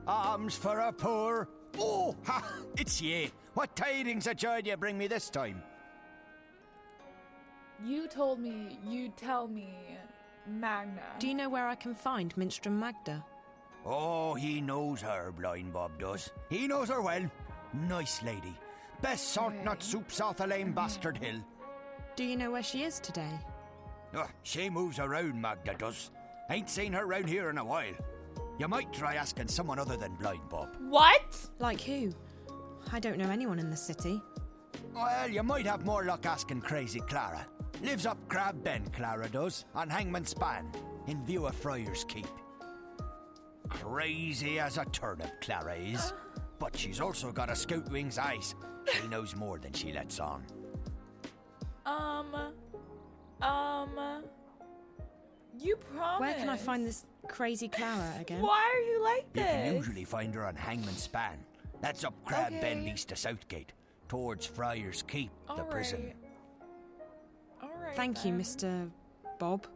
Alms for a poor. Oh, ha! It's ye. What tidings of joy do you bring me this time? You told me you'd tell me Magna. Do you know where I can find Minstrom Magda? Oh, he knows her, Blind Bob does. He knows her well. Nice lady. Best salt nut soup south of Lame Bastard Hill. Do you know where she is today? Oh, she moves around, Magda does. Ain't seen her round here in a while. You might try asking someone other than Blind Bob. What? Like who? I don't know anyone in the city. Well, you might have more luck asking Crazy Clara. Lives up Crab Bend, Clara does, on Hangman's Span, in view of Friar's Keep. Crazy as a turnip, Clara is. But she's also got a scout wing's eyes. She knows more than she lets on. You promised. Where can I find this Crazy Clara again? Why are you like You this? can usually find her on Hangman's Span. That's up Crab Bend east of Southgate, towards Friar's Keep, the prison. Alright. Thank you, Mr. Bob.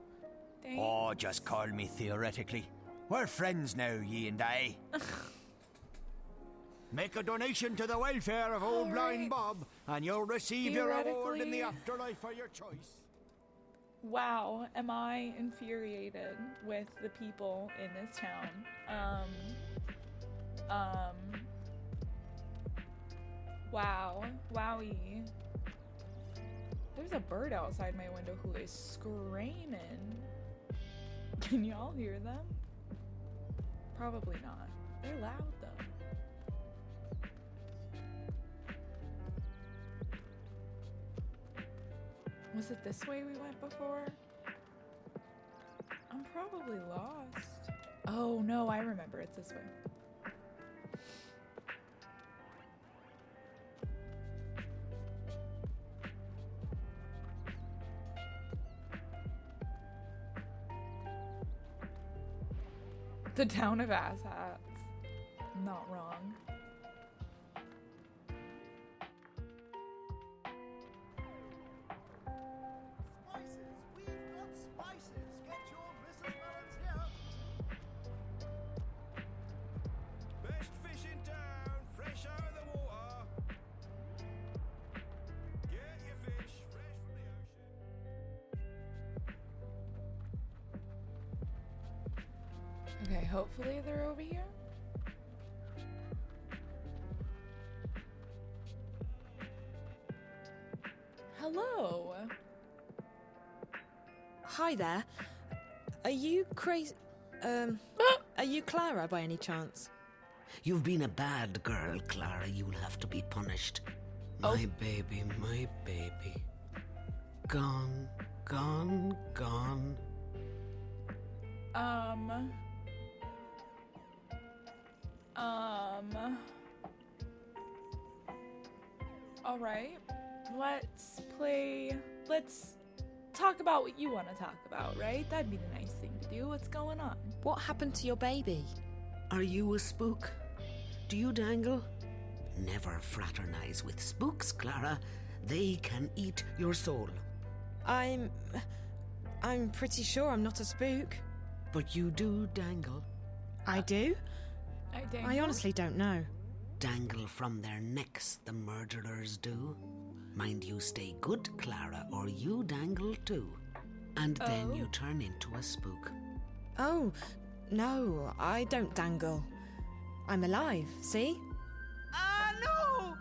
Oh, just call me theoretically. We're friends now, ye and I. Make a donation to the welfare of old Blind Bob, and you'll receive your reward in the afterlife of your choice. Wow, am I infuriated with the people in this town. Wow. Wowie. There's a bird outside my window who is screaming. Can y'all hear them? Probably not. They're loud though. Was it this way we went before? I'm probably lost. Oh no, I remember it's this way. The town of asshats. Not wrong. Best fish in town, fresh out of the water. Get your fish fresh from the ocean. Okay, hopefully they're over here. Hello. Hi there. Are you crazy? Are you Clara by any chance? You've been a bad girl, Clara. You'll have to be punished. My baby, my baby. Gone, gone, gone. Alright. Let's talk about what you want to talk about, right? That'd be the nice thing to do. What's going on? What happened to your baby? Are you a spook? Do you dangle? Never fraternize with spooks, Clara. They can eat your soul. I'm pretty sure I'm not a spook. But you do dangle. I do? I dangle? I honestly don't know. Dangle from their necks, the murderers do. Mind you stay good, Clara, or you dangle too. And then you turn into a spook. Oh, no, I don't dangle. I'm alive, see? No!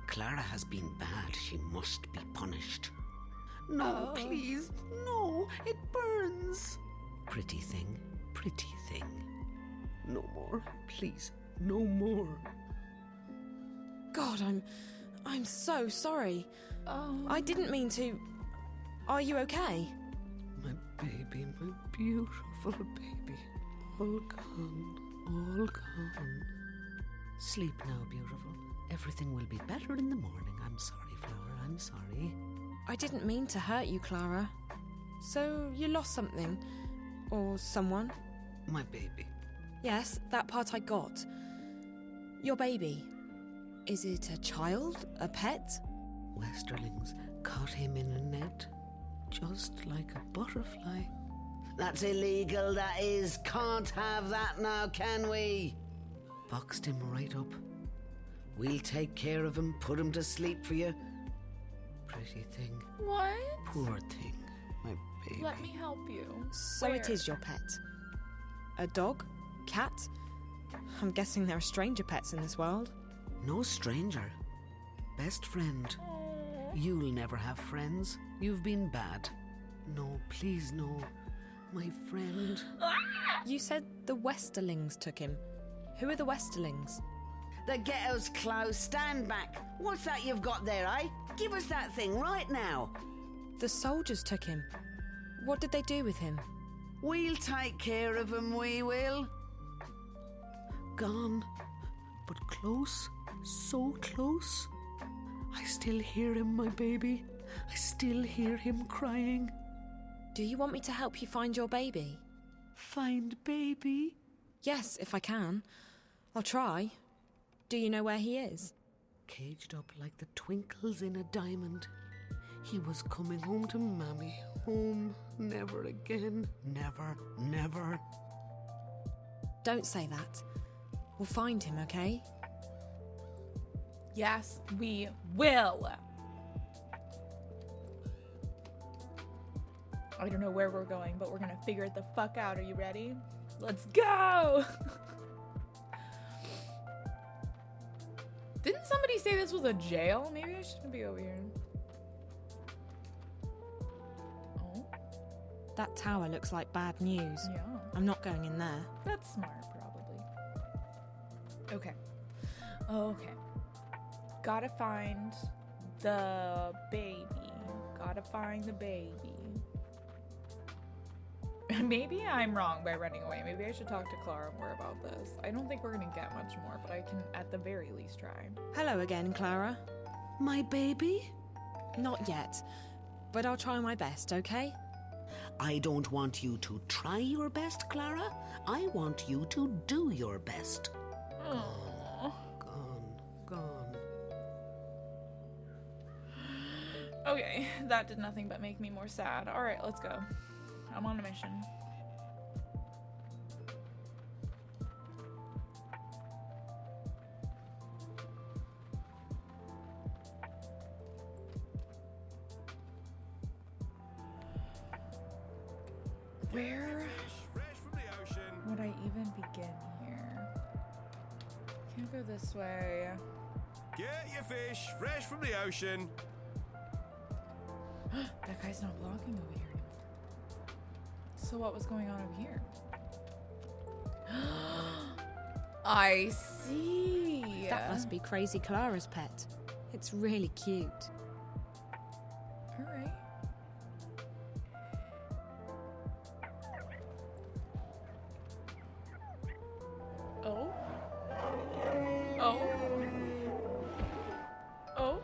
Clara has been bad. She must be punished. No, please, no, it burns. Pretty thing, pretty thing. No more, please, no more. God, I'm so sorry. I didn't mean to. Are you okay? My baby, my beautiful baby. All gone, all gone. Sleep now, beautiful. Everything will be better in the morning. I'm sorry, Flower, I'm sorry. I didn't mean to hurt you, Clara. So you lost something? Or someone? My baby. Yes, that part I got. Your baby. Is it a child? A pet? Westerlings caught him in a net, just like a butterfly. That's illegal, that is. Can't have that now, can we? Boxed him right up. We'll take care of him, put him to sleep for you. Pretty thing. What? Poor thing, my baby. Let me help you. So it is your pet? A dog? Cat? I'm guessing there are stranger pets in this world. No stranger. Best friend. You'll never have friends. You've been bad. No, please no. My friend. You said the Westerlings took him. Who are the Westerlings? The ghetto's closed. Stand back. What's that you've got there, eh? Give us that thing right now. The soldiers took him. What did they do with him? We'll take care of him, we will. Gone. But close. So close. I still hear him, my baby. I still hear him crying. Do you want me to help you find your baby? Find baby? Yes, if I can. I'll try. Do you know where he is? Caged up like the twinkles in a diamond. He was coming home to Mammy. Home. Never again. Never, never. Don't say that. We'll find him, okay? Yes, we will. I don't know where we're going, but we're gonna figure it the fuck out. Are you ready? Let's go! Didn't somebody say this was a jail? Maybe I shouldn't be over here. Oh. That tower looks like bad news. Yeah. I'm not going in there. That's smart, probably. Okay. Okay. Gotta find the baby. Gotta find the baby. Maybe I'm wrong by running away. Maybe I should talk to Clara more about this. I don't think we're gonna get much more, but I can at the very least try. Hello again, Clara. My baby? Not yet, but I'll try my best, okay? I don't want you to try your best, Clara. I want you to do your best. Gone. Okay, that did nothing but make me more sad. Alright, let's go. I'm on a mission. Where would I even begin here? Can't go this way. Get your fish fresh from the ocean. That guy's not vlogging over here anymore. So what was going on over here? I see. That must be Crazy Clara's pet. It's really cute. Alright. Oh. Oh. Oh.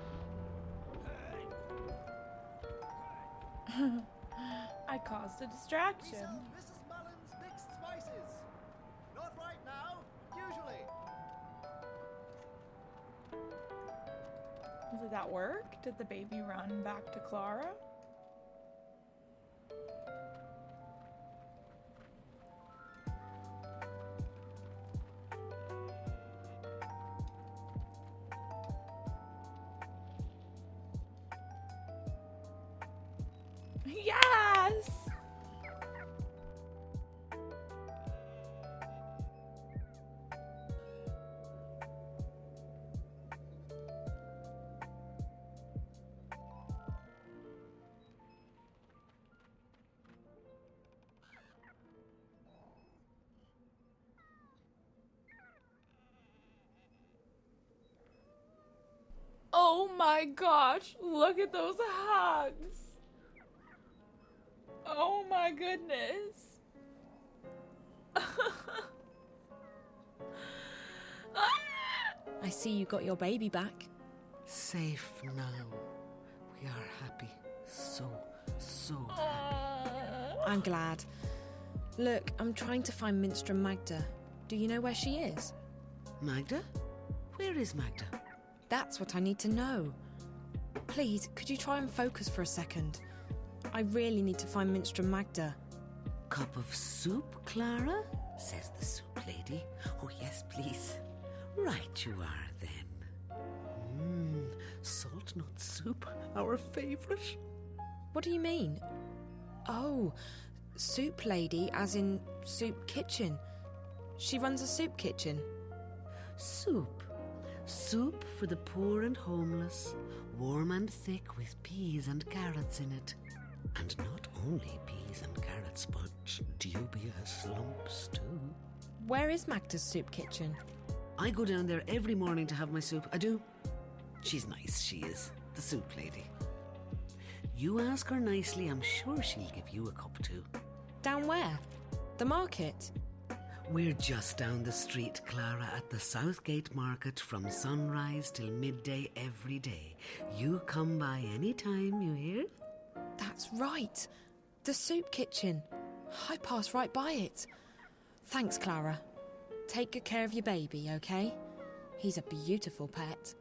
I caused a distraction. Mrs. Mullen's mixed spices. Not right now, usually. Did that work? Did the baby run back to Clara? Yes! Oh my gosh, look at those hugs. Oh my goodness. I see you got your baby back. Safe now. We are happy. So happy. I'm glad. Look, I'm trying to find Minstrel Magda. Do you know where she is? Magda? Where is Magda? That's what I need to know. Please, could you try and focus for a second? I really need to find Minstrel Magda. Cup of soup, Clara? Says the soup lady. Oh, yes, please. Right you are, then. Salt nut soup, our favourite. What do you mean? Oh, soup lady, as in soup kitchen. She runs a soup kitchen. Soup. Soup for the poor and homeless, warm and thick with peas and carrots in it. And not only peas and carrots, but dubious lumps too. Where is Magda's soup kitchen? I go down there every morning to have my soup. I do. She's nice, she is. The soup lady. You ask her nicely, I'm sure she'll give you a cup too. Down where? The market? We're just down the street, Clara, at the Southgate Market from sunrise till midday every day. You come by any time, you hear? That's right. The soup kitchen. I pass right by it. Thanks, Clara. Take good care of your baby, okay? He's a beautiful pet.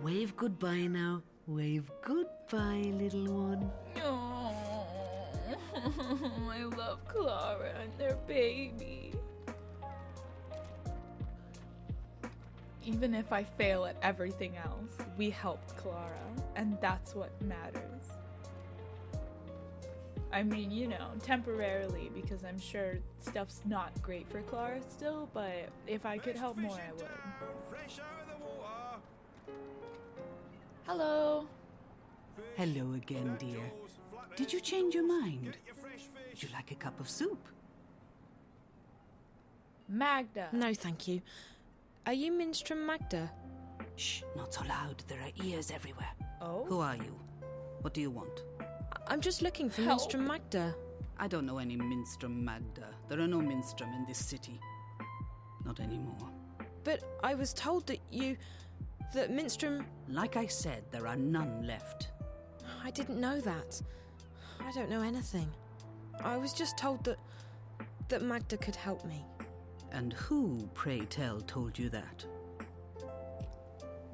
Wave goodbye now. Wave goodbye, little one. Oh, I love Clara and their baby. Even if I fail at everything else, we helped Clara, and that's what matters. I mean, you know, temporarily, because I'm sure stuff's not great for Clara still, but if I could help more, I would. Fresh out of the water. Hello. Hello again, dear. Did you change your mind? Would you like a cup of soup? Magda. No, thank you. Are you Minstrel Magda? Shh, not so loud. There are ears everywhere. Oh? Who are you? What do you want? I'm just looking for Minstrel Magda. I don't know any Minstrel Magda. There are no Minstrel in this city. Not anymore. But I was told that Minstrel... Like I said, there are none left. I didn't know that. I don't know anything. I was just told that Magda could help me. And who, pray tell, told you that?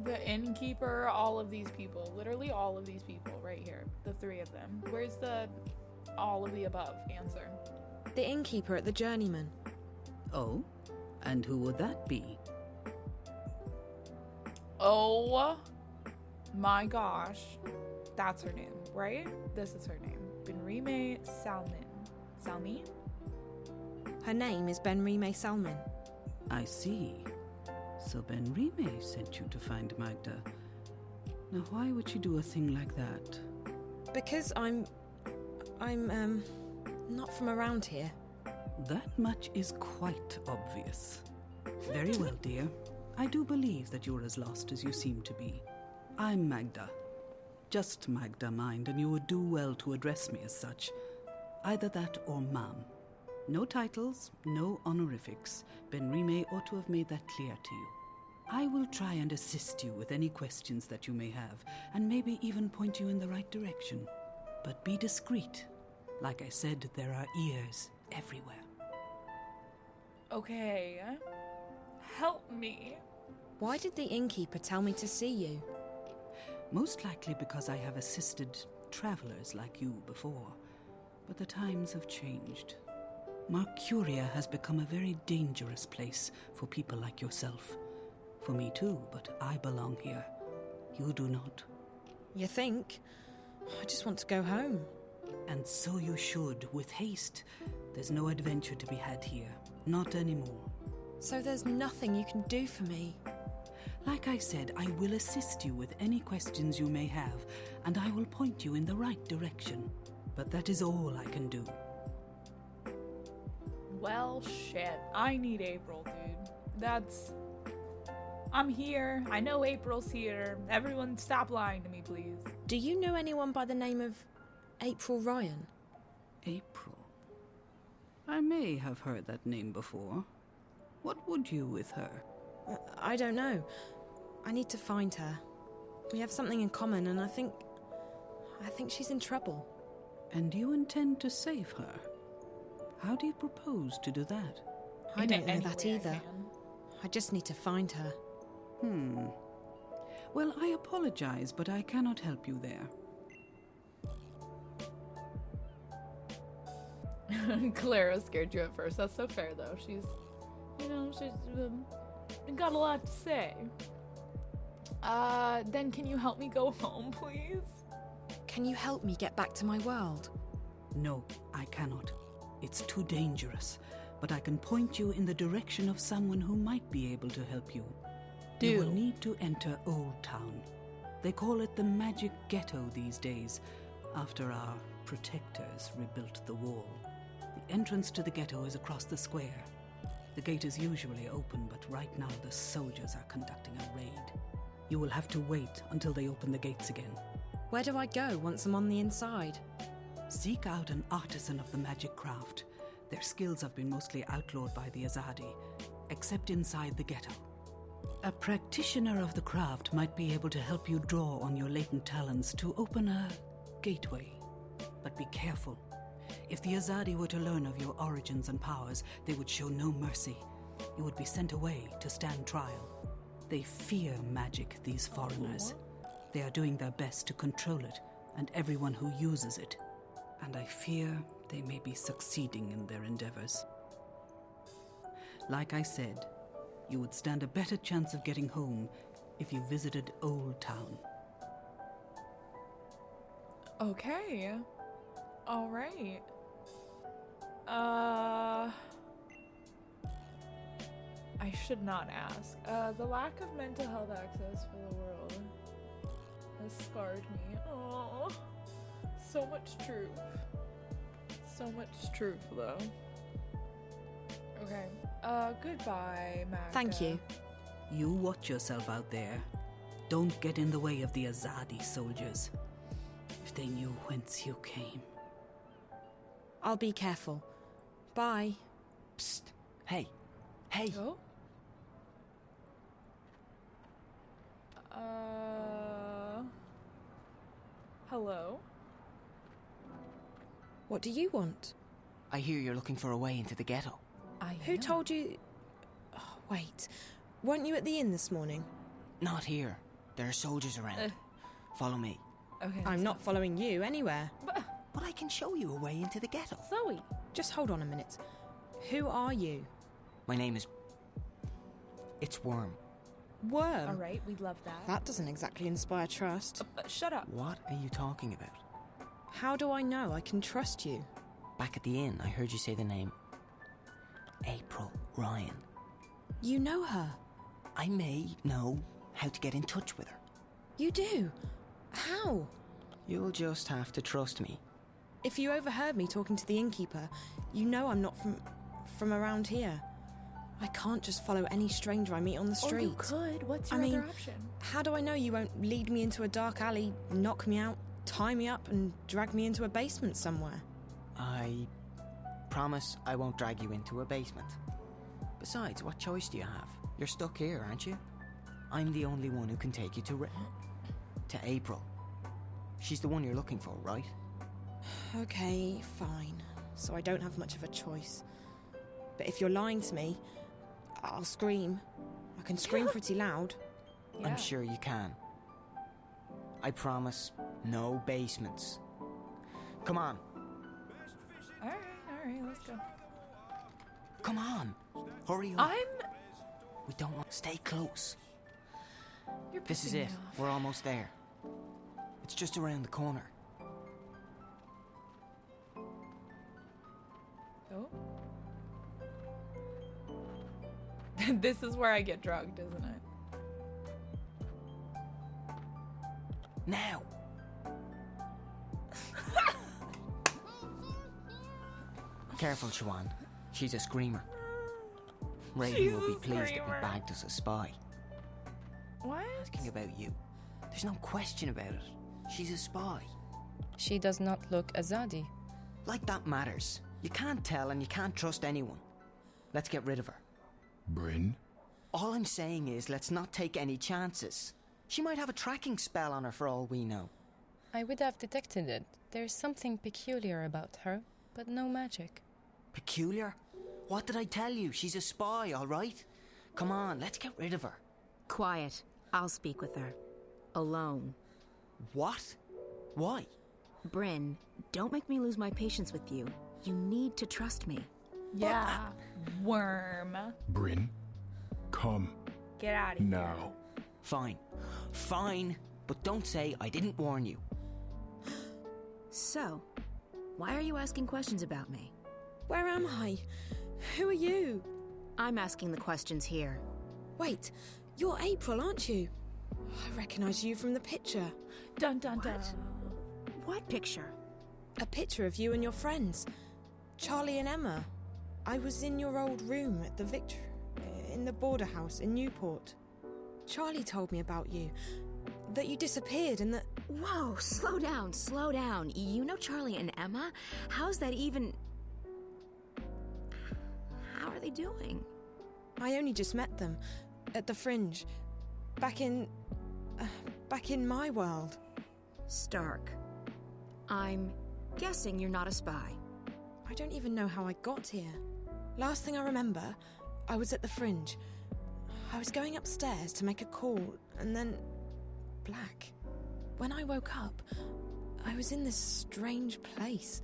The innkeeper, all of these people. Literally all of these people right here. The three of them. Where's the all of the above answer? The innkeeper at the Journeyman. Oh? And who would that be? Oh my gosh. That's her name, right? This is her name. Benrime Salmin. Salmin? Her name is Benrime Salmin. I see. So Benrime sent you to find Magda. Now why would she do a thing like that? Because I'm not from around here. That much is quite obvious. Very well, dear. I do believe that you're as lost as you seem to be. I'm Magda. Just Magda, mind, and you would do well to address me as such. Either that or ma'am. No titles, no honorifics. Benrime ought to have made that clear to you. I will try and assist you with any questions that you may have, and maybe even point you in the right direction. But be discreet. Like I said, there are ears everywhere. Okay. Help me. Why did the innkeeper tell me to see you? Most likely because I have assisted travelers like you before. But the times have changed. Mercuria has become a very dangerous place for people like yourself. For me too, but I belong here. You do not. You think? I just want to go home. And so you should, with haste. There's no adventure to be had here. Not anymore. So there's nothing you can do for me? Like I said, I will assist you with any questions you may have, and I will point you in the right direction. But that is all I can do. Well, shit. I need April, dude. I'm here. I know April's here. Everyone stop lying to me, please. Do you know anyone by the name of April Ryan? April? I may have heard that name before. What would you with her? I don't know. I need to find her. We have something in common, and I think she's in trouble. And you intend to save her? How do you propose to do that? I don't know that either. I just need to find her. Well, I apologize, but I cannot help you there. Clara scared you at first. That's so fair, though. She's got a lot to say. Then can you help me go home, please? Can you help me get back to my world? No, I cannot. It's too dangerous. But I can point you in the direction of someone who might be able to help you. You will need to enter Old Town. They call it the Magic Ghetto these days, after our protectors rebuilt the wall. The entrance to the ghetto is across the square. The gate is usually open, but right now the soldiers are conducting a raid. You will have to wait until they open the gates again. Where do I go once I'm on the inside? Seek out an artisan of the magic craft. Their skills have been mostly outlawed by the Azadi, except inside the ghetto. A practitioner of the craft might be able to help you draw on your latent talents to open a gateway. But be careful. If the Azadi were to learn of your origins and powers, they would show no mercy. You would be sent away to stand trial. They fear magic, these foreigners. They are doing their best to control it, and everyone who uses it. And I fear they may be succeeding in their endeavors. Like I said, you would stand a better chance of getting home if you visited Old Town. Okay. All right. I should not ask. The lack of mental health access for the world has scarred me. Oh, so much truth. So much truth, though. Okay. Goodbye, Magda. Thank you. You watch yourself out there. Don't get in the way of the Azadi soldiers. If they knew whence you came. I'll be careful. Bye. Psst. Hey. Oh? Hello? What do you want? I hear you're looking for a way into the ghetto. Who told you... Oh, wait. Weren't you at the inn this morning? Not here. There are soldiers around. Follow me. Okay. I'm not following you anywhere. But I can show you a way into the ghetto. Zoe. Just hold on a minute. Who are you? My name is... It's Worm. Worm? All right, we love that. That doesn't exactly inspire trust. Shut up. What are you talking about? How do I know I can trust you? Back at the inn, I heard you say the name... April Ryan. You know her? I may know how to get in touch with her. You do? How? You'll just have to trust me. If you overheard me talking to the innkeeper, you know I'm not from around here. I can't just follow any stranger I meet on the street. Or you could. What's your other option? How do I know you won't lead me into a dark alley, knock me out, tie me up, and drag me into a basement somewhere? I promise I won't drag you into a basement. Besides, what choice do you have? You're stuck here, aren't you? I'm the only one who can take you to April. She's the one you're looking for, right? Okay, fine. So I don't have much of a choice. But if you're lying to me, I'll scream. I can scream pretty loud. Yeah. I'm sure you can. I promise no basements. Come on. All right, let's go. Come on. Hurry up. I'm... We don't want to stay close. You're This is pissing me it. off. We're almost there. It's just around the corner. Oh? This is where I get drugged, isn't it? Now. Careful, Siobhan. She's a screamer. Raven will be pleased that we bagged us a spy. What? Asking about you. There's no question about it. She's a spy. She does not look Azadi. Like that matters. You can't tell and you can't trust anyone. Let's get rid of her. Bryn? All I'm saying is let's not take any chances. She might have a tracking spell on her for all we know. I would have detected it. There's something peculiar about her, but no magic. Peculiar? What did I tell you? She's a spy, all right? Come on, let's get rid of her. Quiet. I'll speak with her. Alone. What? Why? Bryn, don't make me lose my patience with you. You need to trust me. Yeah. Worm. Bryn, come. Get out of here. Now. Fine. Fine. But don't say I didn't warn you. So, why are you asking questions about me? Where am I? Who are you? I'm asking the questions here. Wait, you're April, aren't you? I recognise you from the picture. Dun dun dun. What picture? A picture of you and your friends. Charlie and Emma. I was in your old room at the in the border house in Newport. Charlie told me about you. That you disappeared and that... Whoa, slow down, slow down. You know Charlie and Emma? How's that even... How are they doing? I only just met them. At the Fringe. Back in my world. Stark. I'm guessing you're not a spy. I don't even know how I got here. Last thing I remember, I was at the Fringe. I was going upstairs to make a call, and then... black. When I woke up, I was in this strange place.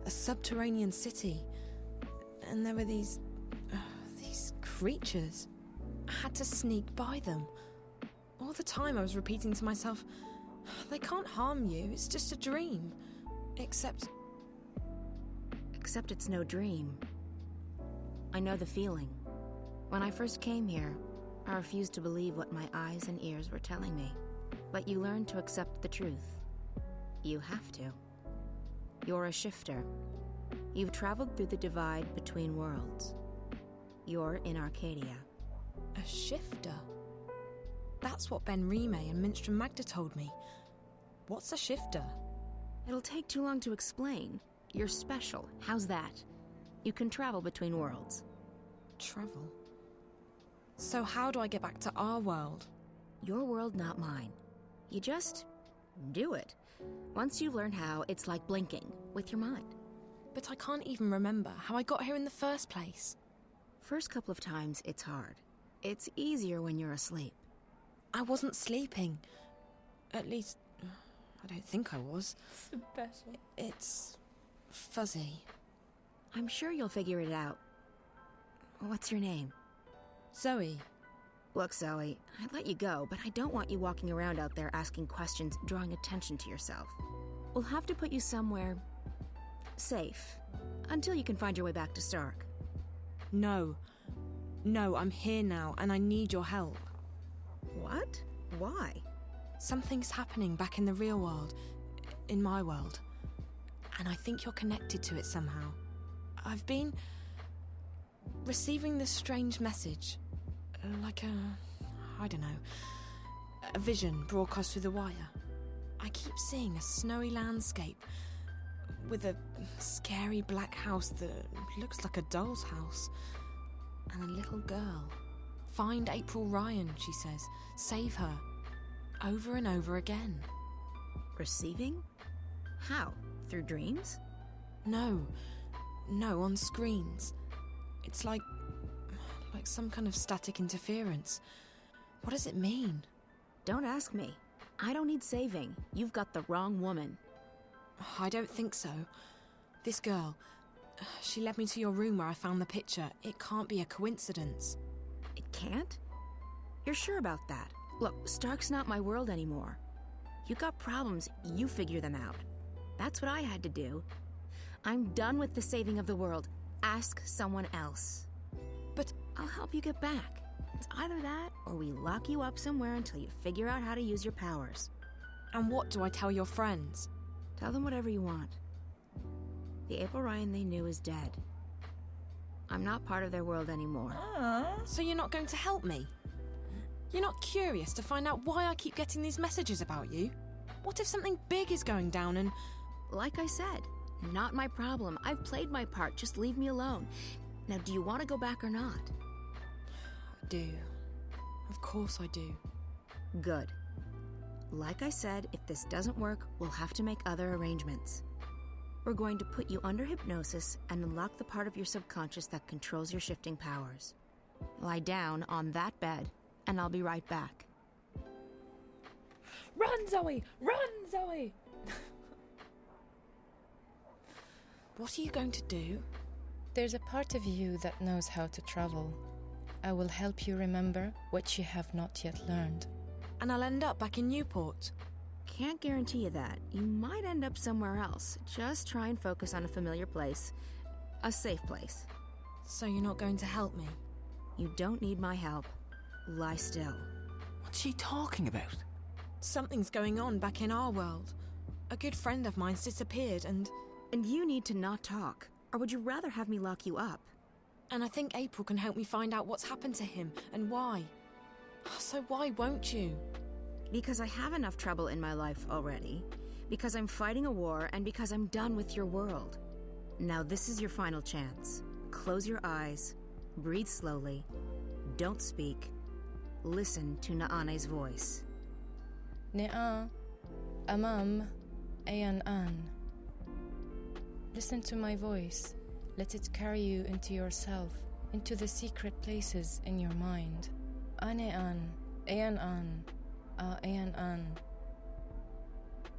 A subterranean city. And there were these creatures. I had to sneak by them. All the time I was repeating to myself, they can't harm you, it's just a dream. Except it's no dream. I know the feeling. When I first came here, I refused to believe what my eyes and ears were telling me. But you learn to accept the truth. You have to. You're a shifter. You've traveled through the divide between worlds. You're in Arcadia. A shifter? That's what Ben Rime and Minstrom Magda told me. What's a shifter? It'll take too long to explain. You're special. How's that? You can travel between worlds. Travel? So how do I get back to our world? Your world, not mine. You just do it. Once you learn how, it's like blinking with your mind. But I can't even remember how I got here in the first place. First couple of times, it's hard. It's easier when you're asleep. I wasn't sleeping. At least, I don't think I was. Special. It's fuzzy. I'm sure you'll figure it out. What's your name? Zoe. Look, Zoe, I'd let you go, but I don't want you walking around out there asking questions, drawing attention to yourself. We'll have to put you somewhere safe, until you can find your way back to Stark. No, I'm here now, and I need your help. What? Why? Something's happening back in the real world, in my world, and I think you're connected to it somehow. I've been receiving this strange message. Like a vision broadcast through the wire. I keep seeing a snowy landscape with a scary black house that looks like a doll's house. And a little girl. Find April Ryan, she says. Save her. Over and over again. Receiving? How? Through dreams? No, on screens. It's like some kind of static interference. What does it mean? Don't ask me. I don't need saving. You've got the wrong woman. I don't think so. This girl, she led me to your room where I found the picture. It can't be a coincidence. It can't? You're sure about that? Look, Stark's not my world anymore. You got problems, you figure them out. That's what I had to do. I'm done with the saving of the world. Ask someone else. But I'll help you get back. It's either that, or we lock you up somewhere until you figure out how to use your powers. And what do I tell your friends? Tell them whatever you want. The April Ryan they knew is dead. I'm not part of their world anymore. So you're not going to help me? You're not curious to find out why I keep getting these messages about you? What if something big is going down and... Like I said, not my problem. I've played my part. Just leave me alone. Now, do you want to go back or not? I do. Of course I do. Good. Like I said, if this doesn't work, we'll have to make other arrangements. We're going to put you under hypnosis and unlock the part of your subconscious that controls your shifting powers. Lie down on that bed, and I'll be right back. Run, Zoe! Run, Zoe! What are you going to do? There's a part of you that knows how to travel. I will help you remember what you have not yet learned. And I'll end up back in Newport. Can't guarantee you that. You might end up somewhere else. Just try and focus on a familiar place. A safe place. So you're not going to help me? You don't need my help. Lie still. What's she talking about? Something's going on back in our world. A good friend of mine's disappeared and you need to not talk. Or would you rather have me lock you up? And I think April can help me find out what's happened to him and why. So why won't you? Because I have enough trouble in my life already. Because I'm fighting a war and because I'm done with your world. Now this is your final chance. Close your eyes. Breathe slowly. Don't speak. Listen to Naane's voice. Ne'a, Amam, Ayan An. Listen to my voice. Let it carry you into yourself, into the secret places in your mind. Ane An, Ayan An, Ayan An.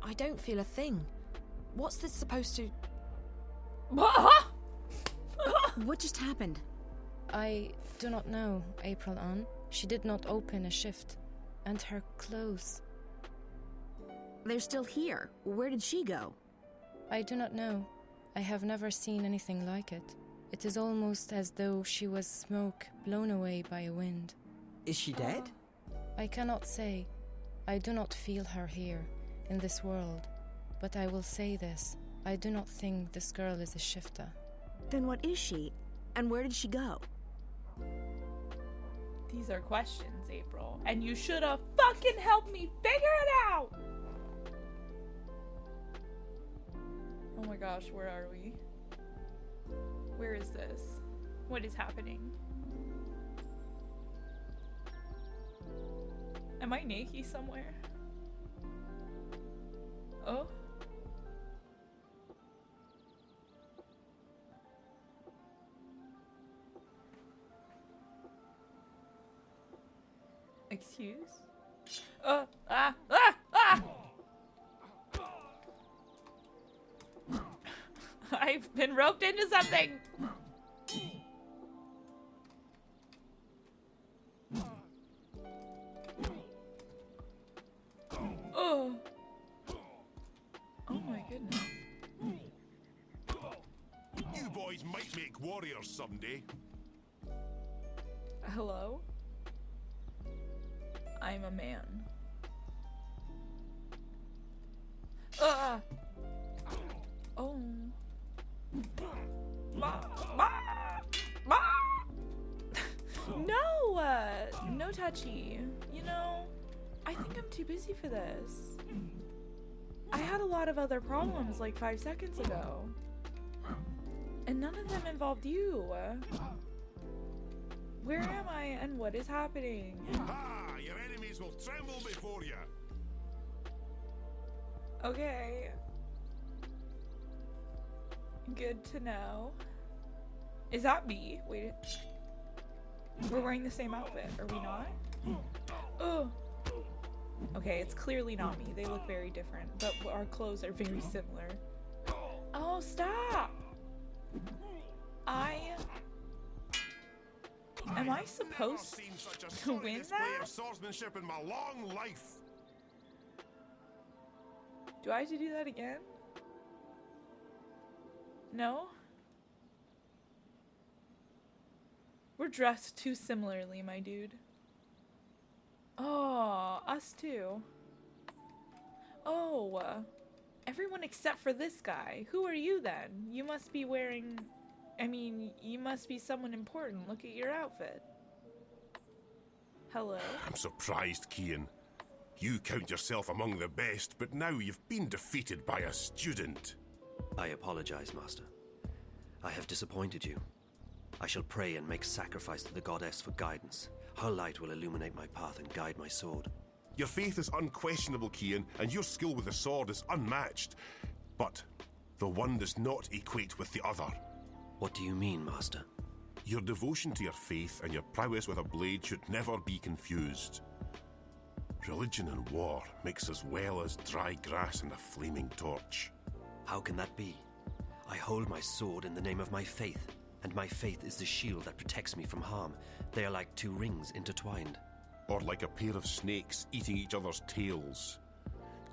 I don't feel a thing. What's this supposed to... What just happened? I do not know, April An. She did not open a shift. And her clothes... They're still here. Where did she go? I do not know. I have never seen anything like it. It is almost as though she was smoke blown away by a wind. Is she dead? I cannot say. I do not feel her here, in this world. But I will say this. I do not think this girl is a shifter. Then what is she? And where did she go? These are questions, April. And you should have fucking helped me figure it out! Oh my gosh, where are we? Where is this? What is happening? Am I naked somewhere? Oh? Excuse? I've been roped into something! Oh! Oh my goodness. You boys might make warriors someday. Hello? I'm a man. Oh. No! No touchy. You know, I think I'm too busy for this. I had a lot of other problems like 5 seconds ago. And none of them involved you. Where am I and what is happening? Ha! Your enemies will tremble before you. Okay. Good to know. Is that me? Wait. We're wearing the same outfit, are we not? Oh. Okay, it's clearly not me. They look very different, but our clothes are very similar. Oh, stop! Am I supposed to win that? Of swordsmanship in my long life. Do I have to do that again? No? We're dressed too similarly, my dude. Oh, us too. Oh, everyone except for this guy. Who are you then? You must be wearing... I mean, you must be someone important. Look at your outfit. Hello? I'm surprised, Kian. You count yourself among the best, but now you've been defeated by a student. I apologize, Master. I have disappointed you. I shall pray and make sacrifice to the goddess for guidance. Her light will illuminate my path and guide my sword. Your faith is unquestionable, Kian, and your skill with the sword is unmatched. But the one does not equate with the other. What do you mean, Master? Your devotion to your faith and your prowess with a blade should never be confused. Religion and war mix as well as dry grass and a flaming torch. How can that be? I hold my sword in the name of my faith, and my faith is the shield that protects me from harm. They are like two rings intertwined. Or like a pair of snakes eating each other's tails.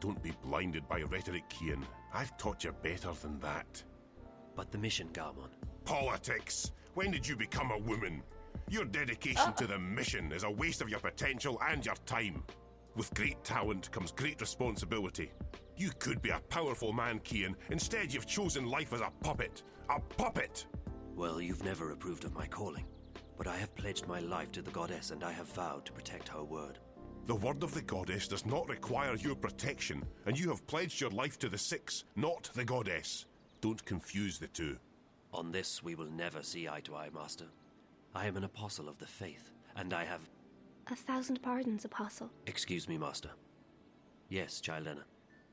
Don't be blinded by rhetoric, Kian. I've taught you better than that. But the mission, Garmon. Politics! When did you become a woman? Your dedication to the mission is a waste of your potential and your time. With great talent comes great responsibility. You could be a powerful man, Kian. Instead, you've chosen life as a puppet. A puppet! Well, you've never approved of my calling. But I have pledged my life to the goddess, and I have vowed to protect her word. The word of the goddess does not require your protection, and you have pledged your life to the Six, not the goddess. Don't confuse the two. On this, we will never see eye to eye, Master. I am an apostle of the faith, and I have... 1,000 pardons, Apostle. Excuse me, Master. Yes, Childena.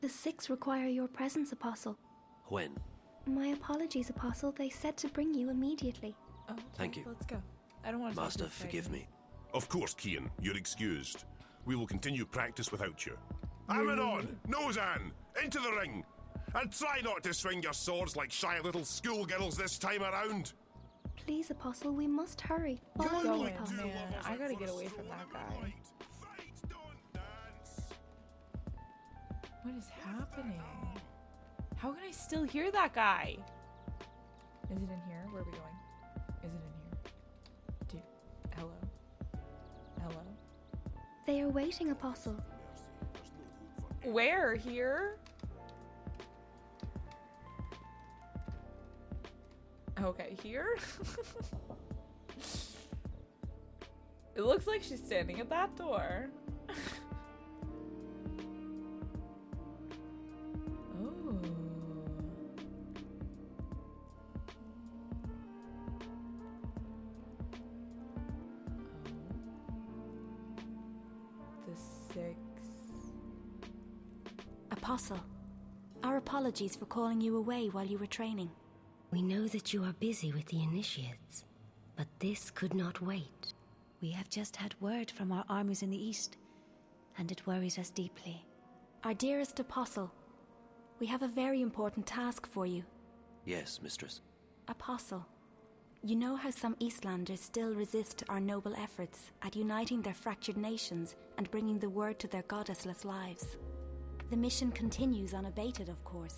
The Six require your presence, Apostle. When? My apologies, Apostle. They said to bring you immediately. Oh, okay. Thank you. Let's go. I don't want to Master, forgive me. Of course, Kian. You're excused. We will continue practice without you. Amanon! Nozan! Into the ring! And try not to swing your swords like shy little schoolgirls this time around! Please, Apostle, we must hurry. Follow me, Apostle. Man, I gotta get away from that guy. What is happening? How can I still hear that guy? Is it in here? Where are we going? Is it in here? Hello? Hello? They are waiting, Apostle. Where? Here? Okay, here? It looks like she's standing at that door. Oh. The Six. Apostle, our apologies for calling you away while you were training. We know that you are busy with the initiates, but this could not wait. We have just had word from our armies in the east, and it worries us deeply. Our dearest Apostle, we have a very important task for you. Yes, Mistress. Apostle, you know how some Eastlanders still resist our noble efforts at uniting their fractured nations and bringing the word to their goddessless lives. The mission continues unabated, of course.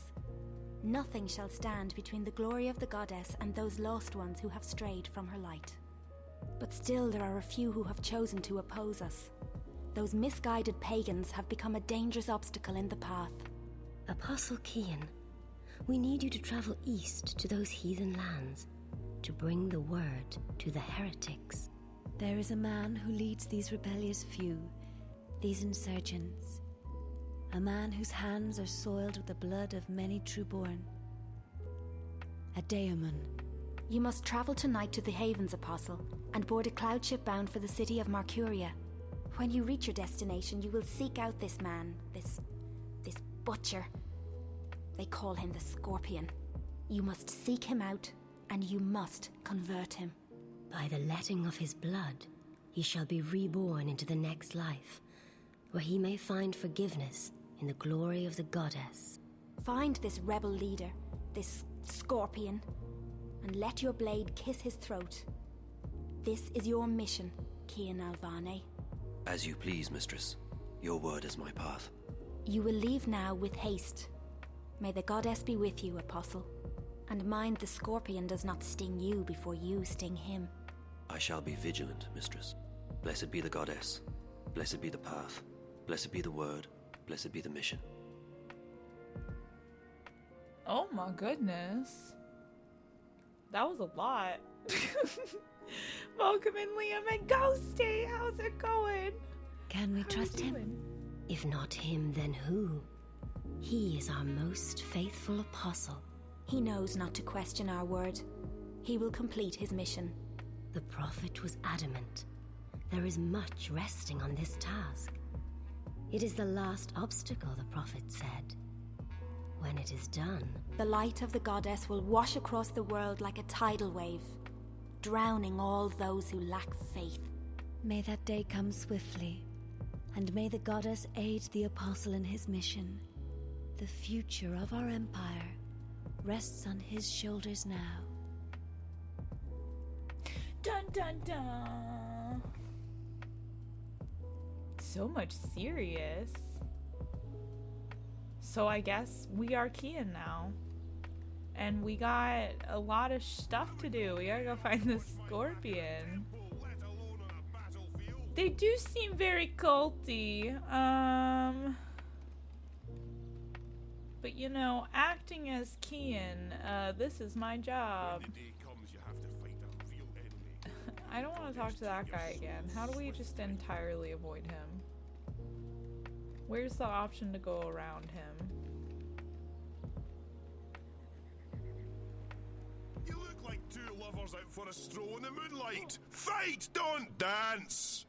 Nothing shall stand between the glory of the goddess and those lost ones who have strayed from her light. But still there are a few who have chosen to oppose us. Those misguided pagans have become a dangerous obstacle in the path. Apostle Kian, we need you to travel east to those heathen lands, to bring the word to the heretics. There is a man who leads these rebellious few, these insurgents. A man whose hands are soiled with the blood of many trueborn. A daemon. You must travel tonight to the Havens, Apostle, and board a cloud ship bound for the city of Marcuria. When you reach your destination, you will seek out this man, this butcher. They call him the Scorpion. You must seek him out, and you must convert him. By the letting of his blood, he shall be reborn into the next life, where he may find forgiveness in the glory of the goddess. Find this rebel leader, this Scorpion, and let your blade kiss his throat. This is your mission, Kian Alvane. As you please, Mistress. Your word is my path. You will leave now with haste. May the goddess be with you, Apostle. And mind the Scorpion does not sting you before you sting him. I shall be vigilant, Mistress. Blessed be the goddess. Blessed be the path. Blessed be the word. Blessed be the mission. Oh my goodness. That was a lot. Welcome in, Liam and Ghosty. How's it going? Can we trust him? If not him, then who? He is our most faithful apostle. He knows not to question our word. He will complete his mission. The prophet was adamant. There is much resting on this task. It is the last obstacle, the prophet said. When it is done, the light of the goddess will wash across the world like a tidal wave, drowning all those who lack faith. May that day come swiftly, and may the goddess aid the apostle in his mission. The future of our empire rests on his shoulders now. Dun dun dun. So much serious. So I guess we are Kian now. And we got a lot of stuff to do. We gotta go find the scorpion. They do seem very culty. But you know, acting as Kian, this is my job. I don't want to talk to that guy again. How do we just entirely avoid him? Where's the option to go around him? You look like two lovers out for a stroll in the moonlight. Fight, don't dance!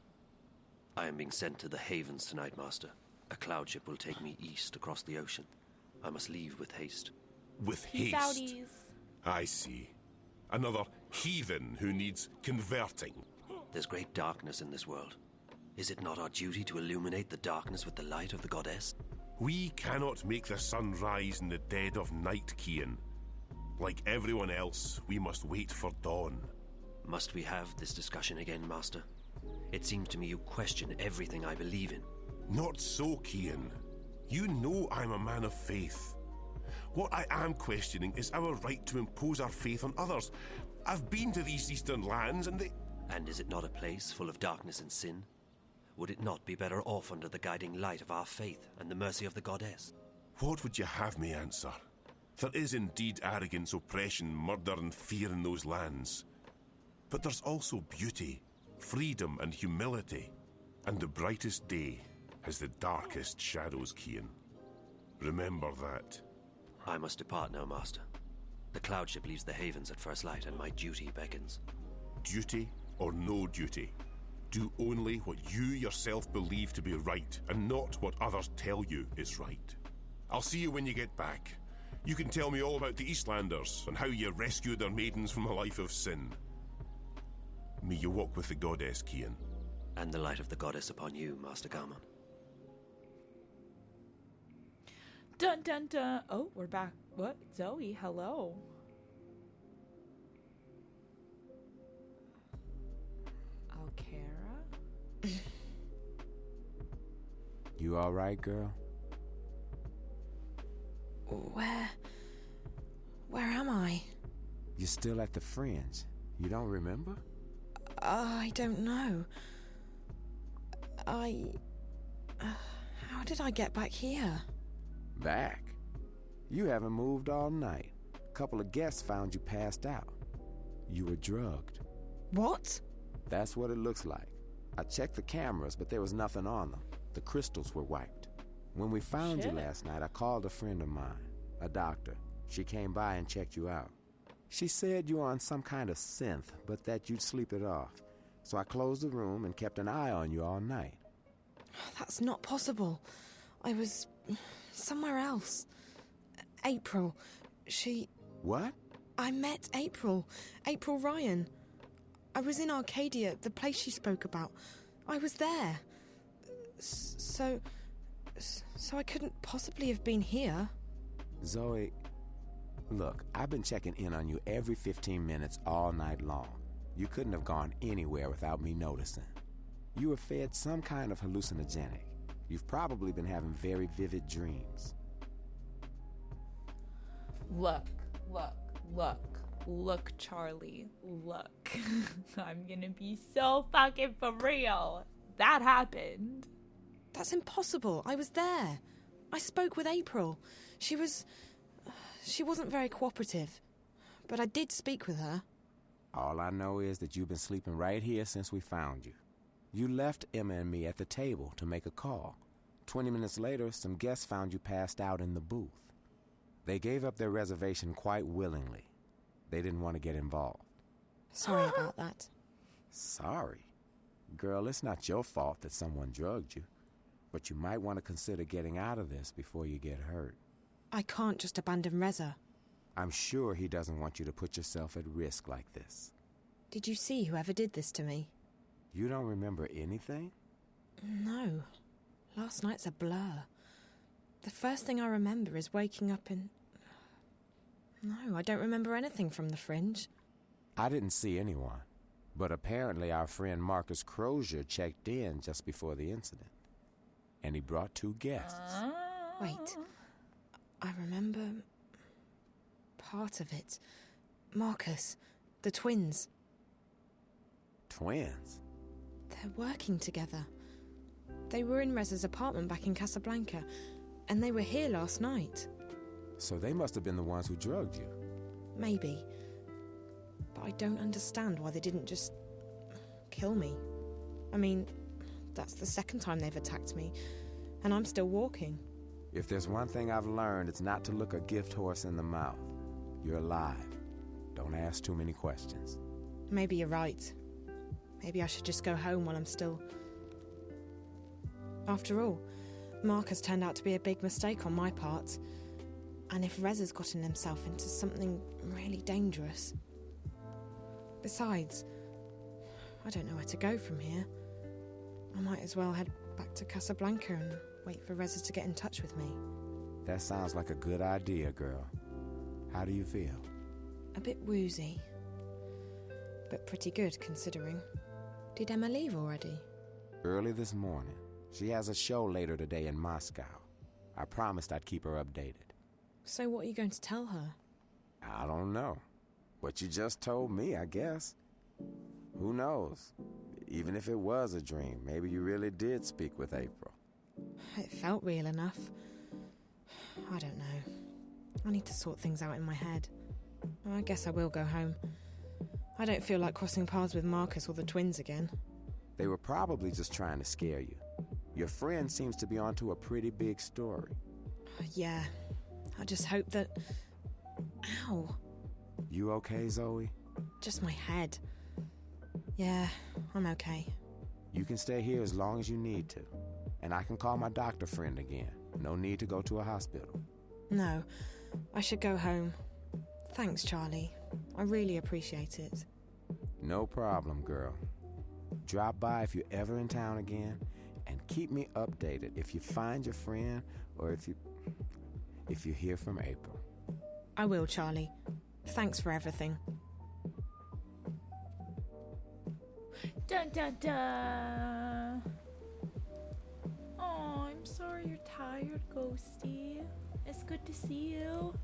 I am being sent to the Havens tonight, Master. A cloud ship will take me east across the ocean. I must leave with haste. With haste? Saudis. I see. Another heathen who needs converting. There's great darkness in this world. Is it not our duty to illuminate the darkness with the light of the goddess? We cannot make the sun rise in the dead of night, Kian. Like everyone else, we must wait for dawn. Must we have this discussion again, Master? It seems to me you question everything I believe in. Not so, Kian. You know I'm a man of faith. What I am questioning is our right to impose our faith on others. I've been to these eastern lands and they... And is it not a place full of darkness and sin? Would it not be better off under the guiding light of our faith and the mercy of the goddess? What would you have me answer? There is indeed arrogance, oppression, murder and fear in those lands. But there's also beauty, freedom and humility. And the brightest day has the darkest shadows, Kian. Remember that. I must depart now, Master. The cloud ship leaves the Havens at first light, and my duty beckons. Duty or no duty? Do only what you yourself believe to be right, and not what others tell you is right. I'll see you when you get back. You can tell me all about the Eastlanders, and how you rescued their maidens from a life of sin. May you walk with the goddess, Kian. And the light of the goddess upon you, Master Garmon. Dun dun dun. Oh, we're back. What? Zoe, hello. Alcara? You alright, girl? Where am I? You're still at the Fringe. You don't remember? I don't know. How did I get back here? Back? You haven't moved all night. A couple of guests found you passed out. You were drugged. What? That's what it looks like. I checked the cameras, but there was nothing on them. The crystals were wiped. When we found you last night, I called a friend of mine, a doctor. She came by and checked you out. She said you were on some kind of synth, but that you'd sleep it off. So I closed the room and kept an eye on you all night. That's not possible. I was somewhere else. April, she... What? I met April. April Ryan. I was in Arcadia, the place she spoke about. I was there. So I couldn't possibly have been here. Zoe, look, I've been checking in on you every 15 minutes all night long. You couldn't have gone anywhere without me noticing. You were fed some kind of hallucinogenic. You've probably been having very vivid dreams. Look, Charlie, look. I'm gonna be so fucking for real. That happened. That's impossible. I was there. I spoke with April. She wasn't very cooperative. But I did speak with her. All I know is that you've been sleeping right here since we found you. You left Emma and me at the table to make a call. 20 minutes later, some guests found you passed out in the booth. They gave up their reservation quite willingly. They didn't want to get involved. Sorry about that. Sorry? Girl, it's not your fault that someone drugged you. But you might want to consider getting out of this before you get hurt. I can't just abandon Reza. I'm sure he doesn't want you to put yourself at risk like this. Did you see whoever did this to me? You don't remember anything? No. Last night's a blur. The first thing I remember is waking up in... No, I don't remember anything from the Fringe. I didn't see anyone, but apparently our friend Marcus Crozier checked in just before the incident. And he brought 2 guests. Wait. I remember... part of it. Marcus. The twins. Twins? They're working together. They were in Reza's apartment back in Casablanca, and they were here last night. So they must have been the ones who drugged you. Maybe. But I don't understand why they didn't just... kill me. I mean, that's the second time they've attacked me, and I'm still walking. If there's one thing I've learned, it's not to look a gift horse in the mouth. You're alive. Don't ask too many questions. Maybe you're right. Maybe I should just go home while I'm still... After all, Marcus turned out to be a big mistake on my part. And if Reza's gotten himself into something really dangerous... Besides, I don't know where to go from here. I might as well head back to Casablanca and wait for Reza to get in touch with me. That sounds like a good idea, girl. How do you feel? A bit woozy. But pretty good, considering. Did Emma leave already? Early this morning. She has a show later today in Moscow. I promised I'd keep her updated. So what are you going to tell her? I don't know. What you just told me, I guess. Who knows? Even if it was a dream, maybe you really did speak with April. It felt real enough. I don't know. I need to sort things out in my head. I guess I will go home. I don't feel like crossing paths with Marcus or the twins again. They were probably just trying to scare you. Your friend seems to be onto a pretty big story. Yeah. I just hope that... Ow. You okay, Zoe? Just my head. Yeah, I'm okay. You can stay here as long as you need to. And I can call my doctor friend again. No need to go to a hospital. No, I should go home. Thanks, Charlie. I really appreciate it. No problem, girl. Drop by if you're ever in town again, and keep me updated if you find your friend or if you hear from April. I will, Charlie. Thanks for everything. Dun dun dun. Oh, I'm sorry you're tired, Ghosty. It's good to see you.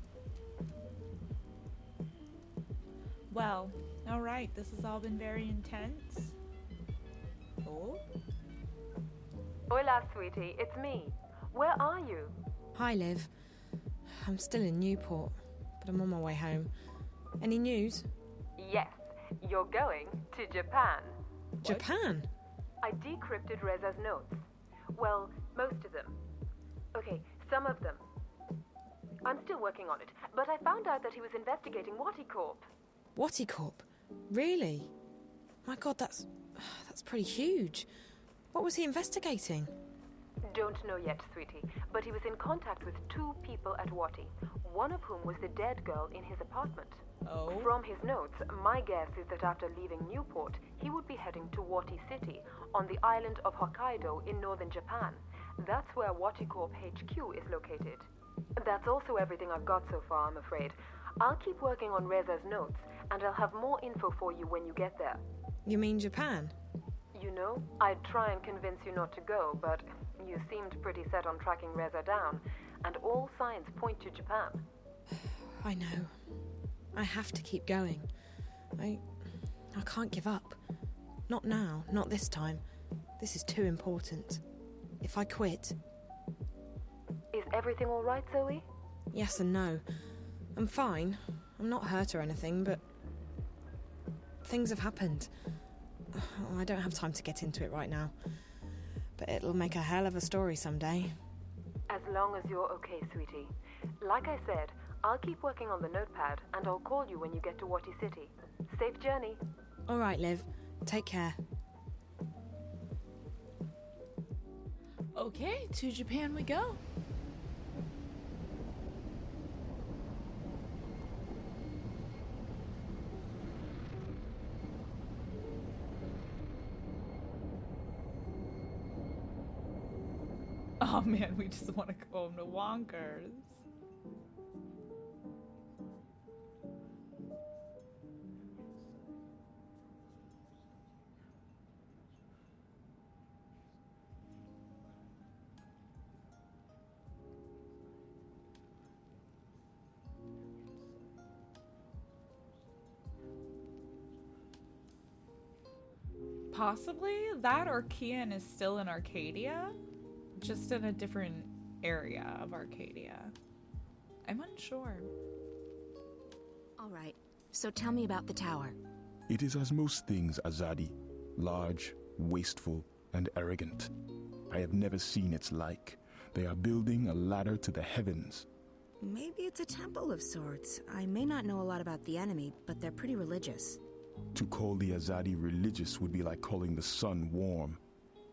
Well, alright, this has all been very intense. Oh? Hola, sweetie, it's me. Where are you? Hi, Liv. I'm still in Newport, but I'm on my way home. Any news? Yes, you're going to Japan. Japan? I decrypted Reza's notes. Well, most of them. Okay, some of them. I'm still working on it, but I found out that he was investigating Watticorp. Watticorp? Really? My God, that's pretty huge. What was he investigating? Don't know yet, sweetie, but he was in contact with 2 people at Watti, one of whom was the dead girl in his apartment. Oh. From his notes, my guess is that after leaving Newport, he would be heading to Watti City, on the island of Hokkaido in northern Japan. That's where Watticorp HQ is located. That's also everything I've got so far, I'm afraid. I'll keep working on Reza's notes, and I'll have more info for you when you get there. You mean Japan? You know, I'd try and convince you not to go, but you seemed pretty set on tracking Reza down, and all signs point to Japan. I know. I have to keep going. I can't give up. Not now, not this time. This is too important. If I quit... Is everything all right, Zoe? Yes and no. I'm fine. I'm not hurt or anything, but... things have happened. I don't have time to get into it right now. But it'll make a hell of a story someday. As long as you're okay, sweetie. Like I said, I'll keep working on the notepad, and I'll call you when you get to Watti City. Safe journey. All right, Liv. Take care. Okay, to Japan we go. Oh man, we just want to go home to Wonkers. Possibly that, or Kian is still in Arcadia, just in a different area of Arcadia. I'm unsure. All right, so tell me about the tower. It is as most things Azadi, large, wasteful, and arrogant. I have never seen its like. They are building a ladder to the heavens. Maybe it's a temple of sorts. I may not know a lot about the enemy, but they're pretty religious. To call the Azadi religious would be like calling the sun warm.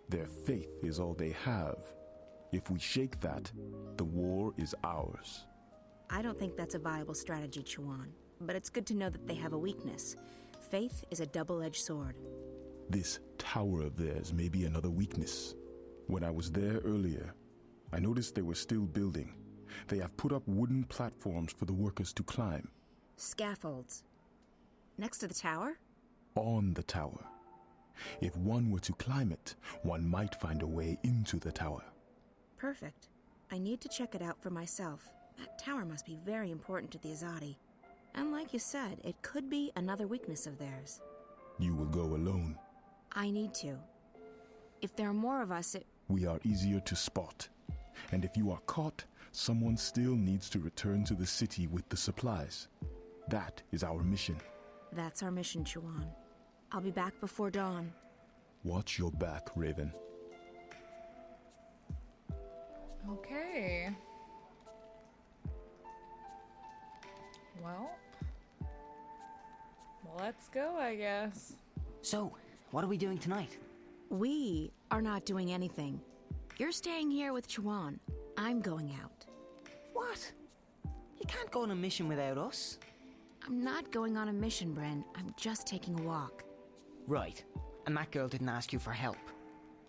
Their faith is all they have. If we shake that, the war is ours. I don't think that's a viable strategy, Chuan, but it's good to know that they have a weakness. Faith is a double-edged sword. This tower of theirs may be another weakness. When I was there earlier, I noticed they were still building. They have put up wooden platforms for the workers to climb. Scaffolds. Next to the tower? On the tower. If one were to climb it, one might find a way into the tower. Perfect. I need to check it out for myself. That tower must be very important to the Azadi. And like you said, it could be another weakness of theirs. You will go alone. I need to. If there are more of us, We are easier to spot. And if you are caught, someone still needs to return to the city with the supplies. That is our mission. That's our mission, Chuan. I'll be back before dawn. Watch your back, Raven. Okay. Well, let's go, I guess. So, what are we doing tonight? We are not doing anything. You're staying here with Chuan. I'm going out. What? You can't go on a mission without us. I'm not going on a mission, Bryn. I'm just taking a walk. Right. And that girl didn't ask you for help.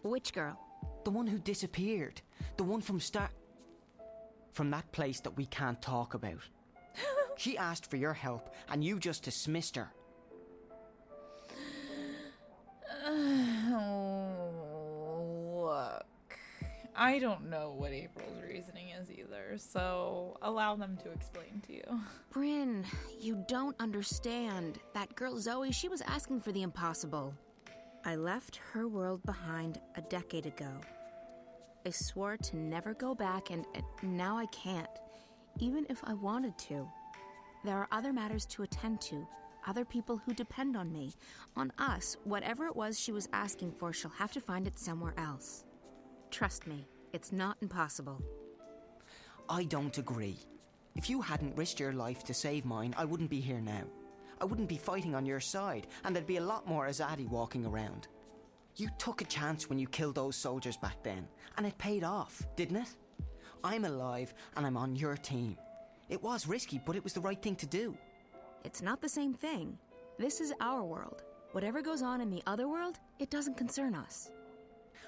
Which girl? The one who disappeared. The one from that place that we can't talk about. She asked for your help, and you just dismissed her. Look, I don't know what April's reasoning is either, so allow them to explain to you. Bryn, you don't understand. That girl Zoe, she was asking for the impossible. I left her world behind a decade ago. I swore to never go back, and now I can't, even if I wanted to. There are other matters to attend to, other people who depend on me, on us. Whatever it was she was asking for, she'll have to find it somewhere else. Trust me, it's not impossible. I don't agree. If you hadn't risked your life to save mine, I wouldn't be here now. I wouldn't be fighting on your side, and there'd be a lot more Azadi walking around. You took a chance when you killed those soldiers back then, and it paid off, didn't it? I'm alive, and I'm on your team. It was risky, but it was the right thing to do. It's not the same thing. This is our world. Whatever goes on in the other world, it doesn't concern us.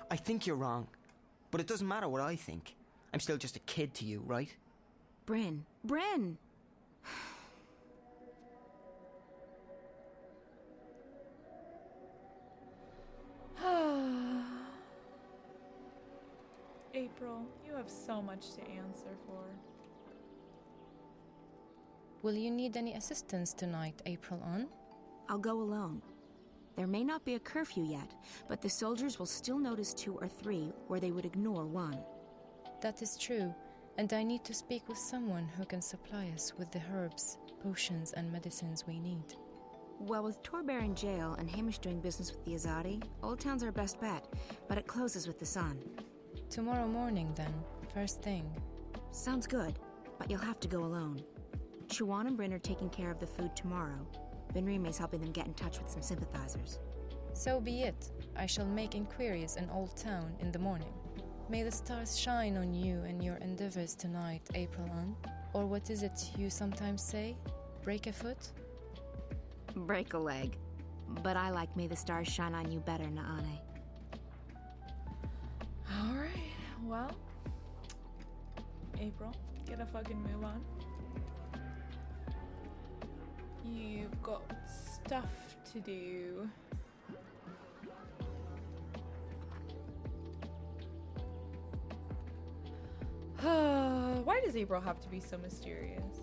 I think you're wrong, but it doesn't matter what I think. I'm still just a kid to you, right? Bryn! Bryn! April, you have so much to answer for. Will you need any assistance tonight, April on? I'll go alone. There may not be a curfew yet, but the soldiers will still notice 2 or 3 where they would ignore 1. That is true, and I need to speak with someone who can supply us with the herbs, potions, and medicines we need. Well, with Torbear in jail and Hamish doing business with the Azadi, Old Town's our best bet, but it closes with the sun. Tomorrow morning, then, first thing. Sounds good, but you'll have to go alone. Chuan and Bryn are taking care of the food tomorrow. Benrime's helping them get in touch with some sympathizers. So be it. I shall make inquiries in Old Town in the morning. May the stars shine on you and your endeavors tonight, April Ann. Or what is it you sometimes say? Break a foot? Break a leg. But I like May the Stars Shine on You better, Naane. Alright, well. April, get a fucking move on. You've got stuff to do. Why does April have to be so mysterious?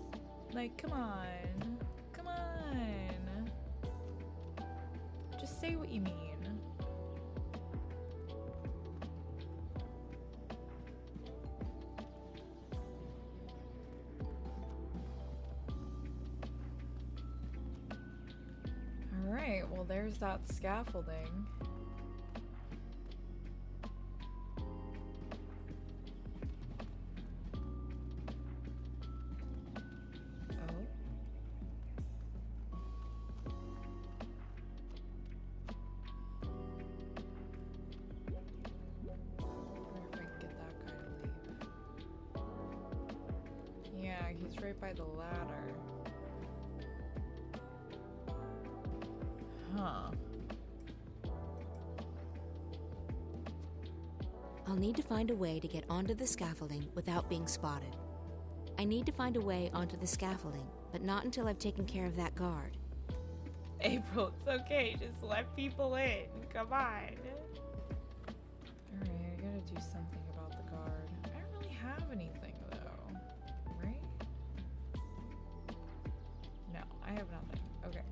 Like, come on. Come on. Just say what you mean. Alright, well there's that scaffolding. He's right by the ladder. Huh. I'll need to find a way to get onto the scaffolding without being spotted. I need to find a way onto the scaffolding, but not until I've taken care of that guard. April, it's okay. Just let people in. Come on. Alright, I gotta do something about the guard. I don't really have anything, though. Right? No, I have nothing. Okay.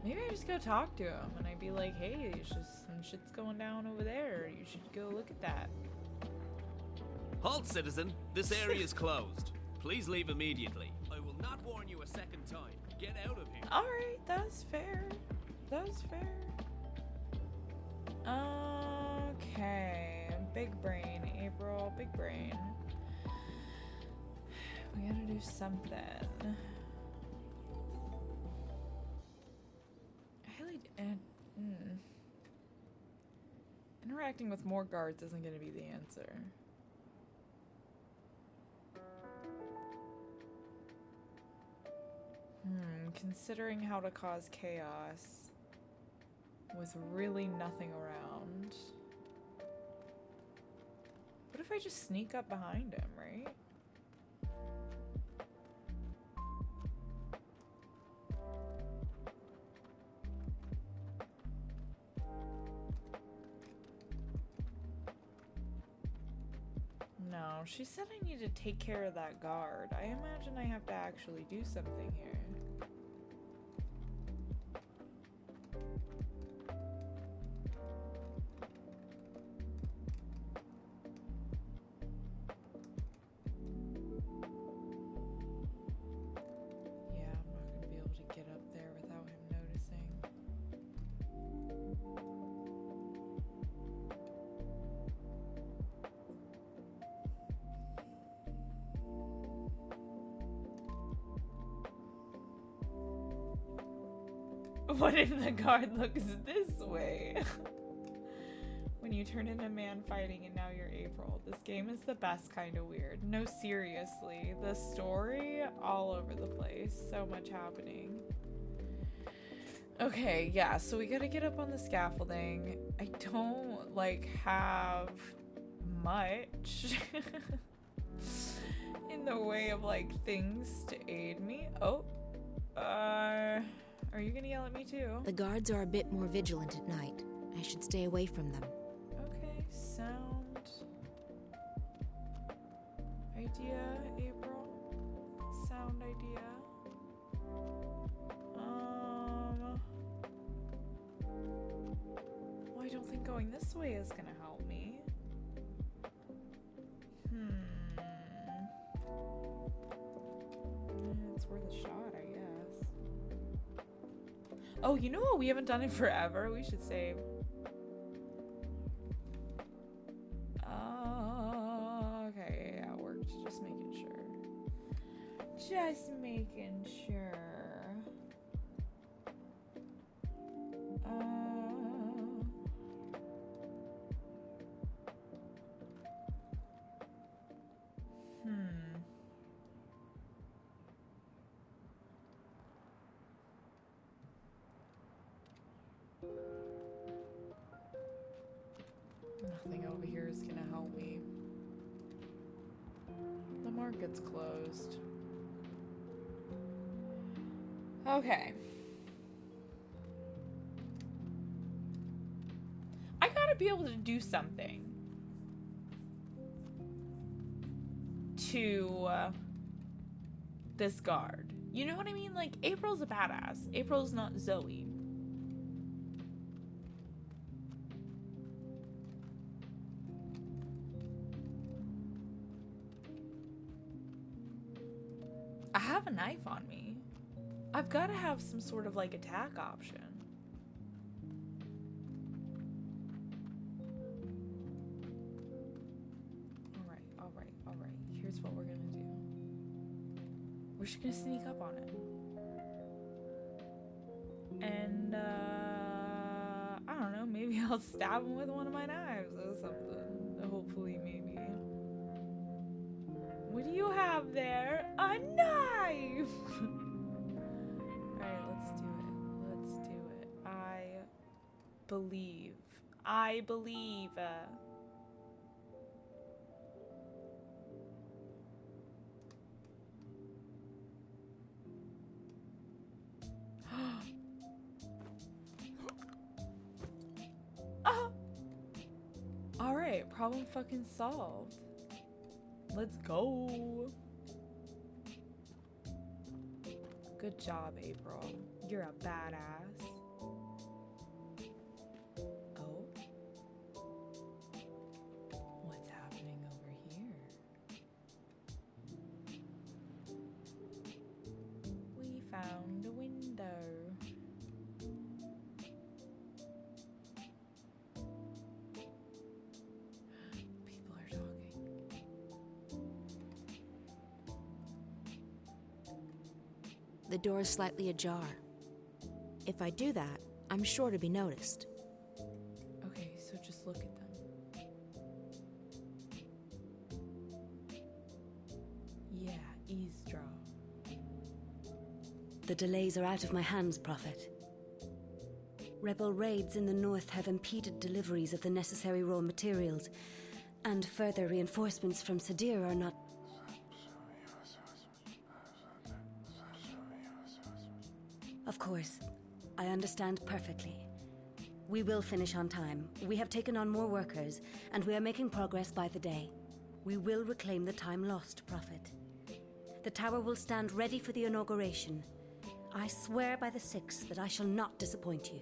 Maybe I just go talk to him and I'd be like, hey, there's just some shit's going down over there. You should go look at that. Halt, citizen. This area is closed. Please leave immediately. I will not warn you a second time. Get out of here. Alright, that's fair. That's fair. Okay. Big brain, April. Big brain. We gotta do something. Interacting with more guards isn't gonna be the answer. Considering how to cause chaos with really nothing around. What if I just sneak up behind him, right? No, she said I need to take care of that guard. I imagine I have to actually do something here. What if the guard looks this way? When you turn into man fighting and now you're April. This game is the best kind of weird. No, seriously. The story, all over the place. So much happening. Okay, yeah, so we gotta get up on the scaffolding. I don't, like, have much in the way of, like, things to aid me. Oh, are you gonna yell at me too? The guards are a bit more vigilant at night. I should stay away from them. Okay, sound idea, April. Sound idea. Well, I don't think going this way is gonna help me. It's worth a shot, I guess. Oh, you know what? We haven't done it forever. We should save. Okay, yeah, it worked. Just making sure. Just making sure. nothing over here is gonna help me. The market's closed. Okay. I gotta be able to do something to this guard. You know what I mean? Like, April's a badass. April's not Zoe. I have a knife on me. I've got to have some sort of, like, attack option. Alright. Here's what we're gonna do. We're just gonna sneak up on it. And, I don't know, maybe I'll stab him with one of my knives or something. Hopefully, maybe. What do you have there? A knife! Alright, let's do it. I believe. Alright, problem fucking solved. Let's go. Good job, April. You're a badass. Oh. What's happening over here? We found a window. People are talking. The door is slightly ajar. If I do that, I'm sure to be noticed. Okay, so just look at them. Yeah, eavesdrop. The delays are out of my hands, Prophet. Rebel raids in the north have impeded deliveries of the necessary raw materials, and further reinforcements from Sadir are not... Of course, I understand perfectly. We will finish on time. We have taken on more workers, and we are making progress by the day. We will reclaim the time lost, Prophet. The tower will stand ready for the inauguration. I swear by the Six that I shall not disappoint you.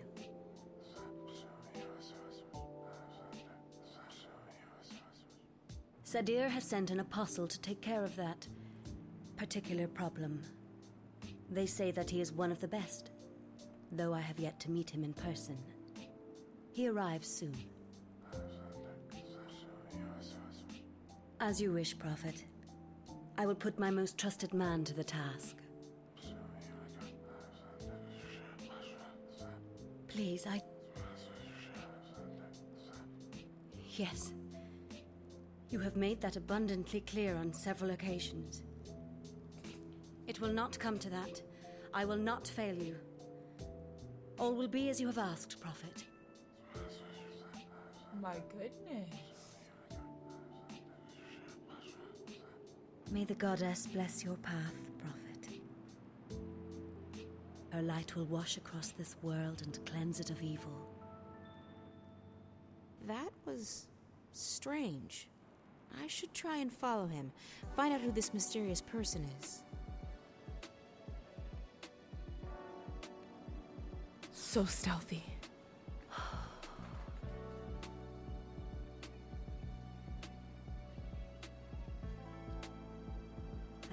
Sadir has sent an apostle to take care of that particular problem. They say that he is one of the best, though I have yet to meet him in person. He arrives soon. As you wish, Prophet. I will put my most trusted man to the task. Please, Yes. You have made that abundantly clear on several occasions. It will not come to that. I will not fail you. All will be as you have asked, Prophet. My goodness. May the goddess bless your path, Prophet. Her light will wash across this world and cleanse it of evil. That was strange. I should try and follow him, find out who this mysterious person is. So stealthy.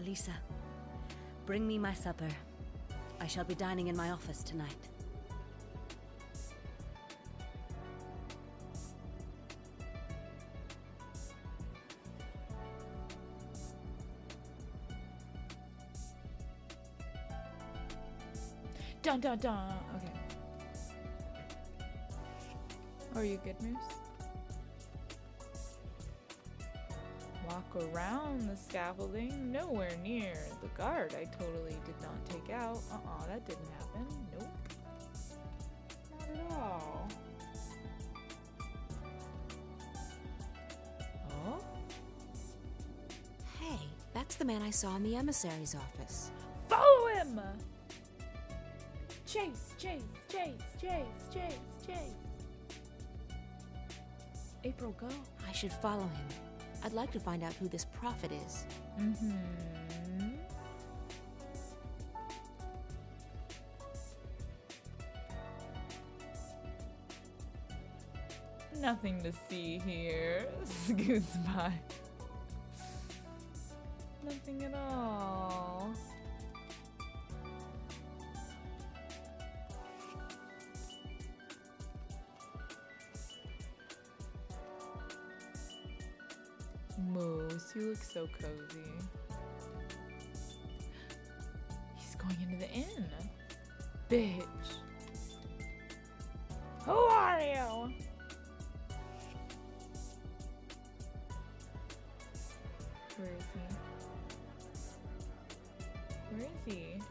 Alisa, bring me my supper. I shall be dining in my office tonight. Dun dun dun. Okay. Are you good, Moose? Walk around the scaffolding, nowhere near the guard I totally did not take out. That didn't happen. Nope. Not at all. That's the man I saw in the emissary's office. Follow him! Chase, chase, chase, chase, chase, chase. April, go. I should follow him. I'd like to find out who this prophet is. Mm-hmm. Nothing to see here. Scoots by. Nothing at all. Moose, you look so cozy. He's going into the inn. Bitch. Who are you? Where is he? Where is he?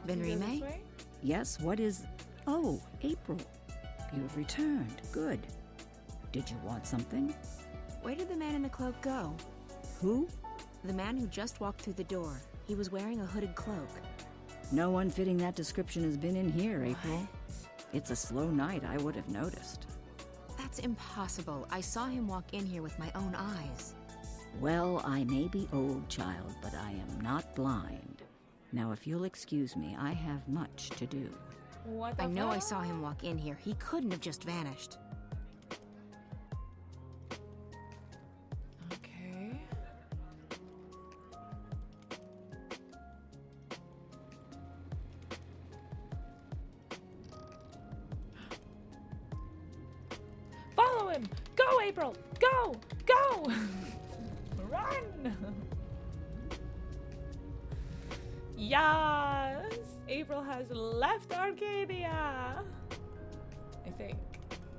Ben Is it this Rime? way? Yes, what is... Oh, April. You have returned. Good. Did you want something? Where did the man in the cloak go? Who? The man who just walked through the door. He was wearing a hooded cloak. No one fitting that description has been in here, April. It's a slow night, I would have noticed. That's impossible. I saw him walk in here with my own eyes. Well, I may be old, child, but I am not blind. Now, if you'll excuse me, I have much to do. What the I know fuck? I saw him walk in here. He couldn't have just vanished. Okay. Follow him! Go, April! Go! Go! Run! Yes! April has left Arcadia! I think.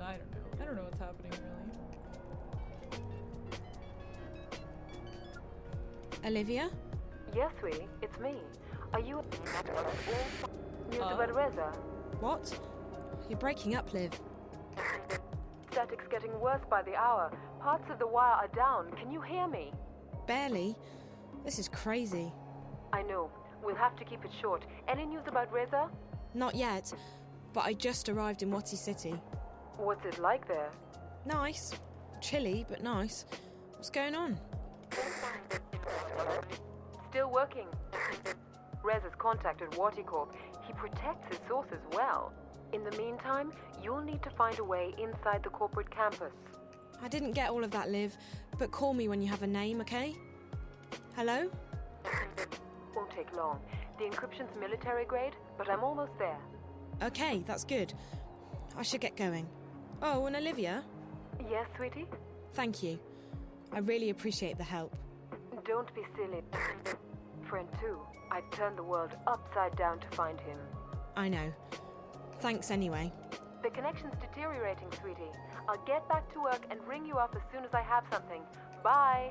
I don't know. I don't know what's happening, really. Olivia? Yes, sweetie, it's me. Are you news about Reza? What? You're breaking up, Liv. Static's getting worse by the hour. Parts of the wire are down. Can you hear me? Barely. This is crazy. I know. We'll have to keep it short. Any news about Reza? Not yet, but I just arrived in Wati City. What's it like there? Nice. Chilly, but nice. What's going on? Still working. Reza's contacted Warticorp. He protects his sources well. In the meantime, you'll need to find a way inside the corporate campus. I didn't get all of that, Liv, but call me when you have a name, okay? Hello? Won't take long. The encryption's military grade, but I'm almost there. Okay, that's good. I should get going. Oh, and Olivia? Yes, sweetie? Thank you. I really appreciate the help. Don't be silly. Friend too. I'd turn the world upside down to find him. I know. Thanks anyway. The connection's deteriorating, sweetie. I'll get back to work and ring you up as soon as I have something. Bye!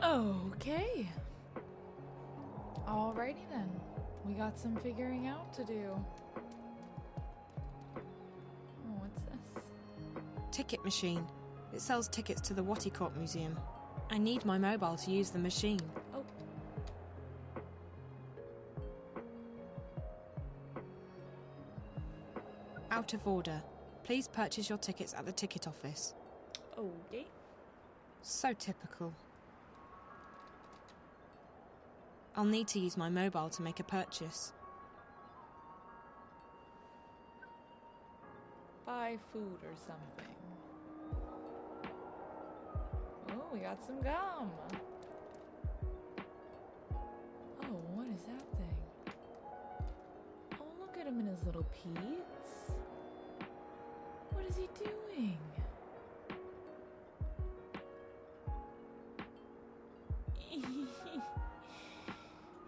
Okay. Alrighty then. We got some figuring out to do. Oh, what's this? Ticket machine. It sells tickets to the Warticorp Museum. I need my mobile to use the machine. Oh. Out of order. Please purchase your tickets at the ticket office. Okay. So typical. I'll need to use my mobile to make a purchase. Buy food or something. Oh, we got some gum. Oh, what is that thing? Oh, look at him in his little Pete's. What is he doing?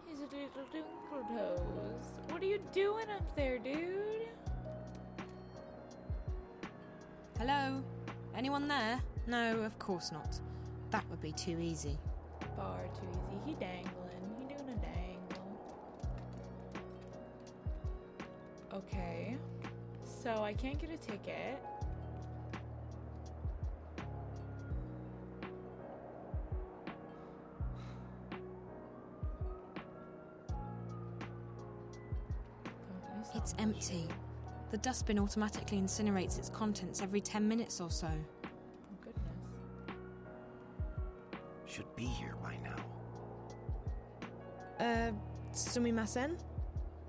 He's a little twinkle toes. What are you doing up there, dude? Hello? Anyone there? No, of course not. That would be too easy. Far too easy. He dangling. He doing a dangle. Okay. So I can't get a ticket. It's empty. The dustbin automatically incinerates its contents every 10 minutes or so. Oh, goodness. Should be here by now. Sumimasen?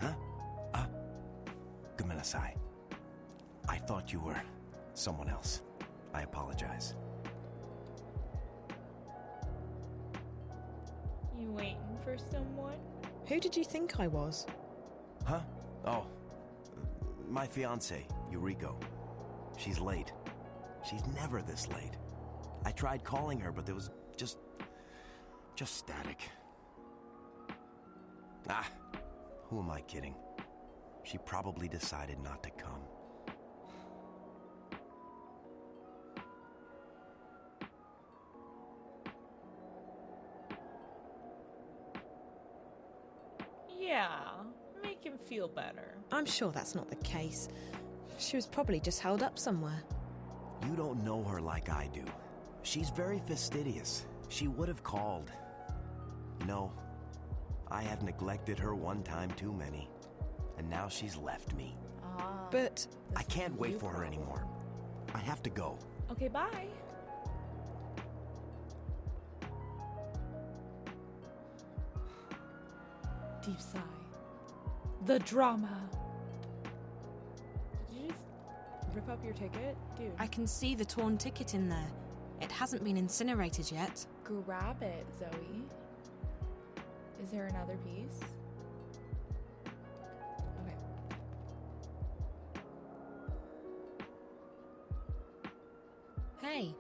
Huh? Gomenasai. I thought you were someone else. I apologize. You waiting for someone? Who did you think I was? Huh? Oh. My fiancée, Yuriko. She's late. She's never this late. I tried calling her, but there was just static. Who am I kidding? She probably decided not to come. Yeah, make him feel better. I'm sure that's not the case. She was probably just held up somewhere. You don't know her like I do. She's very fastidious. She would have called. No, I have neglected her one time too many. And now she's left me. But I can't wait for her anymore. I have to go. Okay, bye. Deep sigh. The drama. Did you just rip up your ticket? Dude. I can see the torn ticket in there. It hasn't been incinerated yet. Grab it, Zoe. Is there another piece? Okay. Hey,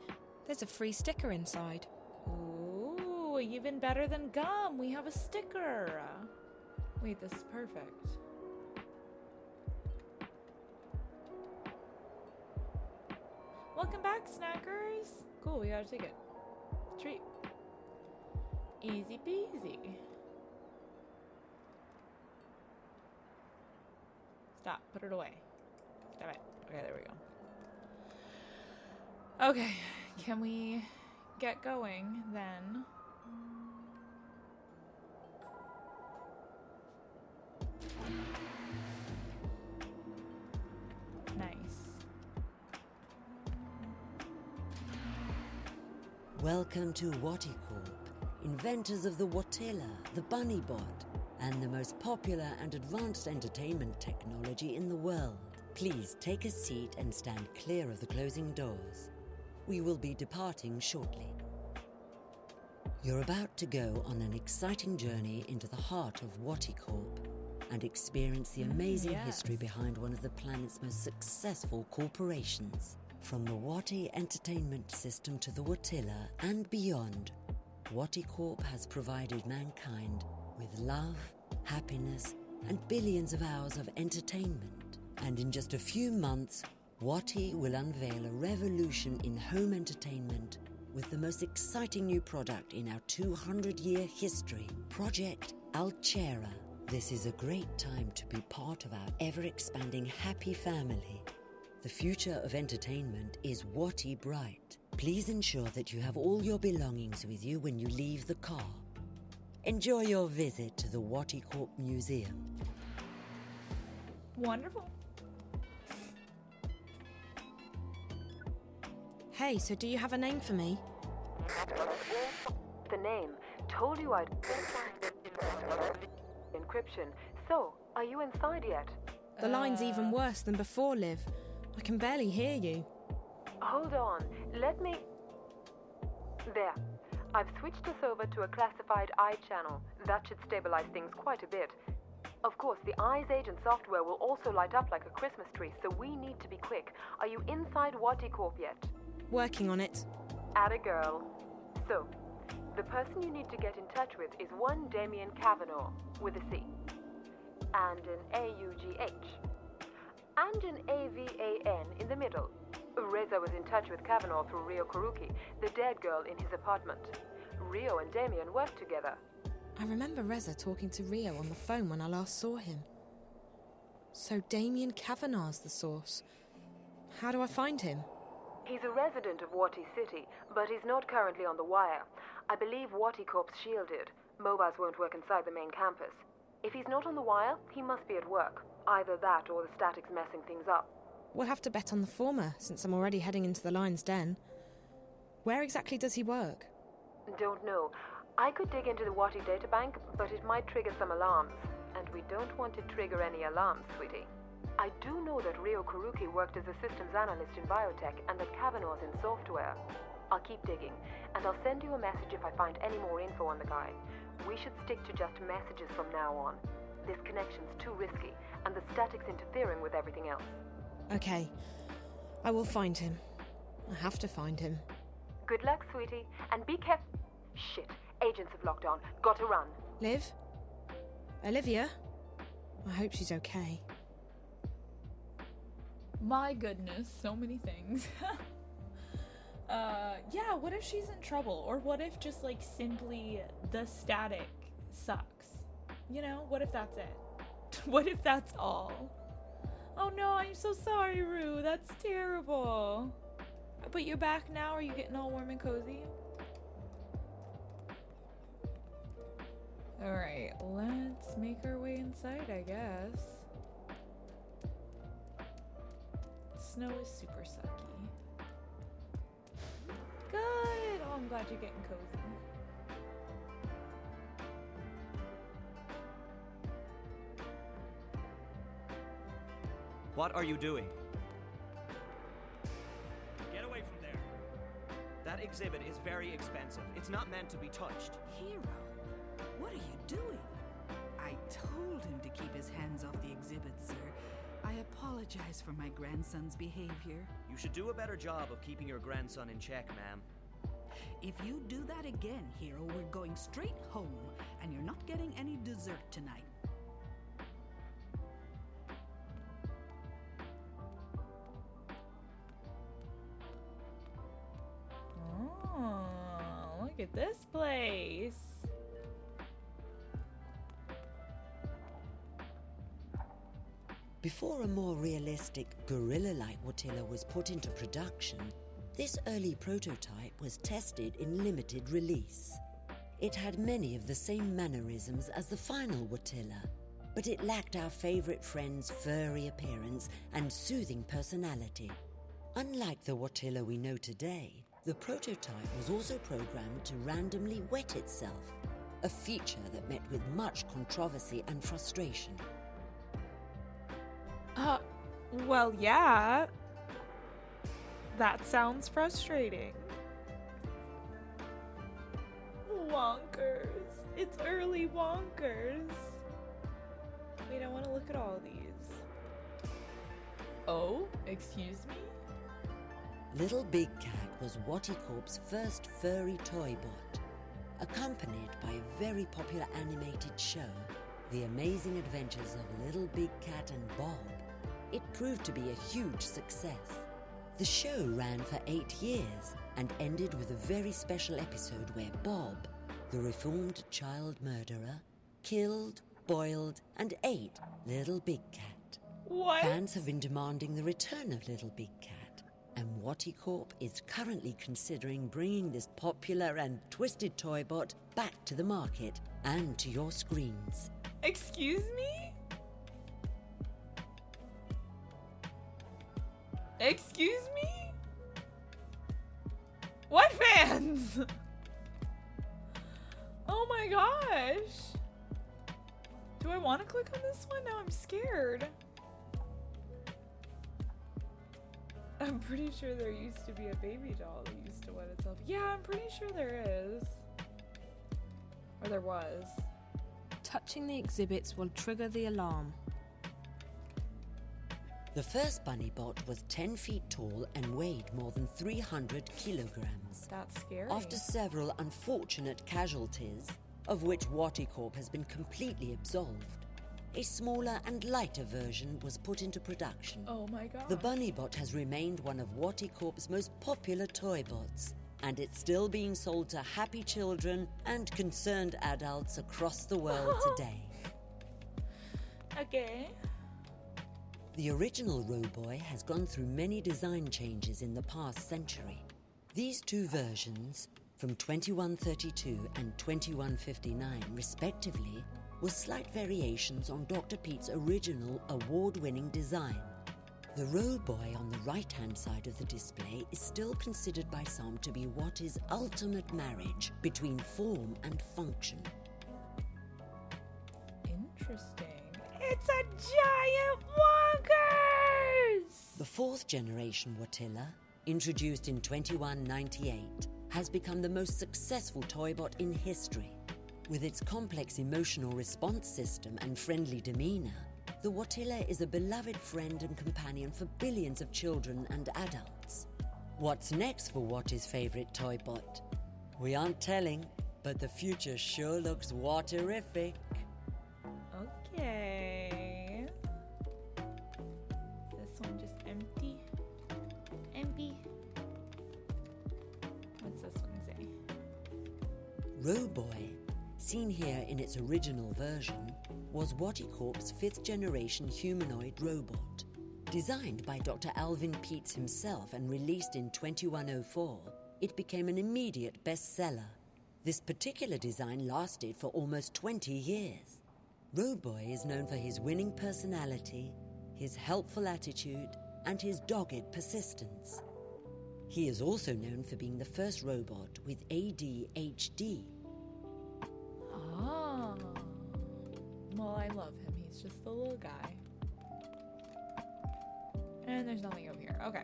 there's a free sticker inside. Ooh, even better than gum. We have a sticker. Wait, this is perfect. Welcome back, snackers. Cool, we got a ticket. Treat. Easy peasy. Stop. Put it away. Stop it. Okay, there we go. Okay, can we get going then? Nice. Welcome to Waticorp, inventors of the Watilla, the Bunny Bot, and the most popular and advanced entertainment technology in the world. Please take a seat and stand clear of the closing doors. We will be departing shortly. You're about to go on an exciting journey into the heart of Waticorp and experience the amazing history behind one of the planet's most successful corporations. From the Wati entertainment system to the Watilla and beyond, Waticorp has provided mankind with love, happiness, and billions of hours of entertainment. And in just a few months, Wati will unveil a revolution in home entertainment with the most exciting new product in our 200-year history, Project Alchera. This is a great time to be part of our ever-expanding happy family. The future of entertainment is Wati bright. Please ensure that you have all your belongings with you when you leave the car. Enjoy your visit to the Waticorp Museum. Wonderful. Hey, so do you have a name for me? The name. Told you I'd... Encryption. So, are you inside yet? The line's even worse than before, Liv. I can barely hear you. Hold on. Let me... There. I've switched us over to a classified eye channel. That should stabilize things quite a bit. Of course, the Eyes Agent software will also light up like a Christmas tree, so we need to be quick. Are you inside Waticorp yet? Working on it. Atta girl. So, the person you need to get in touch with is one Damien Kavanaugh, with a C. And an AUGH. And an AVAN in the middle. Reza was in touch with Kavanaugh through Rio Kuruki, the dead girl in his apartment. Rio and Damien worked together. I remember Reza talking to Rio on the phone when I last saw him. So Damien Kavanaugh's the source. How do I find him? He's a resident of Wati City, but he's not currently on the wire. I believe Waticorp's shielded. Mobiles won't work inside the main campus. If he's not on the wire, he must be at work. Either that or the static's messing things up. We'll have to bet on the former, since I'm already heading into the lion's den. Where exactly does he work? Don't know. I could dig into the Wati databank, but it might trigger some alarms. And we don't want to trigger any alarms, sweetie. I do know that Rio Kuruki worked as a systems analyst in biotech and that Kavanaugh's in software. I'll keep digging, and I'll send you a message if I find any more info on the guy. We should stick to just messages from now on. This connection's too risky, and the static's interfering with everything else. Okay. I will find him. I have to find him. Good luck, sweetie, and be careful. Shit, agents have locked on. Got to run. Liv? Olivia? I hope she's okay. My goodness, so many things. Yeah, what if she's in trouble? Or what if just, like, simply the static sucks? You know, what if that's it? What if that's all? Oh no, I'm so sorry, Rue. That's terrible. But you're back now? Are you getting all warm and cozy? Alright, let's make our way inside, I guess. Snow is super sucky. Good! Oh, I'm glad you're getting cozy. What are you doing? Get away from there. That exhibit is very expensive. It's not meant to be touched. Hero, what are you doing? I told him to keep his hands off the exhibit, sir. I apologize for my grandson's behavior. You should do a better job of keeping your grandson in check, ma'am. If you do that again, Hero, we're going straight home, and you're not getting any dessert tonight. Oh, look at this place. Before a more realistic, gorilla-like Watilla was put into production, this early prototype was tested in limited release. It had many of the same mannerisms as the final Watilla, but it lacked our favorite friend's furry appearance and soothing personality. Unlike the Watilla we know today, the prototype was also programmed to randomly wet itself, a feature that met with much controversy and frustration. Well, yeah. That sounds frustrating. Wonkers. It's early wonkers. Wait, I want to look at all these. Oh, excuse me? Little Big Cat was Waticorp's first furry toy bot, accompanied by a very popular animated show, The Amazing Adventures of Little Big Cat and Bob. It proved to be a huge success. The show ran for 8 years and ended with a very special episode where Bob, the reformed child murderer, killed, boiled, and ate Little Big Cat. What? Fans have been demanding the return of Little Big Cat, and Waticorp is currently considering bringing this popular and twisted toy bot back to the market and to your screens. Excuse me? Excuse me? What fans? Oh my gosh. Do I want to click on this one? Now I'm scared. I'm pretty sure there used to be a baby doll that used to wet itself. Yeah, I'm pretty sure there is. Or there was. Touching the exhibits will trigger the alarm. The first bunny bot was 10 feet tall and weighed more than 300 kilograms. That's scary. After several unfortunate casualties, of which Waticorp has been completely absolved, a smaller and lighter version was put into production. Oh my god. The bunny bot has remained one of Waticorp's most popular toy bots, and it's still being sold to happy children and concerned adults across the world today. Okay. The original Roboy has gone through many design changes in the past century. These two versions, from 2132 and 2159 respectively, was slight variations on Dr. Pete's original award-winning design. The row boy on the right-hand side of the display is still considered by some to be what is ultimate marriage between form and function. Interesting. It's a giant Wonkers! The fourth generation Watilla, introduced in 2198, has become the most successful toybot in history. With its complex emotional response system and friendly demeanor, the Watilla is a beloved friend and companion for billions of children and adults. What's next for Watty's favorite toybot? We aren't telling, but the future sure looks Watterific. Okay. This one just empty? Empty? What's this one say? Rowboy, seen here in its original version, was Wattycorp's 5th generation humanoid robot. Designed by Dr. Alvin Peets himself and released in 2104, it became an immediate bestseller. This particular design lasted for almost 20 years. Rowboy is known for his winning personality, his helpful attitude, and his dogged persistence. He is also known for being the first robot with ADHD. Oh. Well, I love him. He's just the little guy. And there's nothing over here. Okay.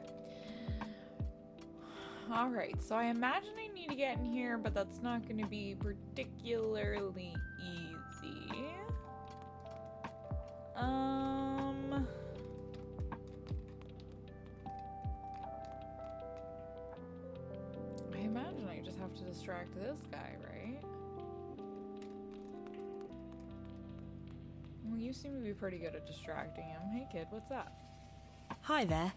Alright, so I imagine I need to get in here, but that's not going to be particularly easy. I imagine I just have to distract this guy, right? Well, you seem to be pretty good at distracting him. Hey kid, what's up? Hi there.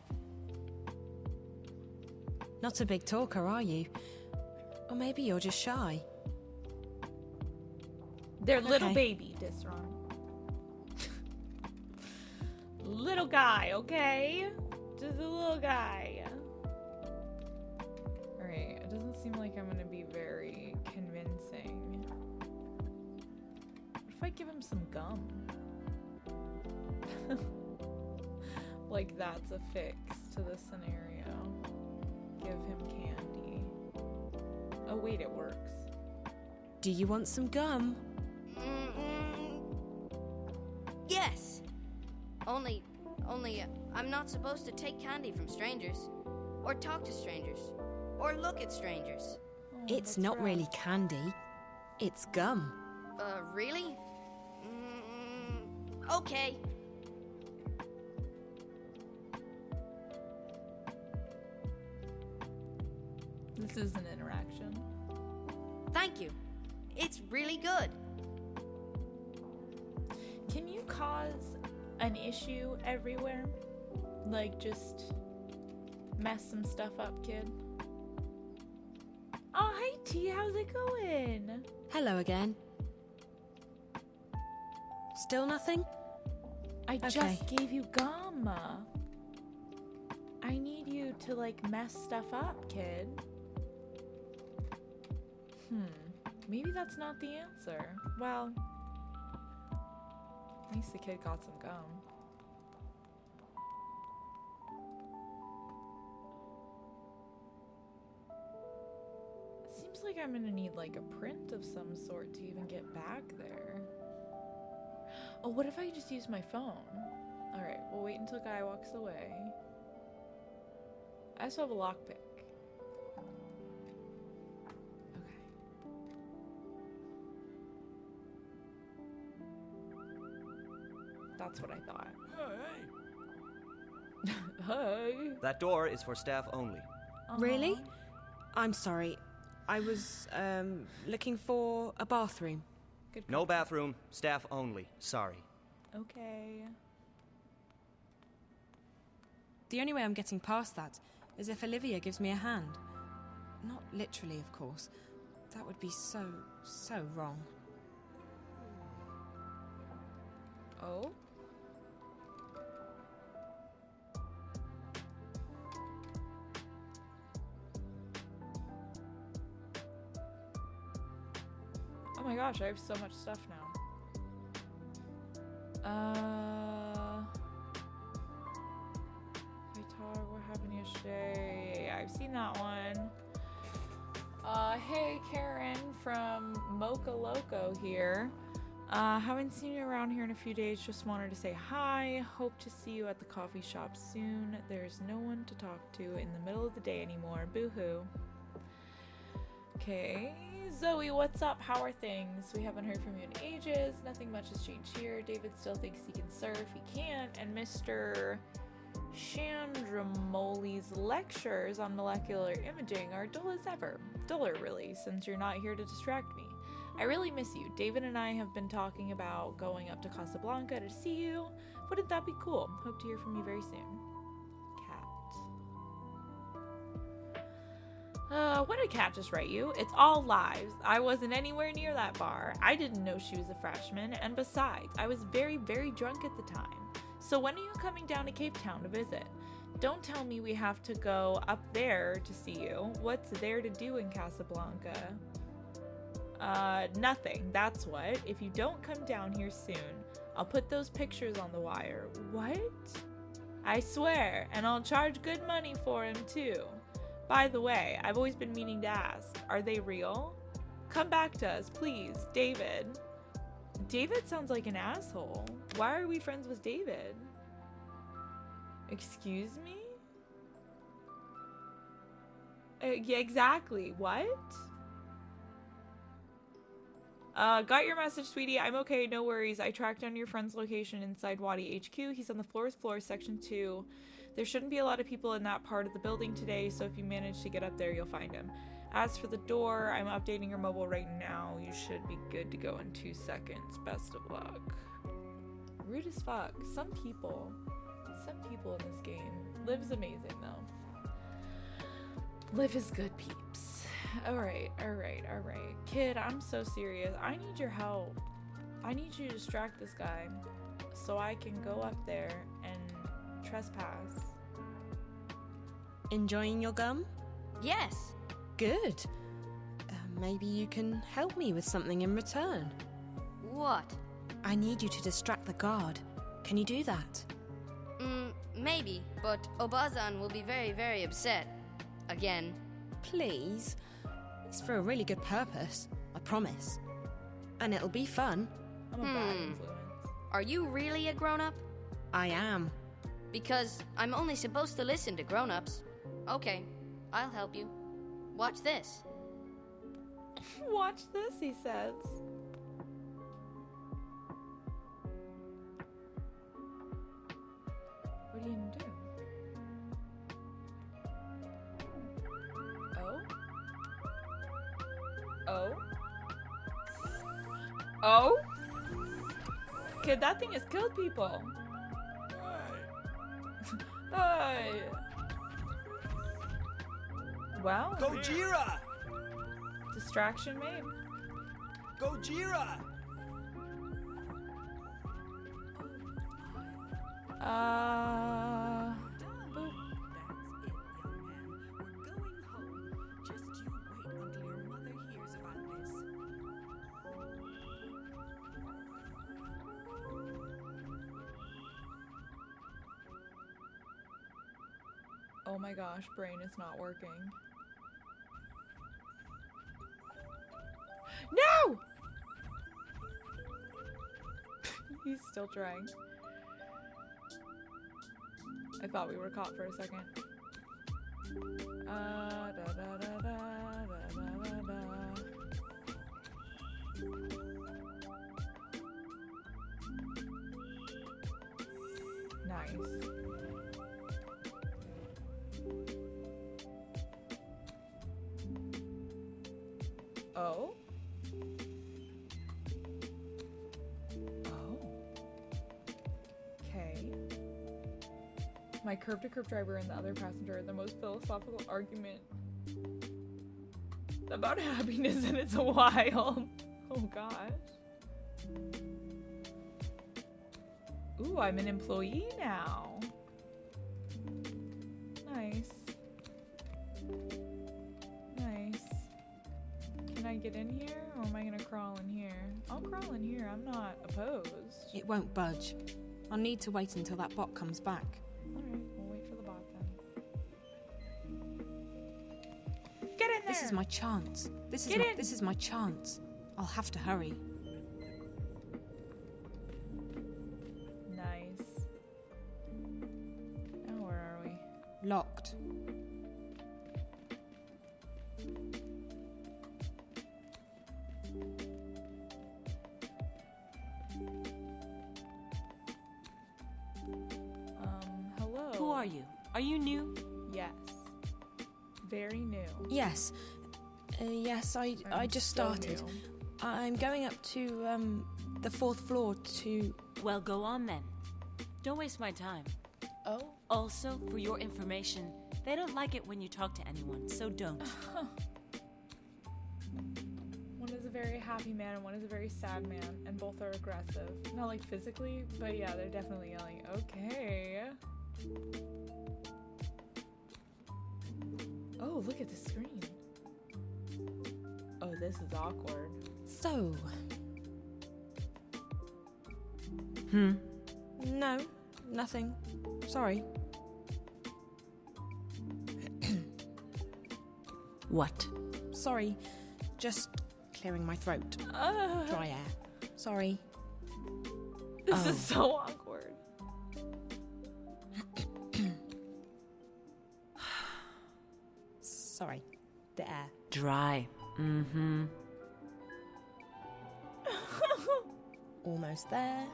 Not a big talker, are you? Or maybe you're just shy. They're little baby, Disron. Little guy, okay? Just a little guy. Alright, it doesn't seem like I'm gonna be very convincing. What if I give him some gum? Like that's a fix to the scenario. Give him candy. Oh wait, it works. Do you want some gum? Yes. Only, I'm not supposed to take candy from strangers, or talk to strangers, or look at strangers. It's not really candy. It's gum. Really? Okay. This is an interaction. Thank you. It's really good. Can you cause an issue everywhere? Like, just mess some stuff up, kid? Oh, hey T, how's it going? Hello again. Still nothing? I just gave you gum. I need you to, like, mess stuff up, kid. Maybe that's not the answer. Well, at least the kid got some gum. Seems like I'm gonna need like a print of some sort to even get back there. Oh, what if I just use my phone? Alright, we'll wait until Guy walks away. I also have a lockpick. That's what I thought. Hey. That door is for staff only. Really? I'm sorry. I was, looking for a bathroom. No bathroom, staff only. Sorry. Okay. The only way I'm getting past that is if Olivia gives me a hand. Not literally, of course. That would be so wrong. Oh? Oh my gosh, I have so much stuff now. What happened yesterday? I've seen that one. Hey, Karen from Mocha Loco here. Haven't seen you around here in a few days. Just wanted to say hi. Hope to see you at the coffee shop soon. There's no one to talk to in the middle of the day anymore. Boo-hoo. Okay, Zoe, what's up? How are things? We haven't heard from you in ages. Nothing much has changed here. David still thinks he can surf. He can't. And Mr. Chandramoli's lectures on molecular imaging are dull as ever. Duller, really, since you're not here to distract me. I really miss you. David and I have been talking about going up to Casablanca to see you. Wouldn't that be cool? Hope to hear from you very soon. What did Kat just write you? It's all lies. I wasn't anywhere near that bar. I didn't know she was a freshman, and besides, I was very, very drunk at the time. So when are you coming down to Cape Town to visit? Don't tell me we have to go up there to see you. What's there to do in Casablanca? Nothing, that's what. If you don't come down here soon, I'll put those pictures on the wire. What? I swear, and I'll charge good money for him too. By the way, I've always been meaning to ask, are they real? Come back to us, please, David. David sounds like an asshole. Why are we friends with David? Excuse me? Yeah, exactly. What? Got your message, sweetie. I'm okay, no worries. I tracked down your friend's location inside Wadi HQ. He's on the 4th floor, section 2. There shouldn't be a lot of people in that part of the building today, so if you manage to get up there, you'll find him. As for the door, I'm updating your mobile right now. You should be good to go in 2 seconds. Best of luck. Rude as fuck. Some people in this game. Liv's amazing, though. Liv is good, peeps. Alright. Kid, I'm so serious. I need your help. I need you to distract this guy so I can go up there and trespass. Enjoying your gum? Yes. Good. Maybe you can help me with something in return. What? I need you to distract the guard. Can you do that? Maybe, but Obazan will be very, very upset. Again. Please. It's for a really good purpose, I promise. And it'll be fun. I'm a bad influence. Are you really a grown-up? I am. Because I'm only supposed to listen to grown-ups. Okay, I'll help you. Watch this. Watch this, he says. What are you gonna do? Oh? Kid, that thing has killed people. Hey. Wow. Gojira! Distraction made. Gojira! Oh my gosh, brain is not working. No! He's still trying. I thought we were caught for a second. Nice. Oh? Oh. Okay. My curb-to-curb driver and the other passenger had the most philosophical argument about happiness, and it's wild. Oh gosh. Ooh, I'm an employee now. Nice. Nice. Can I get in here, or am I gonna crawl in here? I'll crawl in here. I'm not not opposed. It won't budge. I'll need to wait until that bot comes back. Alright, we'll wait for the bot then. Get in there! This is my chance. This is my chance. I'll have to hurry. Nice. Now where are we? Locked. Hello? Who are you? Are you new? Yes. Very new. Yes. Yes, I just so started. new. I'm going up to, the 4th floor to... Well, go on then. Don't waste my time. Oh? Also, for your information, they don't like it when you talk to anyone, so don't. One is a very happy man and one is a very sad man, and both are aggressive. Not like physically, but yeah, they're definitely yelling, okay. Oh, look at the screen. Oh, this is awkward. So... No, nothing. Sorry. What? Sorry. Just clearing my throat. Dry air. Sorry. This is so awkward. Sorry. The air. Dry. Mm-hmm. Almost there.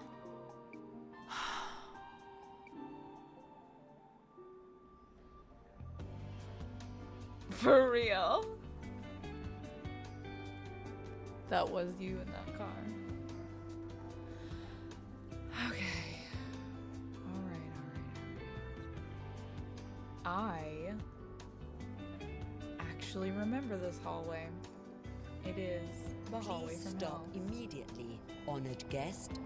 For real? That was you in that car. Okay. Alright. I actually remember this hallway. It is the hallway Please from stop hell. immediately, honored guest.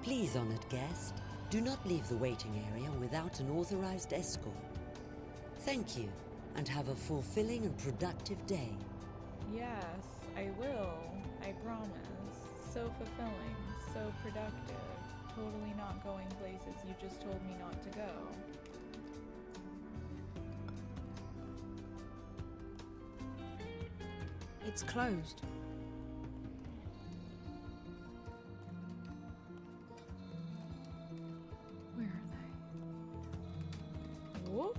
Please, honored guest, do not leave the waiting area without an authorized escort. Thank you, and have a fulfilling and productive day. Yes, I will. I promise. So fulfilling, so productive. Totally not going places you just told me not to go. It's closed. Where are they? Whoop.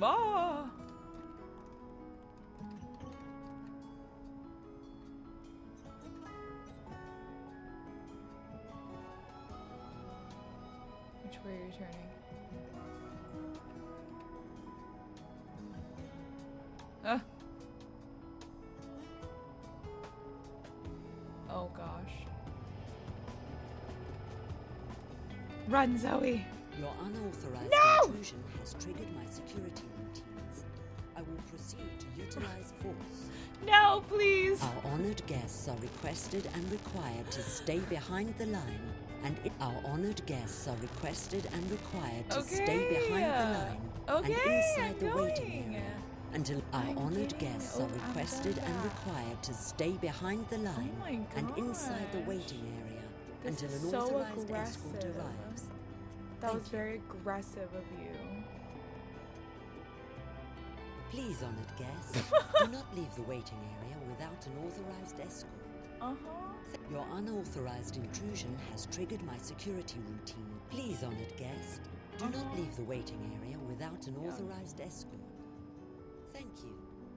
Ah! Which way are you turning? Ah! Oh gosh. Run, Zoe! Your unauthorized intrusion has triggered my security routines. I will proceed to utilize force. No, please! Our honored guests are requested and required to stay behind the line, and our honored guests are requested and required to stay behind the line and inside the waiting area until our honored guests are requested and required to stay behind the line and inside the waiting area until an authorized escort arrives. That was very aggressive of you. Please, honored guests, do not leave the waiting area without an authorized escort. Your unauthorized intrusion has triggered my security routine. Please, honored guest, do not leave the waiting area without an authorized escort. Thank you,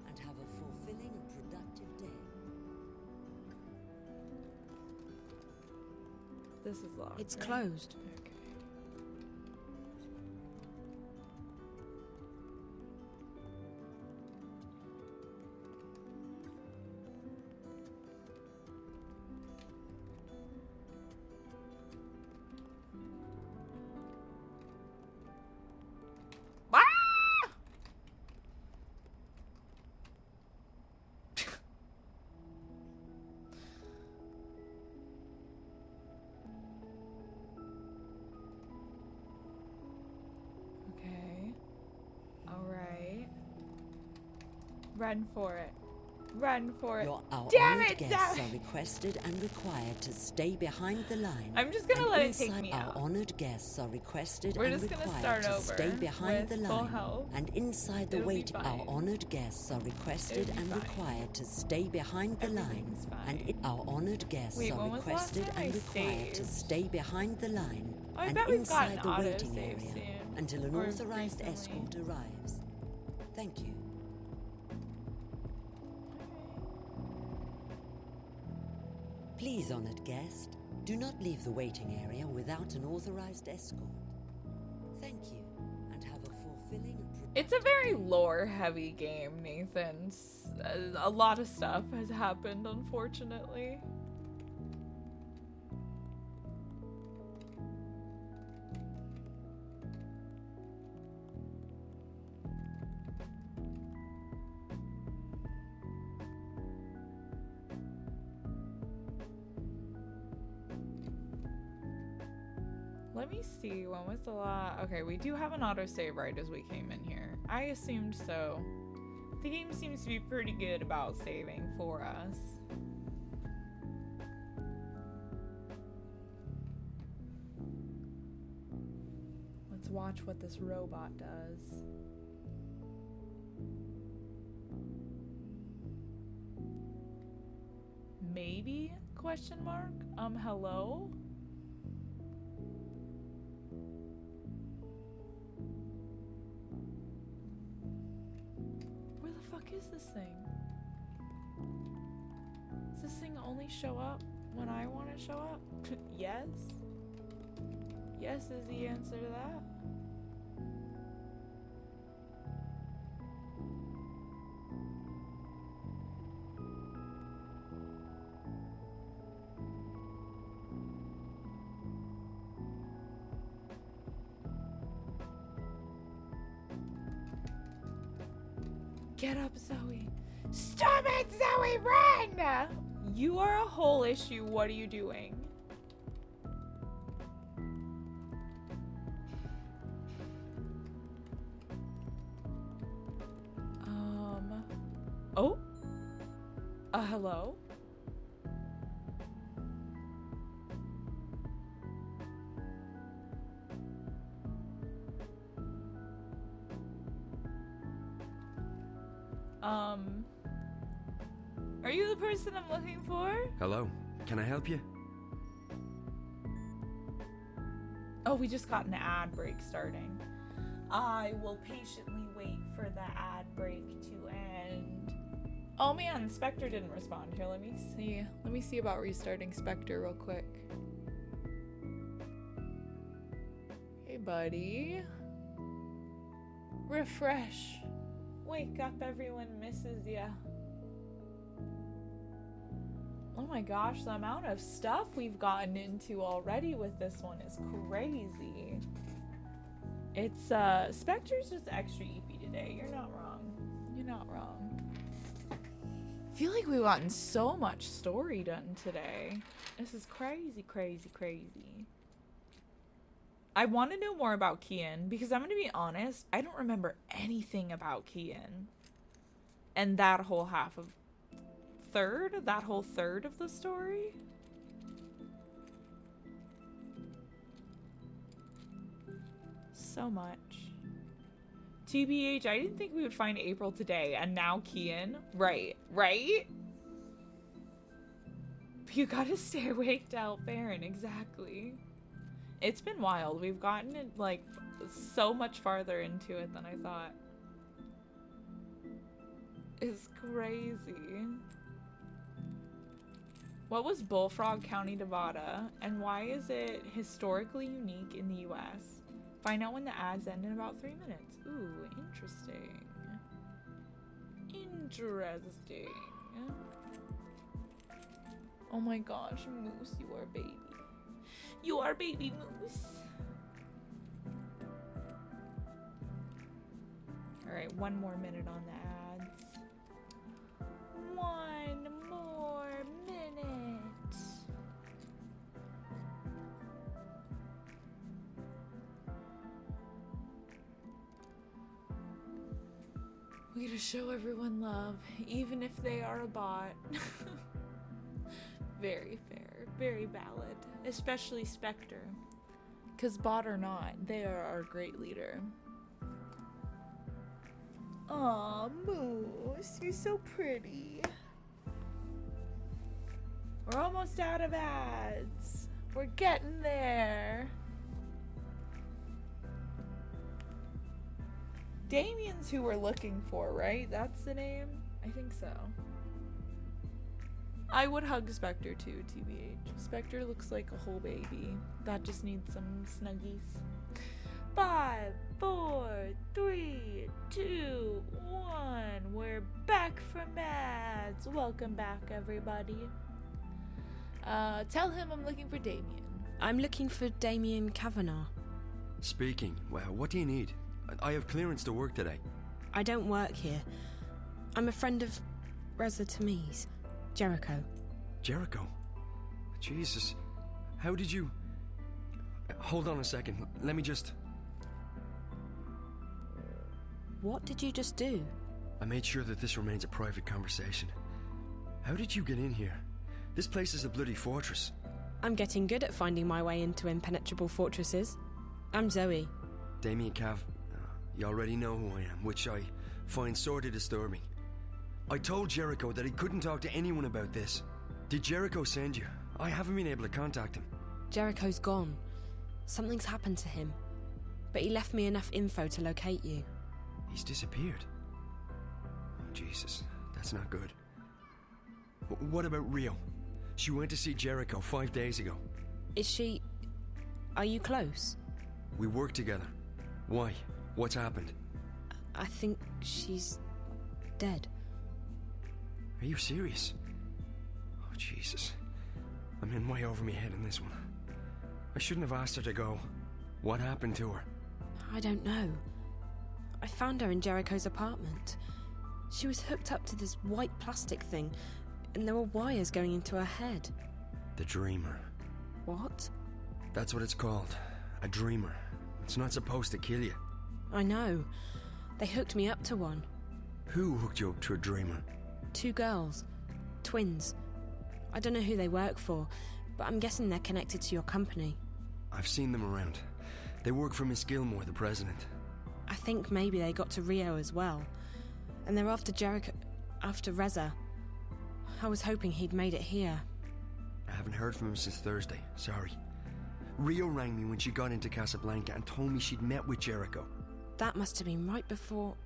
and have a fulfilling and productive day. This is locked. It's right? closed. Okay. Run for it. Run for it. Our Damn honored it, guests Zoe! are requested and required to stay behind the line. I'm just gonna and let it take me our out. honored guests are requested We're and just gonna required start to over stay behind the with full line. health. And inside the It'll be waiting, our fine. honored guests are requested It'll be and fine. required to stay behind the line. Fine. Our honored guests Wait, are when was the last requested time I and required to saved? stay behind the line Oh, I and bet we've gotten inside the waiting autosave area soon. until an Or authorized recently. escort arrives. Thank you. Please, honored guest, do not leave the waiting area without an authorized escort. Thank you, and have a fulfilling and It's a very lore-heavy game, Nathan. A lot of stuff has happened, unfortunately. Let me see, when was the last... Okay, we do have an autosave right as we came in here. I assumed so. The game seems to be pretty good about saving for us. Let's watch what this robot does. Maybe? Question mark? Hello? Where the fuck is this thing? Does this thing only show up when I want to show up? Yes? Yes is the answer to that. Get up, Zoe. Stop it, Zoe, run! You are a whole issue. What are you doing? Oh? Hello? Are you the person I'm looking for? Hello, can I help you? Oh, we just got an ad break starting. I will patiently wait for the ad break to end. Oh man, Spectre didn't respond. Here, let me see. Let me see about restarting Spectre real quick. Hey, buddy. Refresh. Wake up, everyone misses ya. Oh my gosh, the amount of stuff we've gotten into already with this one is crazy. It's, Spectre's just extra EP today. You're not wrong. You're not wrong. I feel like we've gotten so much story done today. This is crazy, crazy, crazy. I want to know more about Kian, because I'm going to be honest, I don't remember anything about Kian. And that whole third of the story? So much. TBH, I didn't think we would find April today, and now Kian. Right, right? You gotta stay awake to help Baron, exactly. It's been wild. We've gotten it, like, so much farther into it than I thought. It's crazy. What was Bullfrog County, Nevada, and why is it historically unique in the US? Find out when the ads end in about 3 minutes. Ooh, interesting. Interesting. Oh my gosh, Moose, you are baby. You are baby Moose. Alright, 1 more minute on the ads. 1 more minute. We me to show everyone love, even if they are a bot. Very fair, very valid, especially Spectre. Because bot or not, they are our great leader. Aw, Moose, you're so pretty. We're almost out of ads. We're getting there. Damien's who we're looking for, right? That's the name? I think so. I would hug Spectre too, TBH. Spectre looks like a whole baby. That just needs some snuggies. 5, 4, 3, 2, 1. We're back from ads. Welcome back, everybody. Tell him I'm looking for Damien. I'm looking for Damien Kavanagh. Speaking. Well, what do you need? I have clearance to work today. I don't work here. I'm a friend of Reza Tamiz, Jericho. Jericho? Jesus. How did you... Hold on a second. Let me just... What did you just do? I made sure that this remains a private conversation. How did you get in here? This place is a bloody fortress. I'm getting good at finding my way into impenetrable fortresses. I'm Zoe. Damien Cav. You already know who I am, which I find sorely disturbing. I told Jericho that he couldn't talk to anyone about this. Did Jericho send you? I haven't been able to contact him. Jericho's gone. Something's happened to him. But he left me enough info to locate you. He's disappeared. Oh, Jesus. That's not good. What about Rio? She went to see Jericho 5 days ago. Is she... Are you close? We work together. Why? What's happened? I think she's... dead. Are you serious? Oh, Jesus. I'm in way over my head in this one. I shouldn't have asked her to go. What happened to her? I don't know. I found her in Jericho's apartment. She was hooked up to this white plastic thing, and there were wires going into her head. The Dreamer. What? That's what it's called. A Dreamer. It's not supposed to kill you. I know. They hooked me up to one. Who hooked you up to a Dreamer? 2 girls. Twins. I don't know who they work for, but I'm guessing they're connected to your company. I've seen them around. They work for Miss Gilmore, the president. I think maybe they got to Rio as well. And they're after Jericho... after Reza. I was hoping he'd made it here. I haven't heard from him since Thursday. Sorry. Rio rang me when she got into Casablanca and told me she'd met with Jericho. That must have been right before...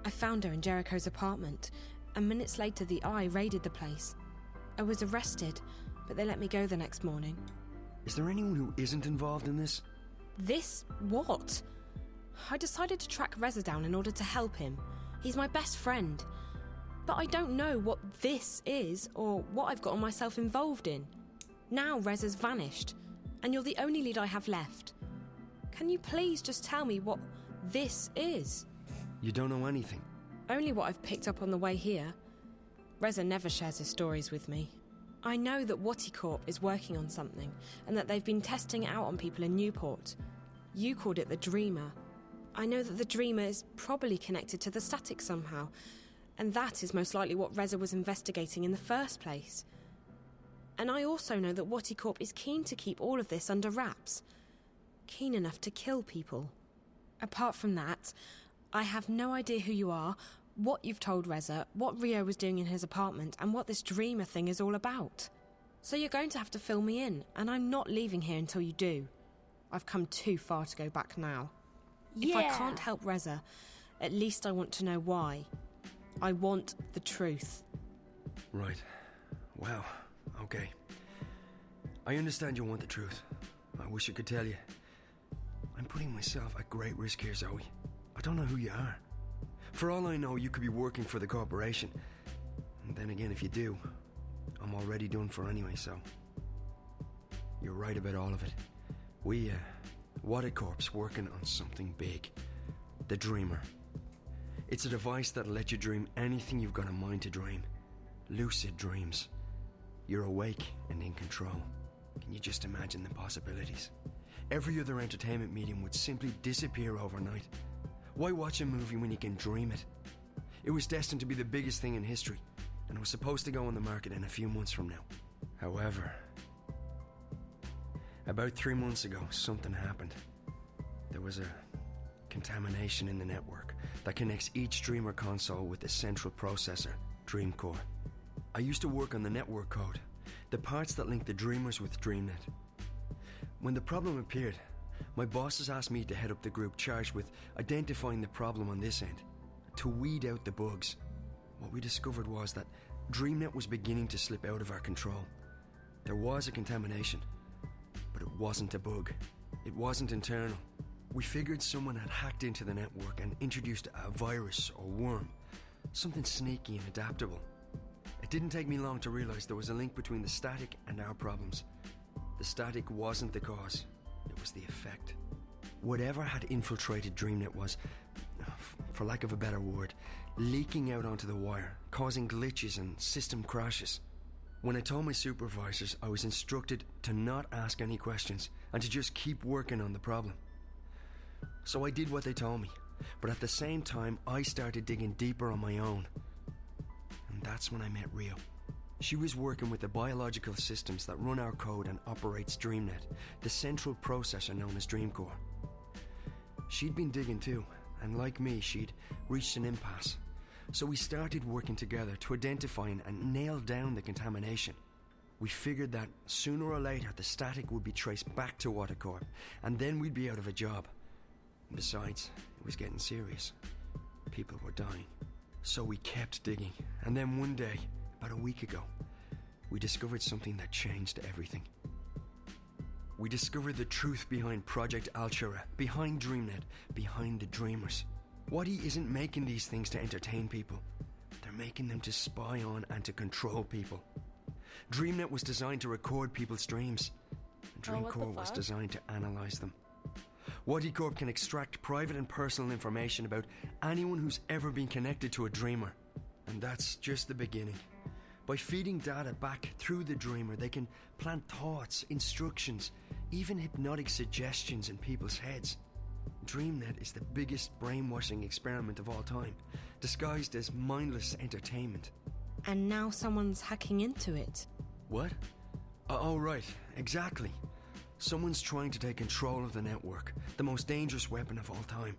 I found her in Jericho's apartment, and minutes later the Eye raided the place. I was arrested, but they let me go the next morning. Is there anyone who isn't involved in this? This? What? I decided to track Reza down in order to help him. He's my best friend. But I don't know what this is, or what I've gotten myself involved in. Now Reza's vanished, and you're the only lead I have left. Can you please just tell me what this is? You don't know anything? Only what I've picked up on the way here. Reza never shares his stories with me. I know that Waticorp is working on something, and that they've been testing it out on people in Newport. You called it the Dreamer. I know that the Dreamer is probably connected to the static somehow, and that is most likely what Reza was investigating in the first place. And I also know that Waticorp is keen to keep all of this under wraps. Keen enough to kill people. Apart from that, I have no idea who you are, what you've told Reza, what Rio was doing in his apartment, and what this Dreamer thing is all about. So you're going to have to fill me in, and I'm not leaving here until you do. I've come too far to go back now. If I can't help Reza, at least I want to know why. I want the truth. Right. Well, okay. I understand you want the truth. I wish I could tell you. I'm putting myself at great risk here, Zoe. I don't know who you are. For all I know, you could be working for the corporation. And then again, if you do, I'm already done for anyway, so... You're right about all of it. Waticorp's working on something big. The Dreamer. It's a device that'll let you dream anything you've got a mind to dream. Lucid dreams. You're awake and in control. Can you just imagine the possibilities? Every other entertainment medium would simply disappear overnight. Why watch a movie when you can dream it? It was destined to be the biggest thing in history, and it was supposed to go on the market in a few months from now. However, about 3 months ago, something happened. There was a contamination in the network that connects each Dreamer console with the central processor, Dreamcore. I used to work on the network code, the parts that link the Dreamers with DreamNet. When the problem appeared, my bosses asked me to head up the group charged with identifying the problem on this end, to weed out the bugs. What we discovered was that DreamNet was beginning to slip out of our control. There was a contamination, but it wasn't a bug. It wasn't internal. We figured someone had hacked into the network and introduced a virus or worm, something sneaky and adaptable. It didn't take me long to realize there was a link between the static and our problems. The static wasn't the cause, it was the effect. Whatever had infiltrated DreamNet was, for lack of a better word, leaking out onto the wire, causing glitches and system crashes. When I told my supervisors, I was instructed to not ask any questions and to just keep working on the problem. So I did what they told me, but at the same time, I started digging deeper on my own. And that's when I met Rio. She was working with the biological systems that run our code and operates DreamNet, the central processor known as Dreamcore. She'd been digging too, and like me, she'd reached an impasse. So we started working together to identify and nail down the contamination. We figured that sooner or later the static would be traced back to Watercorp, and then we'd be out of a job. Besides, it was getting serious. People were dying. So we kept digging, and then one day, about a week ago, we discovered something that changed everything. We discovered the truth behind Project Altura, behind DreamNet, behind the Dreamers. Waddy isn't making these things to entertain people. They're making them to spy on and to control people. DreamNet was designed to record people's dreams. And Dreamcore was designed to analyze them. Waddy Corp can extract private and personal information about anyone who's ever been connected to a Dreamer. And that's just the beginning. By feeding data back through the Dreamer, they can plant thoughts, instructions, even hypnotic suggestions in people's heads. DreamNet is the biggest brainwashing experiment of all time, disguised as mindless entertainment. And now someone's hacking into it. What? Oh, right, exactly. Someone's trying to take control of the network, the most dangerous weapon of all time.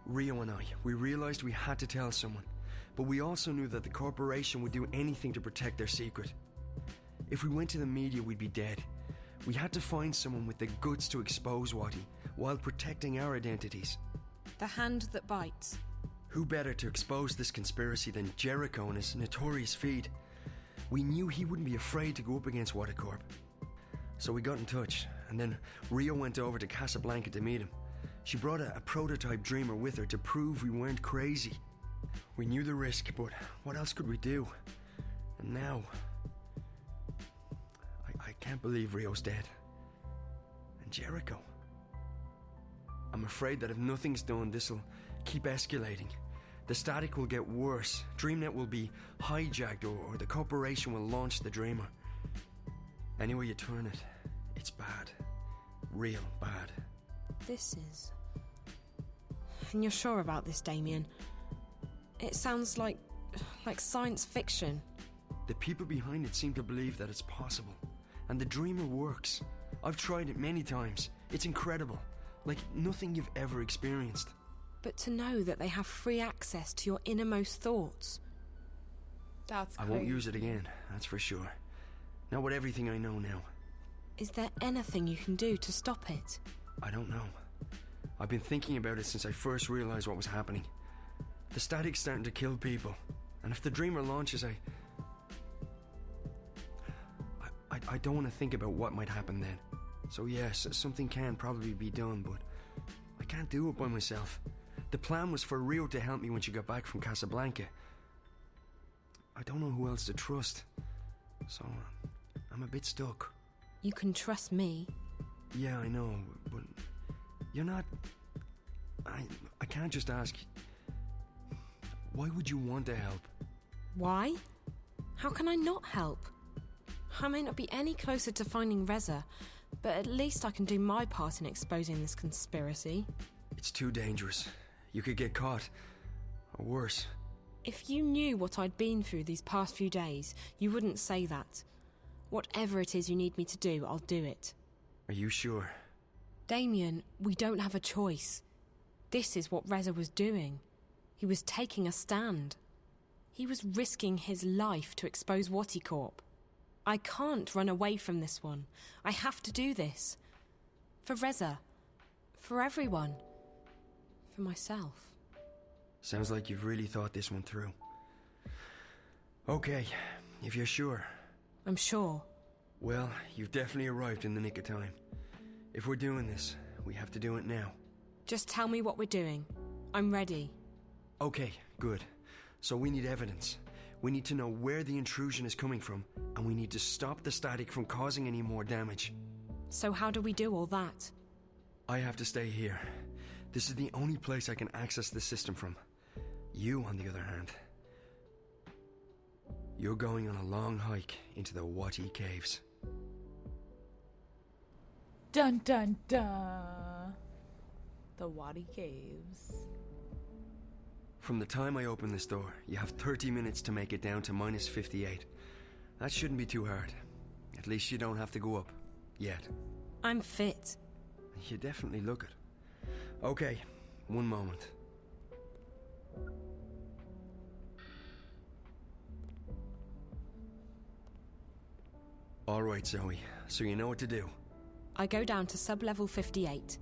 Rio and I, we realized we had to tell someone, but we also knew that the corporation would do anything to protect their secret. If we went to the media, we'd be dead. We had to find someone with the guts to expose Waddy, while protecting our identities. The hand that bites. Who better to expose this conspiracy than Jericho and his notorious feed? We knew he wouldn't be afraid to go up against Watercorp. So we got in touch, and then Rio went over to Casablanca to meet him. She brought a prototype Dreamer with her to prove we weren't crazy. We knew the risk, but what else could we do? And now... I can't believe Rio's dead. And Jericho. I'm afraid that if nothing's done, this'll keep escalating. The static will get worse. DreamNet will be hijacked, or the corporation will launch the Dreamer. Any way you turn it, it's bad. Real bad. This is... And you're sure about this, Damien? It sounds like science fiction. The people behind it seem to believe that it's possible. And the Dreamer works. I've tried it many times. It's incredible. Like nothing you've ever experienced. But to know that they have free access to your innermost thoughts... That's I won't use it again, that's for sure. Not with everything I know now. Is there anything you can do to stop it? I don't know. I've been thinking about it since I first realized what was happening. The static's starting to kill people. And if the Dreamer launches, I don't want to think about what might happen then. So yes, something can probably be done, but I can't do it by myself. The plan was for Rio to help me when she got back from Casablanca. I don't know who else to trust. So, I'm a bit stuck. You can trust me. Yeah, I know, but you're not... I can't just ask... Why would you want to help? Why? How can I not help? I may not be any closer to finding Reza, but at least I can do my part in exposing this conspiracy. It's too dangerous. You could get caught. Or worse. If you knew what I'd been through these past few days, you wouldn't say that. Whatever it is you need me to do, I'll do it. Are you sure? Damien, we don't have a choice. This is what Reza was doing. He was taking a stand. He was risking his life to expose Waticorp. I can't run away from this one. I have to do this. For Reza. For everyone. For myself. Sounds like you've really thought this one through. Okay, if you're sure. I'm sure. Well, you've definitely arrived in the nick of time. If we're doing this, we have to do it now. Just tell me what we're doing. I'm ready. Okay, good. So we need evidence. We need to know where the intrusion is coming from, and we need to stop the static from causing any more damage. So how do we do all that? I have to stay here. This is the only place I can access the system from. You, on the other hand, you're going on a long hike into the Wati Caves. Dun dun dun. The Wati Caves. From the time I open this door, you have 30 minutes to make it down to minus 58. That shouldn't be too hard. At least you don't have to go up. Yet. I'm fit. You definitely look it. Okay, one moment. Alright, Zoe, so you know what to do. I go down to sub-level 58.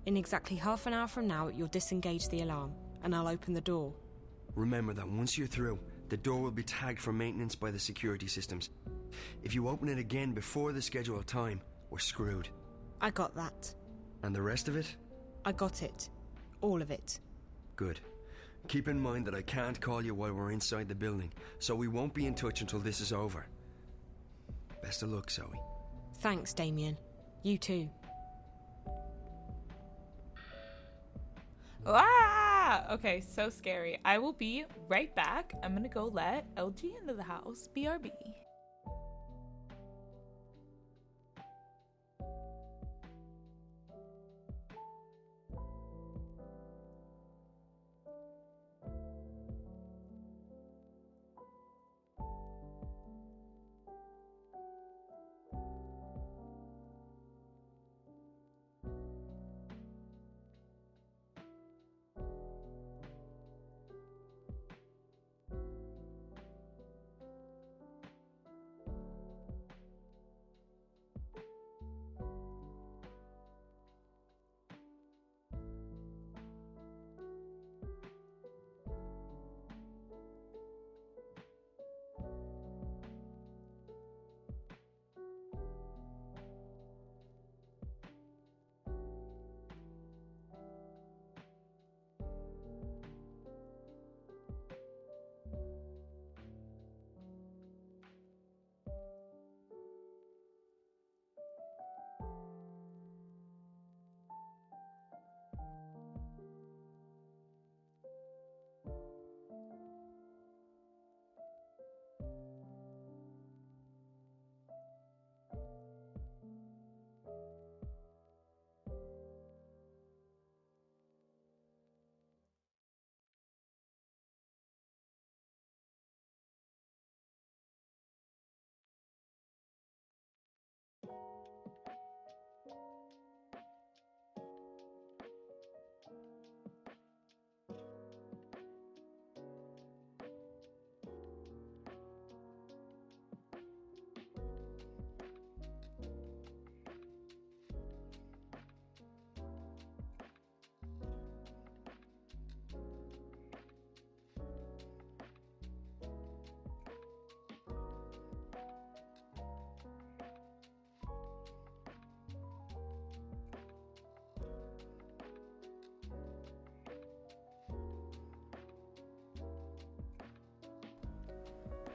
In exactly half an hour from now, you'll disengage the alarm, and I'll open the door. Remember that once you're through, the door will be tagged for maintenance by the security systems. If you open it again before the scheduled time, we're screwed. I got that. And the rest of it? I got it. All of it. Good. Keep in mind that I can't call you while we're inside the building, so we won't be in touch until this is over. Best of luck, Zoe. Thanks, Damien. You too. Ah! Okay, so scary. I will be right back. I'm gonna go let LG into the house. BRB.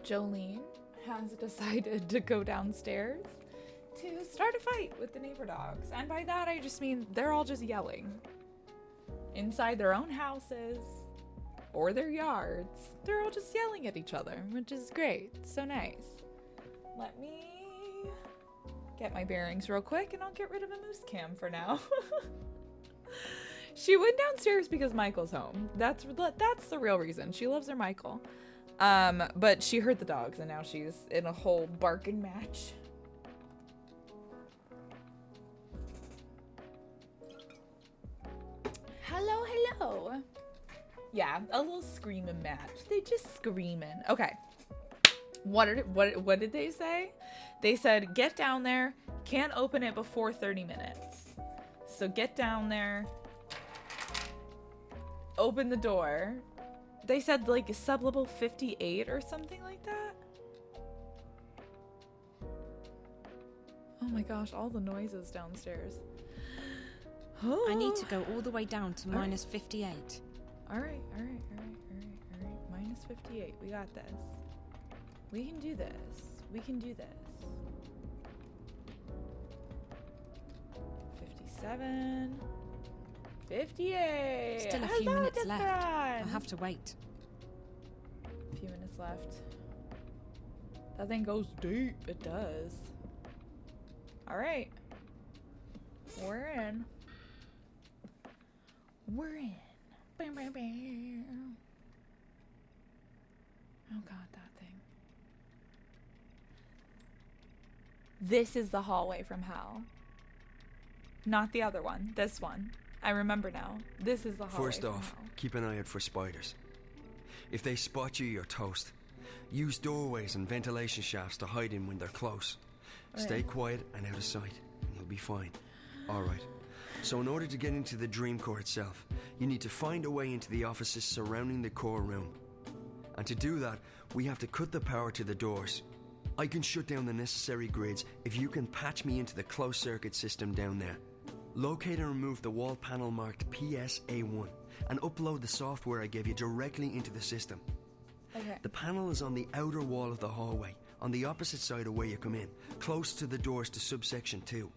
Jolene has decided to go downstairs to start a fight with the neighbor dogs. And by that, I just mean they're all just yelling. Inside their own houses or their yards, they're all just yelling at each other, which is great. So nice. Let me get my bearings real quick and I'll get rid of a moose cam for now. She went downstairs because Michael's home. That's the real reason. She loves her Michael. But she heard the dogs and now she's in a whole barking match. Hello, hello. Yeah, a little screaming match. They just screaming. Okay. What did they say? They said get down there. Can't open it before 30 minutes. So get down there. Open the door. They said like sublevel 58 or something like that. Oh my gosh, all the noises downstairs. I need to go all the way down to minus 58. All right. Minus 58. We got this. We can do this. We can do this. 57. 58. Still a few minutes left. I'll have to wait. A few minutes left. That thing goes deep. It does. All right. We're in. We're in. Bam, bam, bam. Oh god, that thing. This is the hallway from hell. Not the other one. This one. I remember now. This is the hallway First off, keep an eye out for spiders. If they spot you, you're toast. Use doorways and ventilation shafts to hide in when they're close. Stay quiet and out of sight, and you'll be fine. Alright. So in order to get into the dream core itself, you need to find a way into the offices surrounding the core room. And to do that, we have to cut the power to the doors. I can shut down the necessary grids if you can patch me into the closed circuit system down there. Locate and remove the wall panel marked PSA1 and upload the software I gave you directly into the system. Okay. The panel is on the outer wall of the hallway, on the opposite side of where you come in, close to the doors to subsection 2.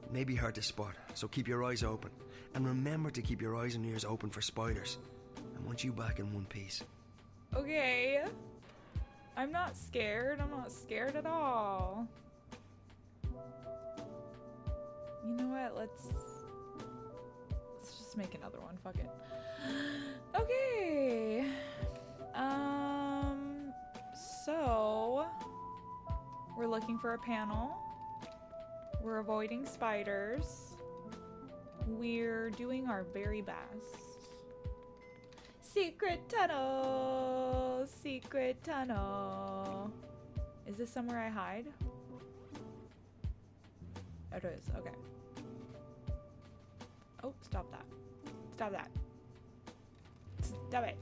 It may be hard to spot, so keep your eyes open. And remember to keep your eyes and ears open for spiders. I want you back in one piece. Okay. I'm not scared. I'm not scared at all. You know what? Let's just make another one. Fuck it. Okay. So we're looking for a panel. We're avoiding spiders. We're doing our very best. Secret tunnel. Secret tunnel. Is this somewhere I hide? It is. Okay. Oh, stop that. Stop that. Stop it.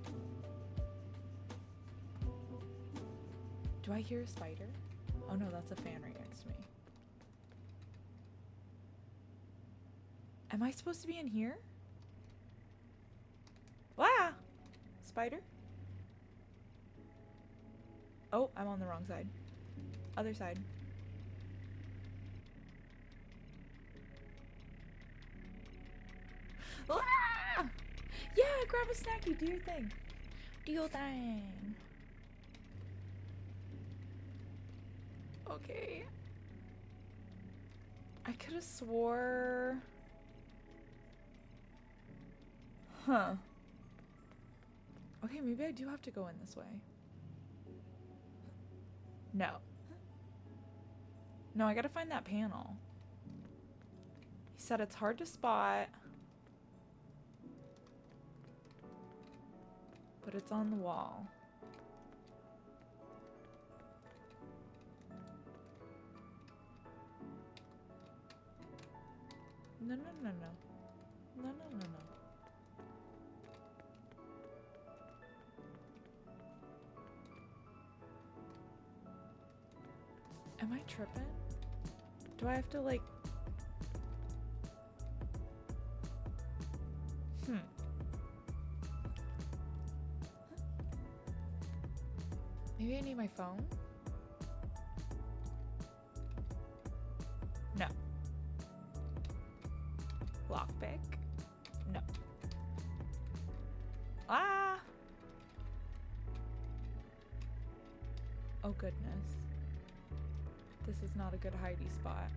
Do I hear a spider? Oh no, that's a fan right next to me. Am I supposed to be in here? Wow! Spider? Oh, I'm on the wrong side. Other side. Ah! Yeah, grab a snacky. Do your thing. Do your thing. Okay. I could have swore... Huh. Okay, maybe I do have to go in this way. No. No, I gotta find that panel. He said it's hard to spot. But it's on the wall. No, no, no, no. No, no, no, no. Am I tripping? Do I have to, like... Maybe I need my phone? No. Lockpick? No. Ah! Oh goodness. This is not a good hidey spot.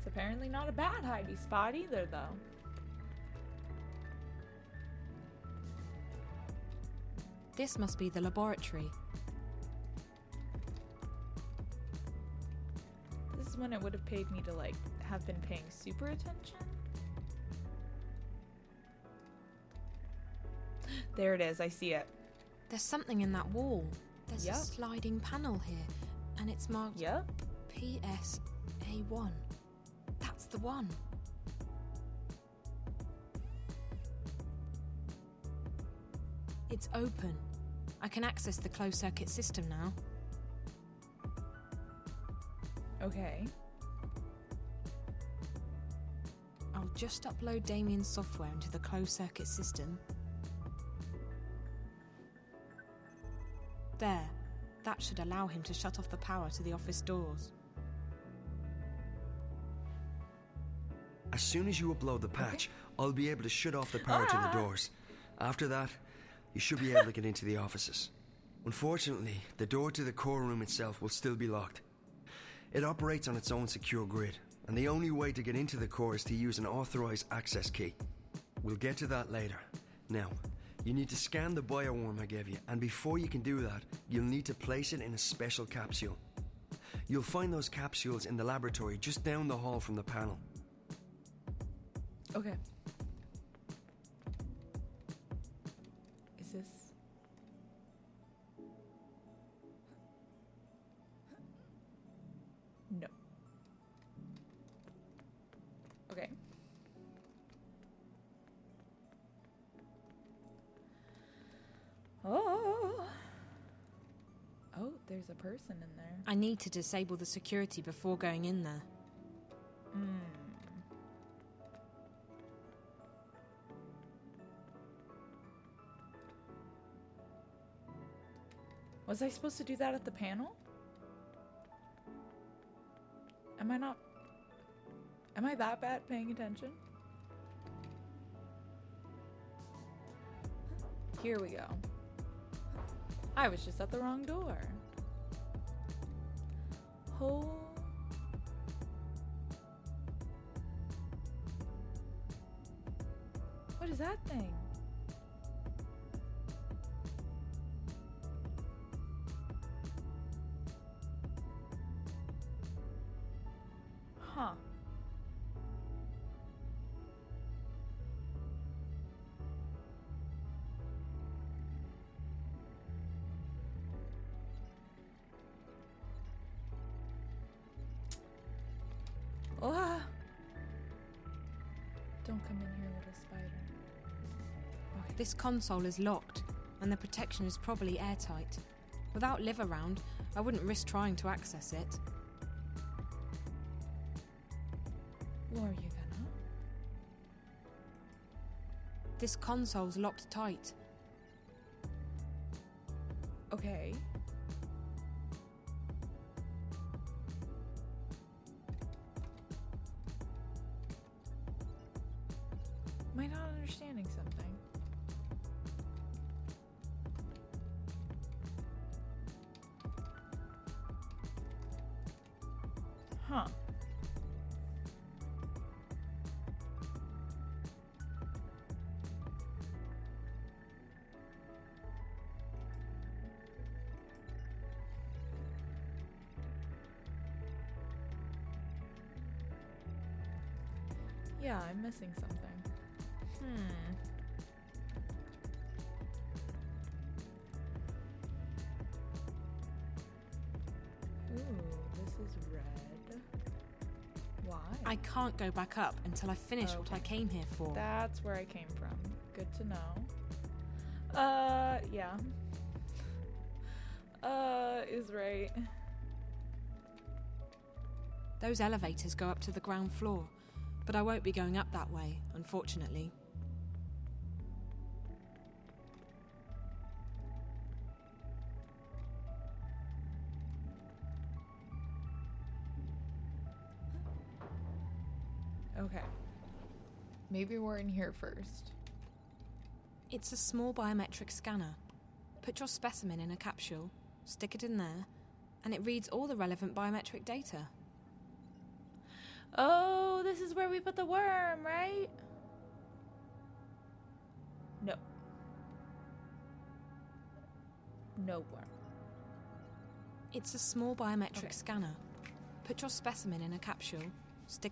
apparently not a bad hidey spot either, though. This must be the laboratory. This is when it would have paid me to, like, have been paying super attention. There it is, I see it. There's something in that wall. There's Yep. a sliding panel here, and it's marked PSA1. That's the one. It's open. I can access the closed-circuit system now. Okay. I'll just upload Damien's software into the closed-circuit system. There. That should allow him to shut off the power to the office doors. As soon as you upload the patch, I'll be able to shut off the power to the doors. After that, you should be able to get into the offices. Unfortunately, the door to the core room itself will still be locked. It operates on its own secure grid, and the only way to get into the core is to use an authorized access key. We'll get to that later. Now, you need to scan the bioworm I gave you, and before you can do that, you'll need to place it in a special capsule. You'll find those capsules in the laboratory just down the hall from the panel. Okay. Is this... No. Okay. Oh. Oh, there's a person in there. I need to disable the security before going in there. Was I supposed to do that at the panel? Am I that bad paying attention? Here we go. I was just at the wrong door. Oh. What is that thing? Huh. Oh. Don't come in here, little spider. Okay. This console is locked, and the protection is probably airtight. Without Liv around, I wouldn't risk trying to access it. Or are you gonna? This console's locked tight. Okay. Am I not understanding something? Huh. Yeah, I'm missing something. Ooh, this is red. Why? I can't go back up until I finish what I came here for. That's where I came from. Good to know. Yeah. Is right. Those elevators go up to the ground floor, but I won't be going up that way, unfortunately. Okay. Maybe we're in here first. It's a small biometric scanner. Put your specimen in a capsule, stick it in there, and it reads all the relevant biometric data. Oh, this is where we put the worm, right? No. No worm. It's a small biometric scanner. Put your specimen in a capsule.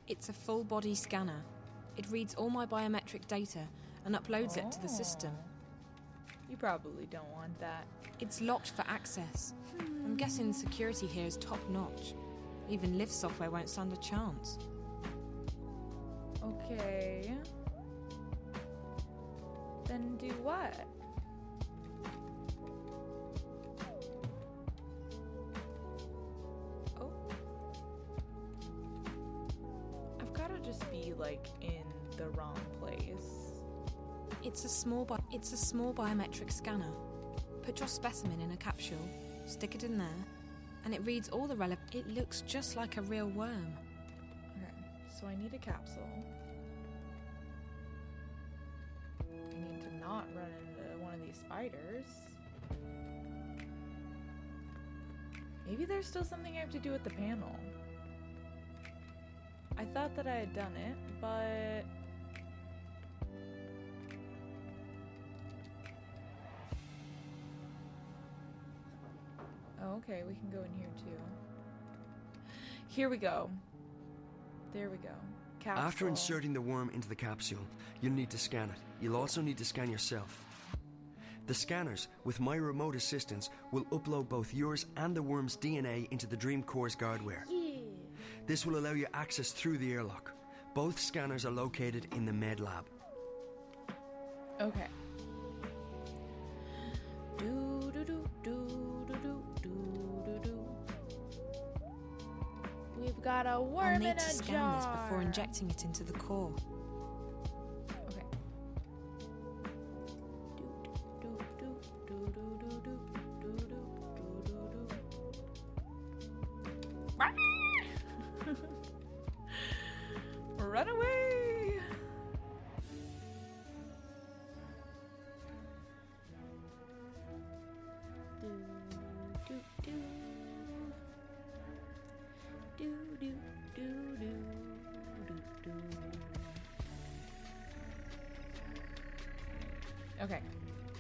It's a full body scanner. It reads all my biometric data and uploads it to the system. You probably don't want that. It's locked for access. I'm guessing the security here is top notch. Even Live software won't stand a chance. Okay. Then do what? Oh. I've gotta just be like in the wrong place. It's a small biometric scanner. Put your specimen in a capsule, stick it in there, and it reads all the relevant. It looks just like a real worm. Okay, so I need a capsule. I need to not run into one of these spiders. Maybe there's still something I have to do with the panel. I thought that I had done it, but... Oh, okay, we can go in here too. Here we go. There we go. Capsule. After inserting the worm into the capsule, you'll need to scan it. You'll also need to scan yourself. The scanners, with my remote assistance, will upload both yours and the worm's DNA into the Dream Core's guardware. Yeah. This will allow you access through the airlock. Both scanners are located in the med lab. Okay. Do do do do do do do do. We've got a worm I'll in need a to scan jar. this before injecting it into the core. Okay. Do do do do do do do do do do do. Run away! Do do do do do do do do. Okay,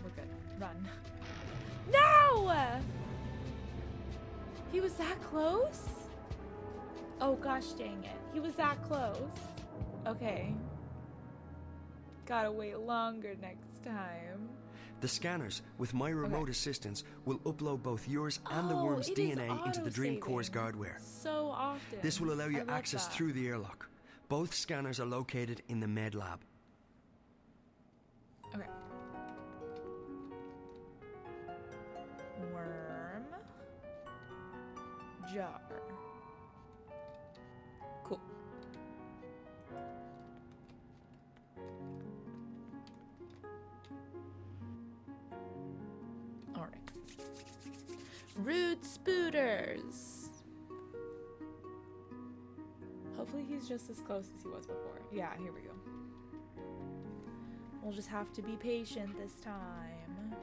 we're good. Run. No! He was that close? Oh gosh dang it. He was that close. Okay. Gotta wait longer next time. The scanners, with my remote assistance, will upload both yours and the worm's DNA into the Dream Core's guardware. So often. This will allow you I love access that. through the airlock. Both scanners are located in the med lab. Okay. Worm. Jar. Cool. Alright. Rude spooters. Hopefully he's just as close as he was before. Yeah, here we go. We'll just have to be patient this time.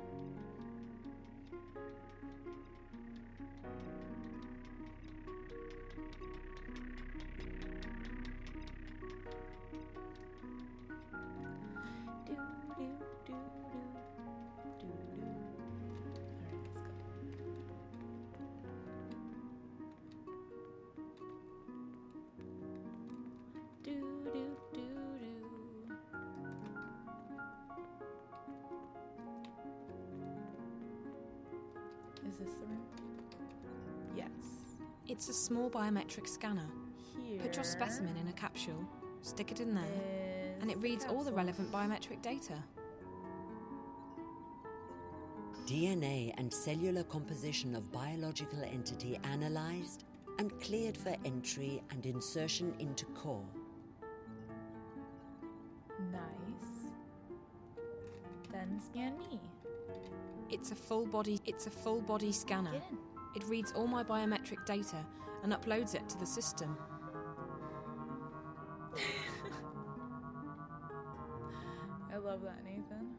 Do, do, do, do, do, do. Alright, let's go. Do, do, do, do. Is this the room? Yes. It's a small biometric scanner. Here. Put your specimen in a capsule, stick it in there, and it is reads all the capsule. relevant biometric data. DNA and cellular composition of biological entity analyzed and cleared for entry and insertion into core. Nice. Then scan me. It's a full body scanner. Get in. It reads all my biometric data and uploads it to the system. I love that, Nathan.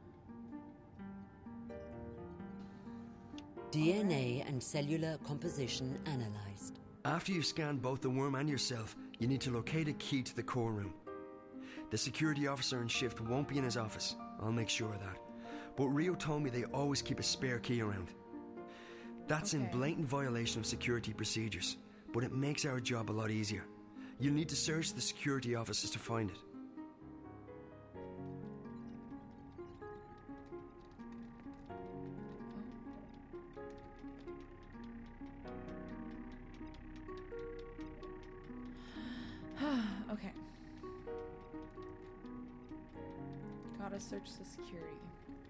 DNA and cellular composition analyzed. After you've scanned both the worm and yourself, You need to locate a key to the core room. The security officer in shift won't be in his office. I'll make sure of that. But Rio told me they always keep a spare key around. That's in blatant violation of security procedures, but it makes our job a lot easier. You'll need to search the security offices to find it. Okay. Gotta search the security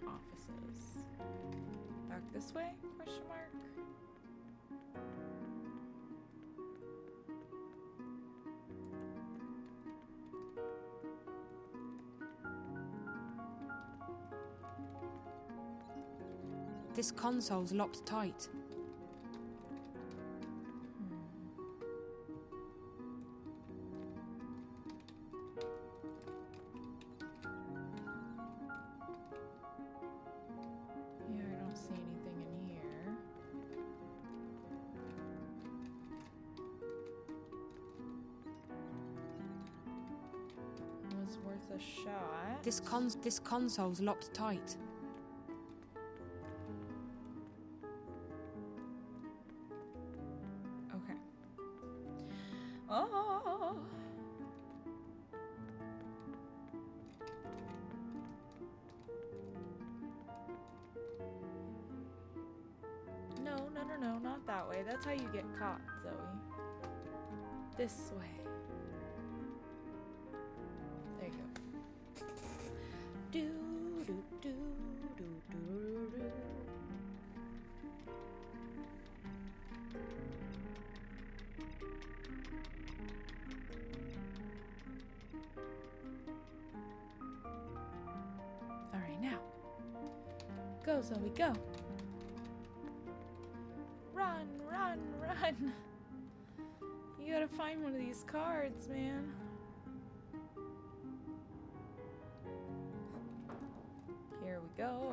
offices. Back this way? Question mark. This console's locked tight. Yeah, I don't see anything in here. Was worth a shot. This console's locked tight. Okay. Oh. No, not that way. That's how you get caught, Zoe. This way. There you go. Do do do do do do. All right, now. Go, Zoe, go. Run, run, run. You gotta find one of these cards, man. Here we go.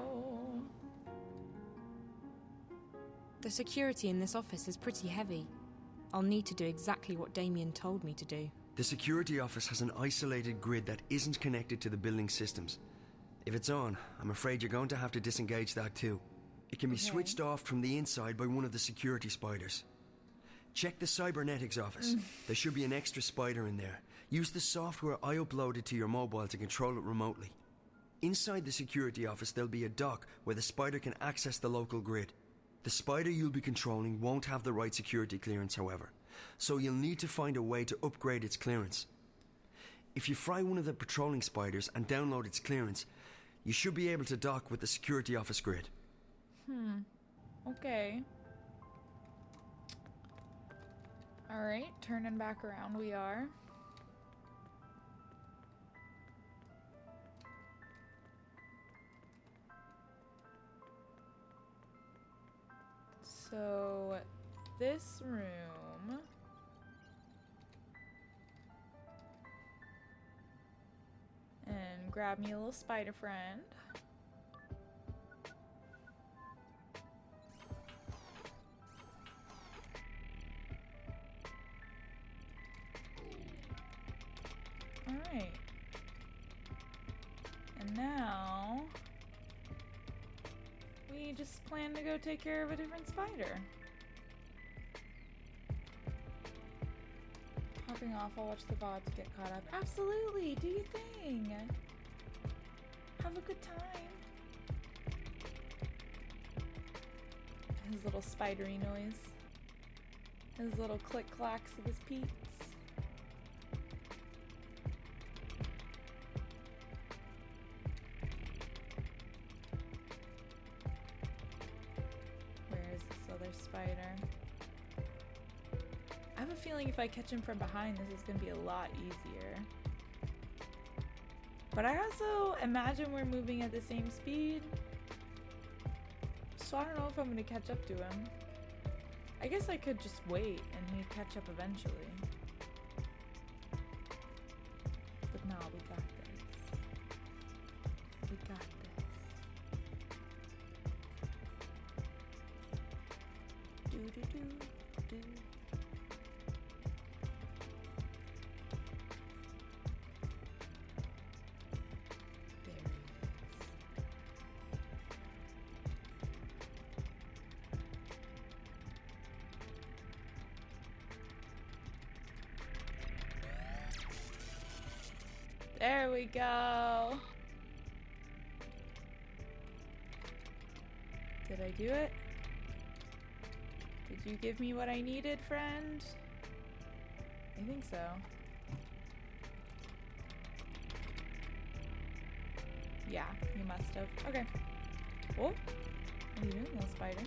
The security in this office is pretty heavy. I'll need to do exactly what Damien told me to do. The security office has an isolated grid that isn't connected to the building systems. If it's on, I'm afraid you're going to have to disengage that too. It can be switched off from the inside by one of the security spiders. Check the cybernetics office. There should be an extra spider in there. Use the software I uploaded to your mobile to control it remotely. Inside the security office there'll be a dock where the spider can access the local grid. The spider you'll be controlling won't have the right security clearance, however, so you'll need to find a way to upgrade its clearance. If you fry one of the patrolling spiders and download its clearance, you should be able to dock with the security office grid. Okay. Alright, turning back around we are. So, this room... And grab me a little spider friend. Alright. And now... we just plan to go take care of a different spider. Hopping off, I'll watch the VOD to get caught up. Absolutely! Do your thing! Have a good time. His little spidery noise. His little click-clacks of his peats. Spider. I have a feeling if I catch him from behind, this is going to be a lot easier. But I also imagine we're moving at the same speed. So I don't know if I'm going to catch up to him. I guess I could just wait and he'd catch up eventually. But no, we got this. We got this. There we go. Did I do it? Did you give me what I needed, friend? I think so. Yeah, you must have. Okay. Oh, what are you doing, little spider?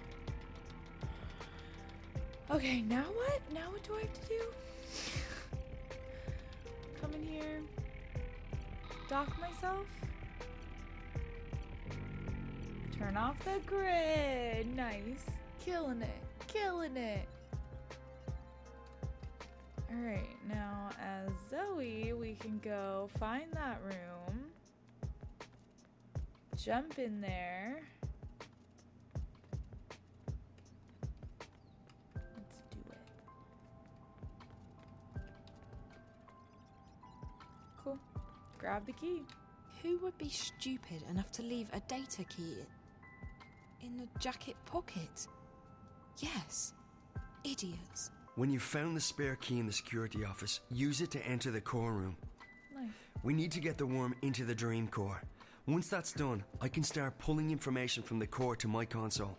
Okay, now what? Now what do I have to do? Come in here. Dock myself. Turn off the grid. Nice. Killing it. Killing it. Alright, now as Zoe, we can go find that room. Jump in there. Let's do it. Cool. Grab the key. Who would be stupid enough to leave a data key in a jacket pocket? Yes, idiots. When you've found the spare key in the security office, use it to enter the core room. Nice. We need to get the worm into the dream core. Once that's done, I can start pulling information from the core to my console.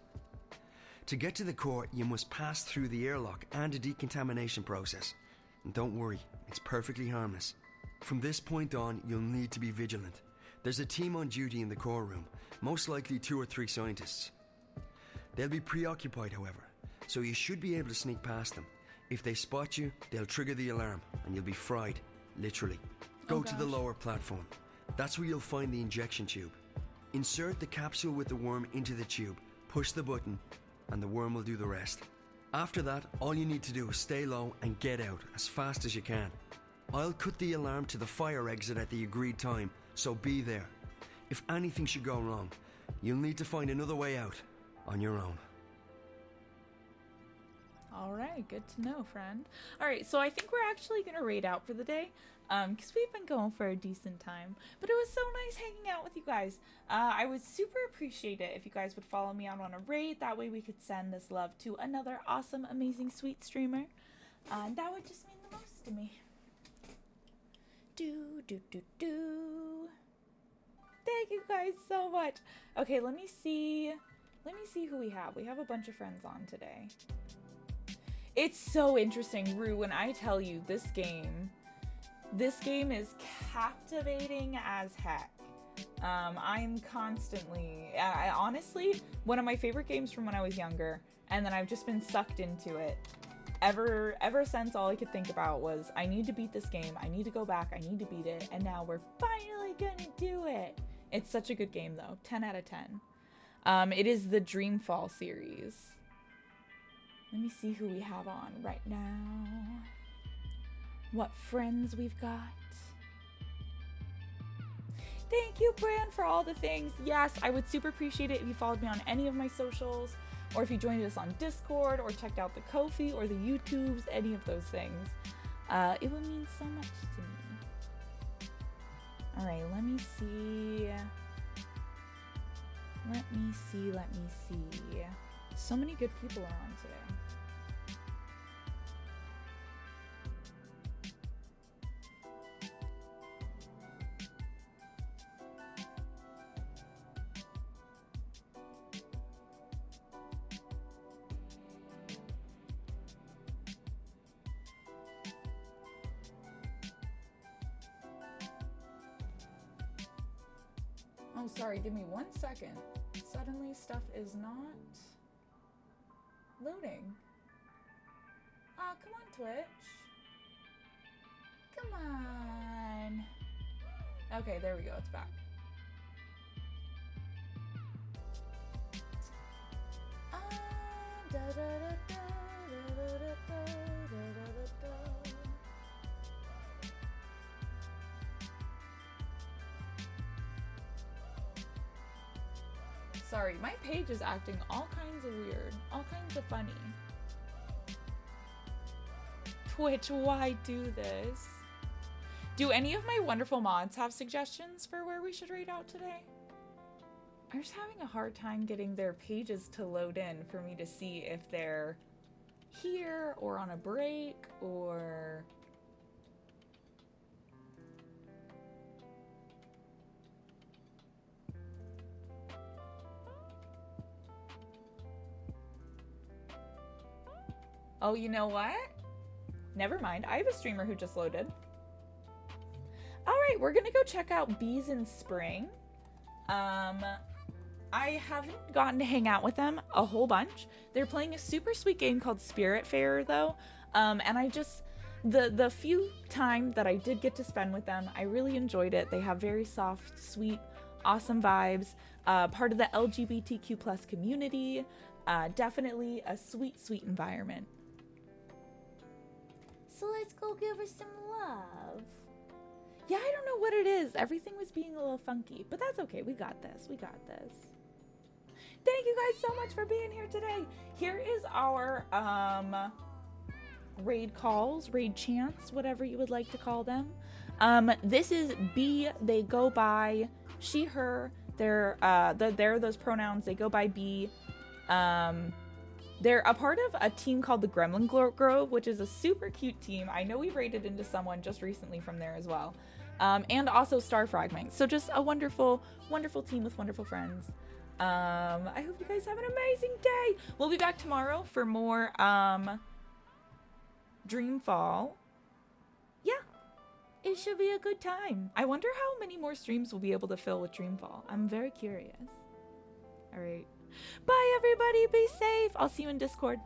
To get to the core, you must pass through the airlock and a decontamination process. And don't worry, it's perfectly harmless. From this point on, you'll need to be vigilant. There's a team on duty in the core room, most likely 2 or 3 scientists. They'll be preoccupied, however, so you should be able to sneak past them. If they spot you, they'll trigger the alarm, and you'll be fried, literally. Go to the lower platform. That's where you'll find the injection tube. Insert the capsule with the worm into the tube, push the button, and the worm will do the rest. After that, all you need to do is stay low and get out as fast as you can. I'll cut the alarm to the fire exit at the agreed time, so be there. If anything should go wrong, you'll need to find another way out on your own. Alright, good to know, friend. Alright, so I think we're actually going to raid out for the day, because we've been going for a decent time. But it was so nice hanging out with you guys. I would super appreciate it if you guys would follow me out on a raid. That way we could send this love to another awesome, amazing, sweet streamer. That would just mean the most to me. Thank you guys so much. Okay, let me see who we have. We have a bunch of friends on today. It's so interesting, Rue, when I tell you this game is captivating as heck. I'm constantly, honestly, one of my favorite games from when I was younger, and then I've just been sucked into it. Ever since, all I could think about was, I need to beat this game, I need to go back, I need to beat it, and now we're finally gonna do it. It's such a good game though, 10 out of 10. It is the Dreamfall series. Let me see who we have on right now. What friends we've got. Thank you, Bran, for all the things. Yes, I would super appreciate it if you followed me on any of my socials, or if you joined us on Discord, or checked out the Ko-fi, or the YouTubes, any of those things. It would mean so much to me. Alright, let me see. Let me see. So many good people are on today. Oh, sorry, give me 1 second. Suddenly stuff is not loading. Come on, Twitch. Come on. Okay, there we go, it's back. Sorry, my page is acting all kinds of weird, all kinds of funny. Twitch, why do this? Do any of my wonderful mods have suggestions for where we should raid out today? I'm just having a hard time getting their pages to load in for me to see if they're here or on a break or... Oh, you know what? Never mind. I have a streamer who just loaded. All right, we're gonna go check out Bees in Spring. I haven't gotten to hang out with them a whole bunch. They're playing a super sweet game called Spiritfarer though. And I just, the few time that I did get to spend with them, I really enjoyed it. They have very soft, sweet, awesome vibes. Part of the LGBTQ plus community. Definitely a sweet, sweet environment. So let's go give her some love. Yeah, I don't know what it is. Everything was being a little funky, but that's okay. We got this. We got this. Thank you guys so much for being here today. Here is our raid calls, raid chants, whatever you would like to call them. This is B. They go by she, her. They're those pronouns. They go by B. They're a part of a team called the Gremlin Grove, which is a super cute team. I know we raided into someone just recently from there as well. And also Star Fragment. So just a wonderful, wonderful team with wonderful friends. I hope you guys have an amazing day. We'll be back tomorrow for more Dreamfall. Yeah, it should be a good time. I wonder how many more streams we'll be able to fill with Dreamfall. I'm very curious. All right. Bye, everybody. Be safe. I'll see you in Discord.